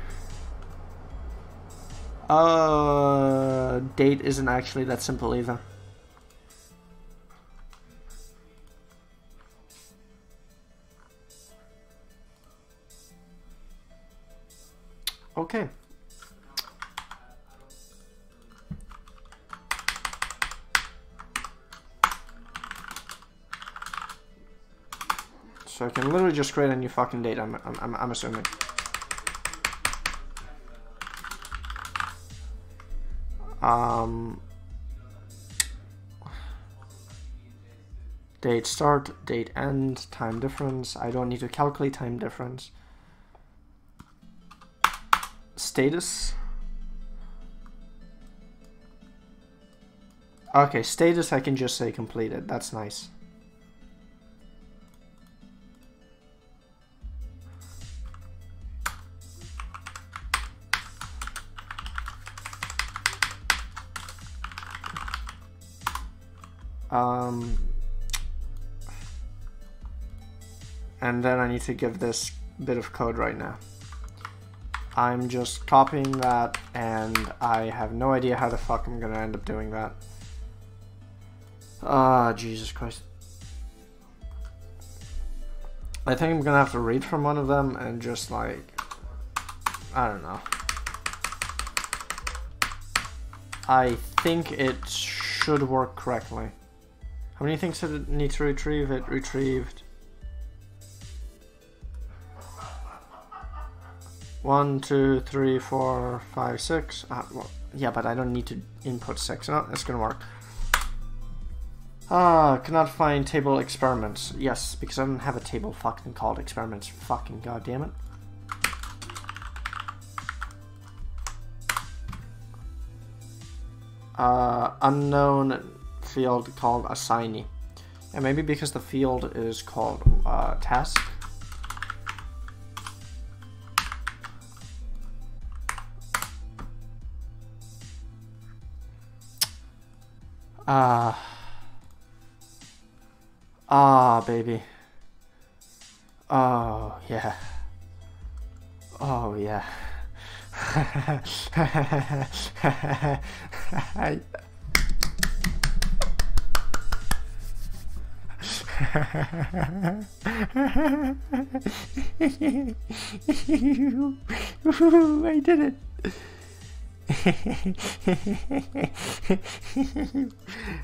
Date isn't actually that simple either. Okay. So I can literally just create a new fucking date. I'm assuming. Date start, date end, time difference. I don't need to calculate time difference. Status. Okay, status I can just say completed. That's nice. And then I need to give this bit of code right now. I'm just copying that, and I have no idea how the fuck I'm gonna end up doing that. Ah, Jesus Christ. I think I'm gonna have to read from one of them and just like, I don't know. I think it should work correctly. How many things did it need to retrieve? It retrieved 1, 2, 3, 4, 5, 6. Well, yeah, but I don't need to input 6. No, it's gonna work. Cannot find table experiments. Yes, because I don't have a table fucking called experiments. Fucking goddamn it. Unknown field called assignee. And maybe because the field is called task. Baby. Oh, yeah. Oh, yeah. I did it.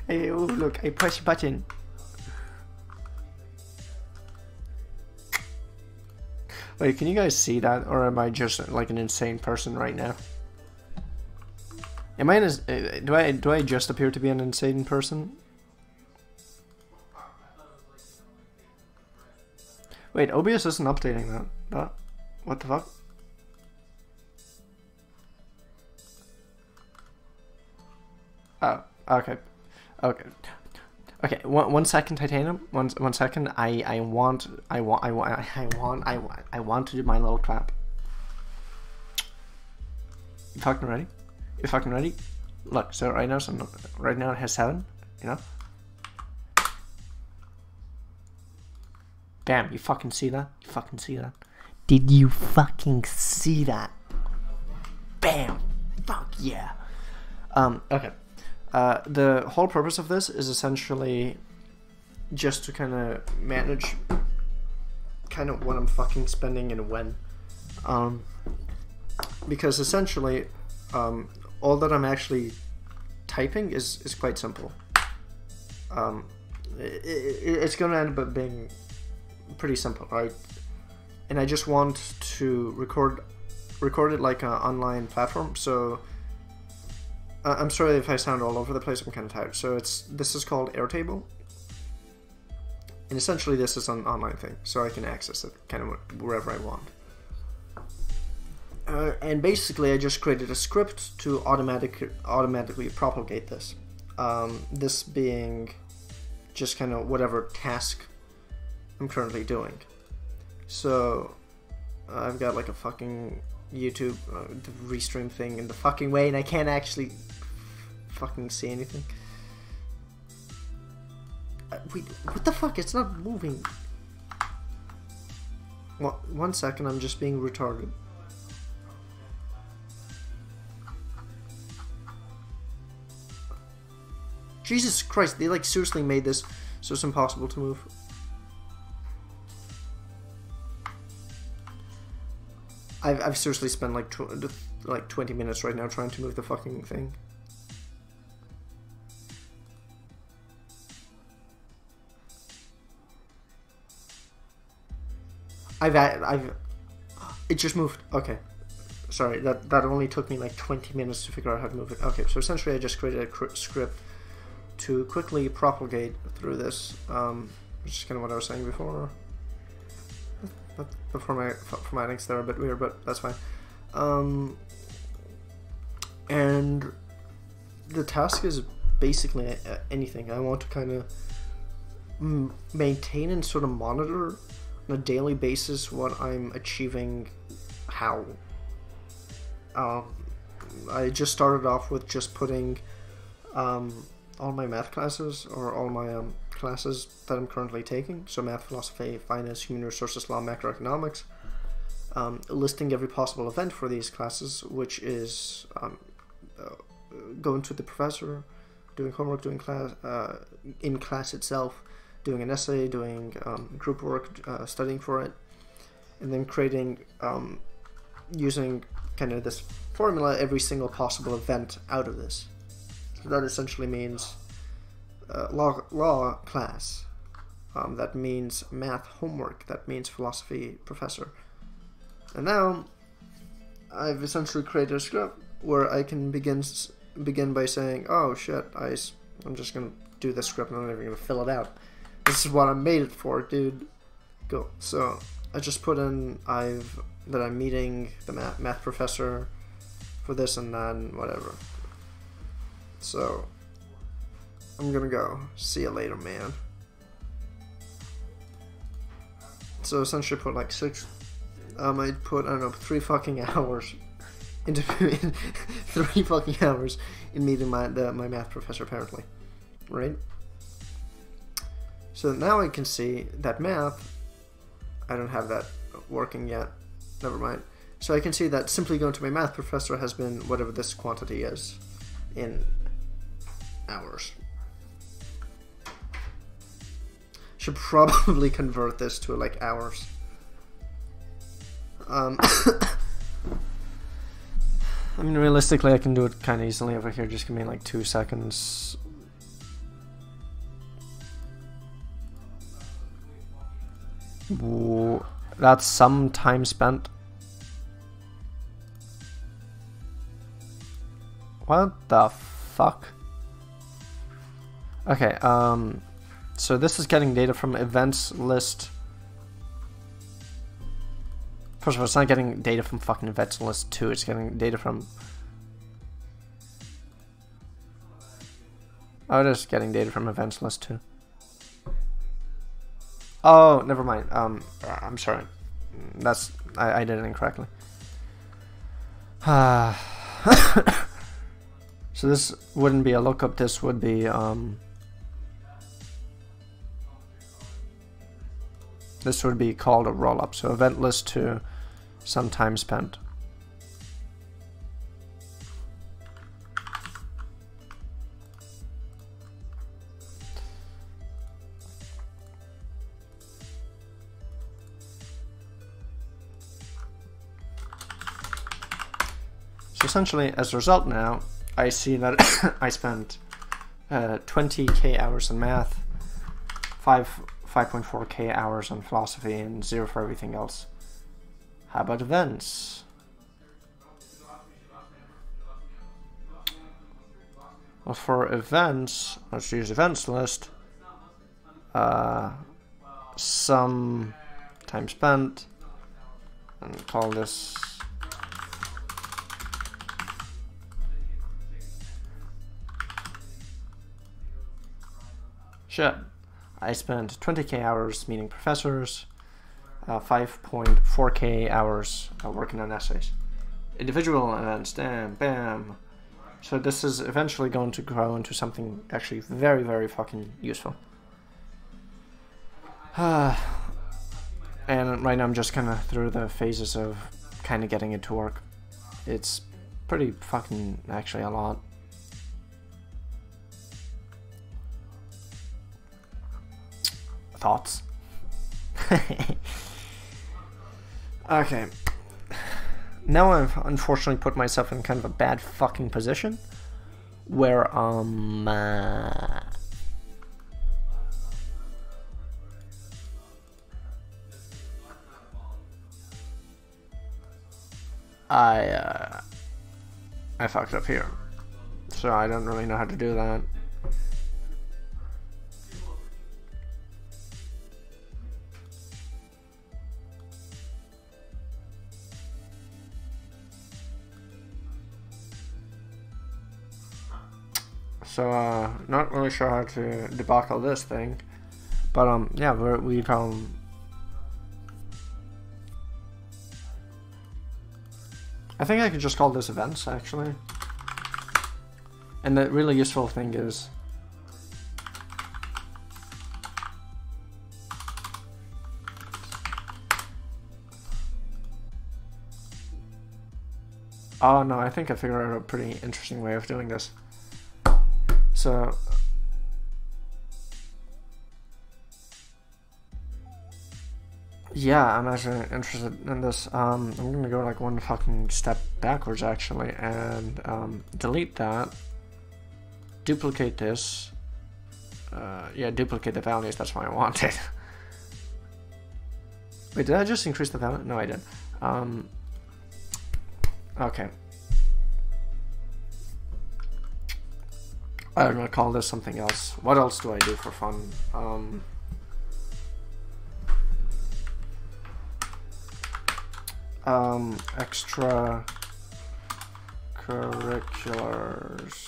Hey, oh, look, I push button. Wait, can you guys see that, or am I just like an insane person right now? Am I do I just appear to be an insane person? Wait, OBS isn't updating that. What the fuck? Oh, okay. Okay, one second, Titanium. One second. I want to do my little clap. You fucking ready? You fucking ready? Look, so right now it has 7. You know. Bam! You fucking see that? You fucking see that? Did you fucking see that? Bam! Fuck yeah! Okay. The whole purpose of this is essentially just to kind of manage kind of what I'm fucking spending and when. Because essentially, all that I'm actually typing is quite simple. It's going to end up being pretty simple, right? And I just want to record it like an online platform, so I'm sorry if I sound all over the place. I'm kind of tired. So this is called Airtable, and essentially this is an online thing, so I can access it kind of wherever I want. And basically, I just created a script to automatically propagate this. This being just kind of whatever task I'm currently doing. So I've got like a fucking YouTube the restream thing in the fucking way, and I can't actually fucking see anything. Wait, what the fuck? It's not moving. What? 1 second, I'm just being retarded. Jesus Christ, they like seriously made this so it's impossible to move. I've seriously spent like 20 minutes right now trying to move the fucking thing. It just moved. Okay. Sorry, that only took me like 20 minutes to figure out how to move it. Okay, so essentially I just created a script to quickly propagate through this, which is kind of what I was saying before. The formatting's there a bit weird, but that's fine. And the task is basically anything. I want to kind of maintain and sort of monitor on a daily basis what I'm achieving. How? I just started off with just putting all my math classes, or all my classes that I'm currently taking, so math, philosophy, finance, human resources, law, macroeconomics, listing every possible event for these classes, which is going to the professor, doing homework, doing class in class itself, doing an essay, doing group work, studying for it, and then creating, using kind of this formula, every single possible event out of this. So that essentially means law class, that means math homework, that means philosophy professor. And now I've essentially created a script where I can begin by saying, oh shit, I'm just gonna do this script and I'm not even gonna fill it out. This is what I made it for, dude. Go. So I just put in that I'm meeting the math professor for this and then whatever. So I'm gonna go. See you later, man. So essentially put like I'd put, I don't know, 3 fucking hours into 3 fucking hours in meeting my math professor, apparently, right? So now I can see that math, I don't have that working yet, never mind. So I can see that simply going to my math professor has been whatever this quantity is in hours. Should probably convert this to like hours. I mean, realistically, I can do it kind of easily over here. Just give me like 2 seconds. That's some time spent. What the fuck? Okay, so this is getting data from events list. First of all, it's not getting data from fucking events list 2, it's getting data from... Oh, it is getting data from events list 2. Oh, never mind. I'm sorry. That's... I did it incorrectly. So this wouldn't be a lookup, this would be, this would be called a rollup. So event list 2, some time spent. So essentially, as a result now, I see that I spent 20k hours in math, 5.4k hours on philosophy, and 0 for everything else. How about events? Well, for events, let's use events list. Some time spent, and call this shit. I spent 20k hours meeting professors, 5.4k hours working on essays. Individual events, damn, bam. So this is eventually going to grow into something actually very, very fucking useful. And right now I'm just kind of through the phases of kind of getting it to work. It's pretty fucking, actually a lot. Thoughts? Okay. Now I've unfortunately put myself in kind of a bad fucking position where I fucked up here. So I don't really know how to do that. So, not really sure how to debacle this thing, but, yeah, we've, I think I could just call this events, actually. And the really useful thing is, oh no, I think I figured out a pretty interesting way of doing this. So, yeah, I'm actually interested in this. I'm gonna go like one fucking step backwards actually, and delete that, duplicate this, yeah, duplicate the values, that's what I wanted. Wait, did I just increase the value? No, I did. Okay. I'm gonna call this something else. What else do I do for fun? Extra curriculars.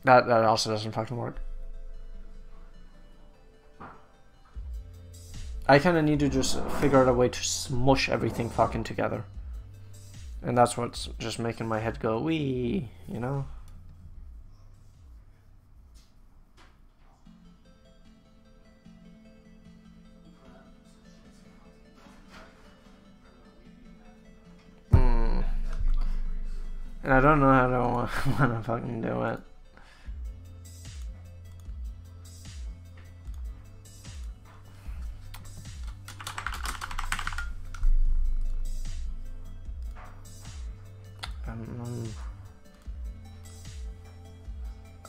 That also doesn't fucking work. I kind of need to just figure out a way to smush everything fucking together. And that's what's just making my head go, wee, you know? And I don't know how to want to fucking do it.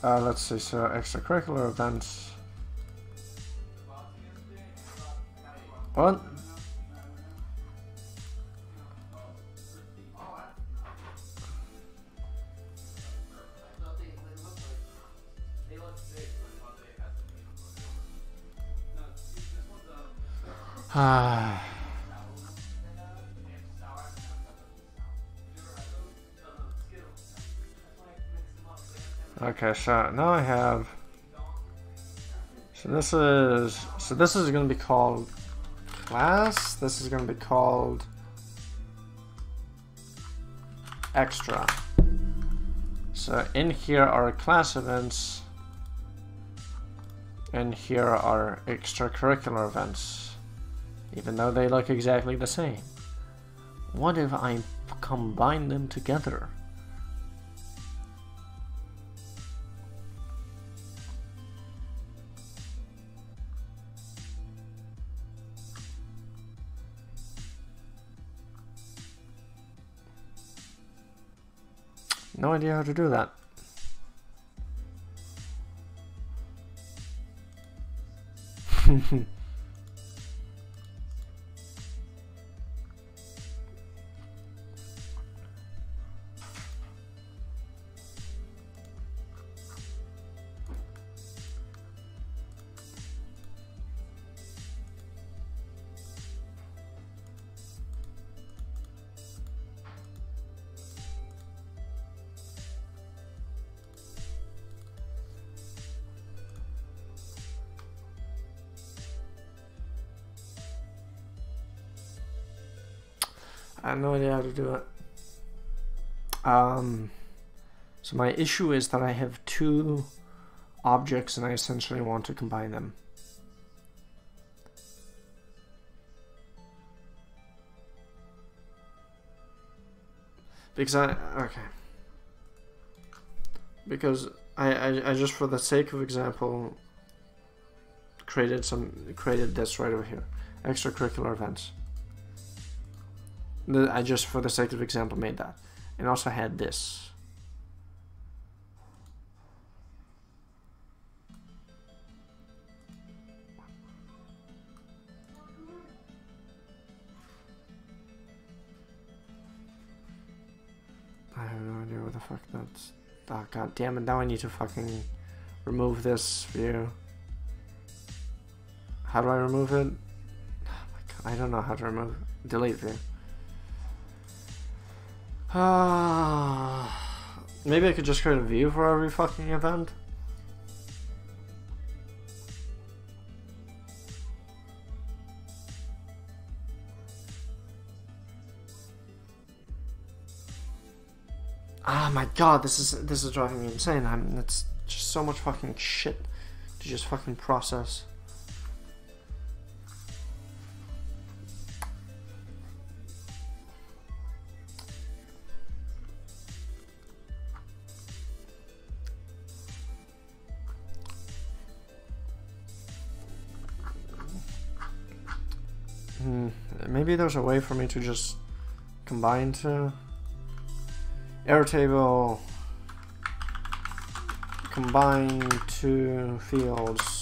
Let's see, so extracurricular events. What? Ah. Okay, so now I have. So this is going to be called class. This is going to be called extra. So in here are class events, and here are extracurricular events, even though they look exactly the same. What if I combine them together? No idea how to do that. I have no idea how to do it. So my issue is that I have two objects and I essentially want to combine them. Because I just, for the sake of example, created this right over here. Extracurricular events. I just, for the sake of example, made that. And also had this. I have no idea what the fuck that's... Oh, god damn it, now I need to fucking remove this view. How do I remove it? Oh my god, I don't know how to remove it. Delete view. Maybe I could just create a view for every fucking event. Ah, my god, this is driving me insane. It's just so much fucking shit to just fucking process. Maybe there's a way for me to just combine to Airtable, combine two fields.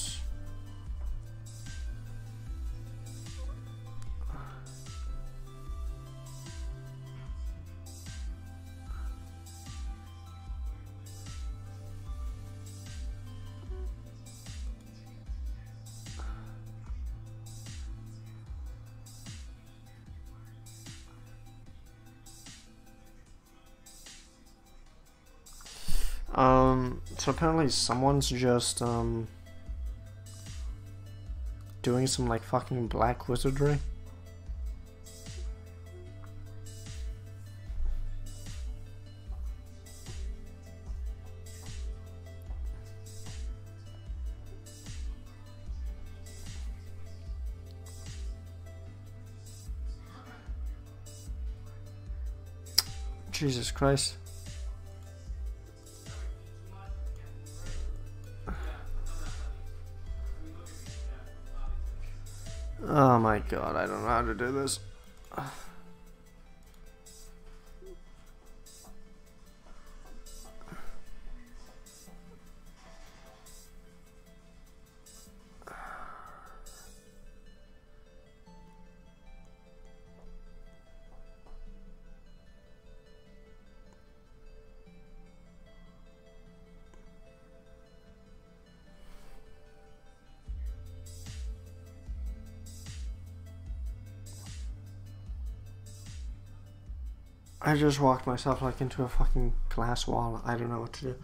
So apparently someone's just, doing some, like, fucking black wizardry. Jesus Christ. Oh my god, I don't know how to do this. I just walked myself like into a fucking glass wall. I don't know what to do.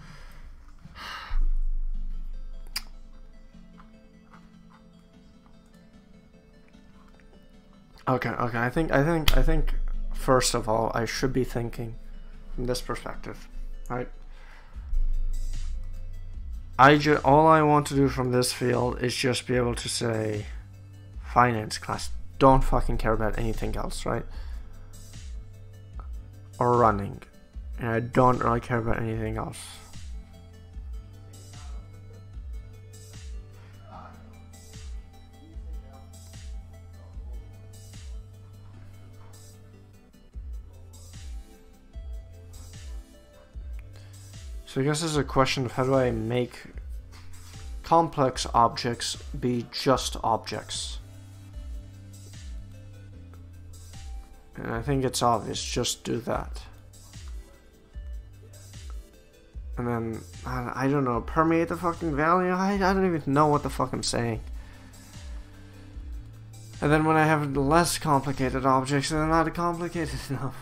Okay. I think. First of all, I should be thinking from this perspective, right? All I want to do from this field is just be able to say, finance class. Don't fucking care about anything else, right? Or running, and I don't really care about anything else. So I guess this is a question of how do I make complex objects be just objects? And I think it's obvious, just do that. And then, I don't know, permeate the fucking valley? I don't even know what the fuck I'm saying. And then when I have less complicated objects, they're not complicated enough.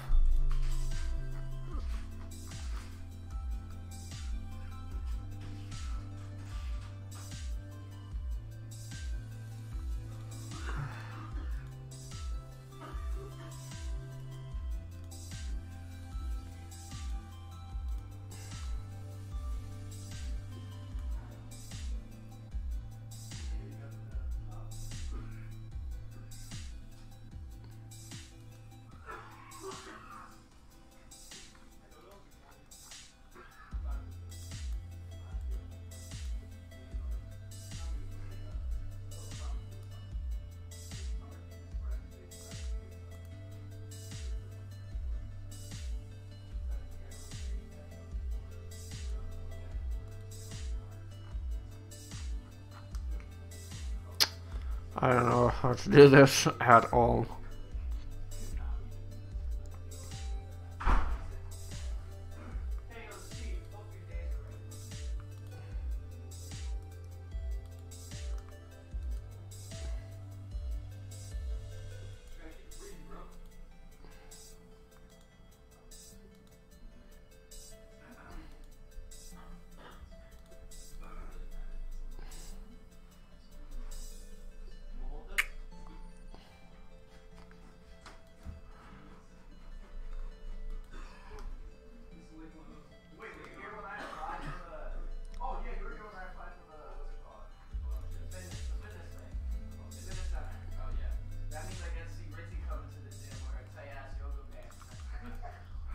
I don't know how to do this at all.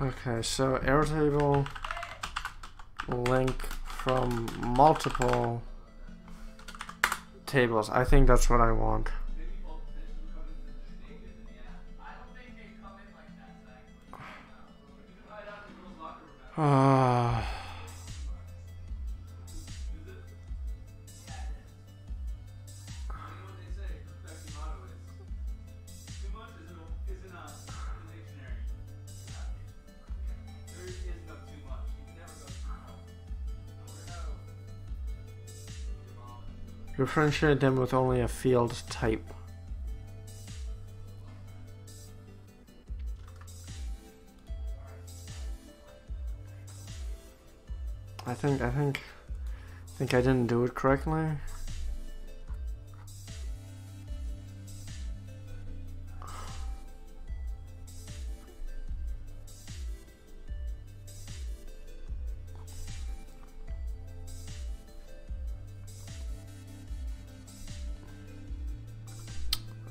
Okay, so Airtable link from multiple tables. I think that's what I want. Differentiate them with only a field type. I think I didn't do it correctly.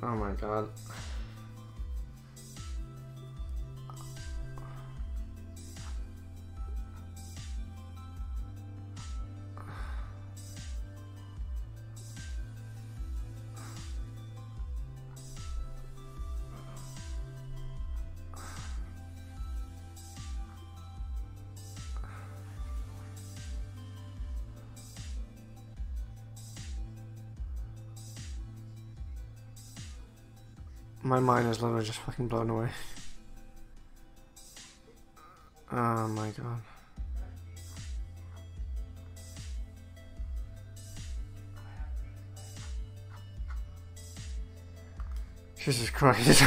Oh my god. My mind is literally just fucking blown away. Oh my god. Jesus Christ.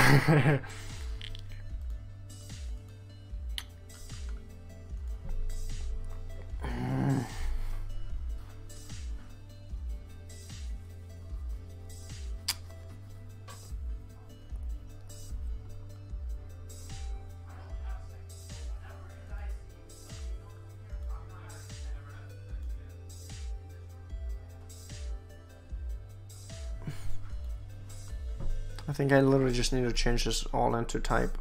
I think I literally just need to change this all into type.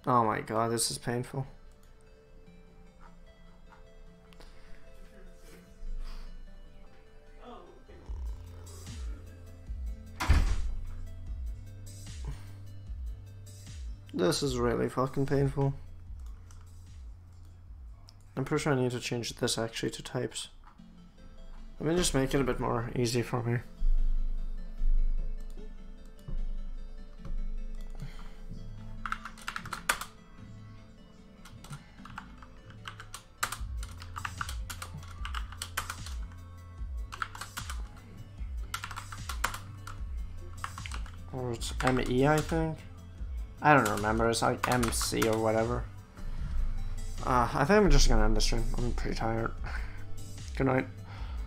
Oh my god, this is painful. This is really fucking painful. I'm pretty sure I need to change this actually to types. Let me just make it a bit more easy for me. Or it's ME, I think. I don't remember. It's like MC or whatever. I think I'm just gonna end the stream. I'm pretty tired. Good night.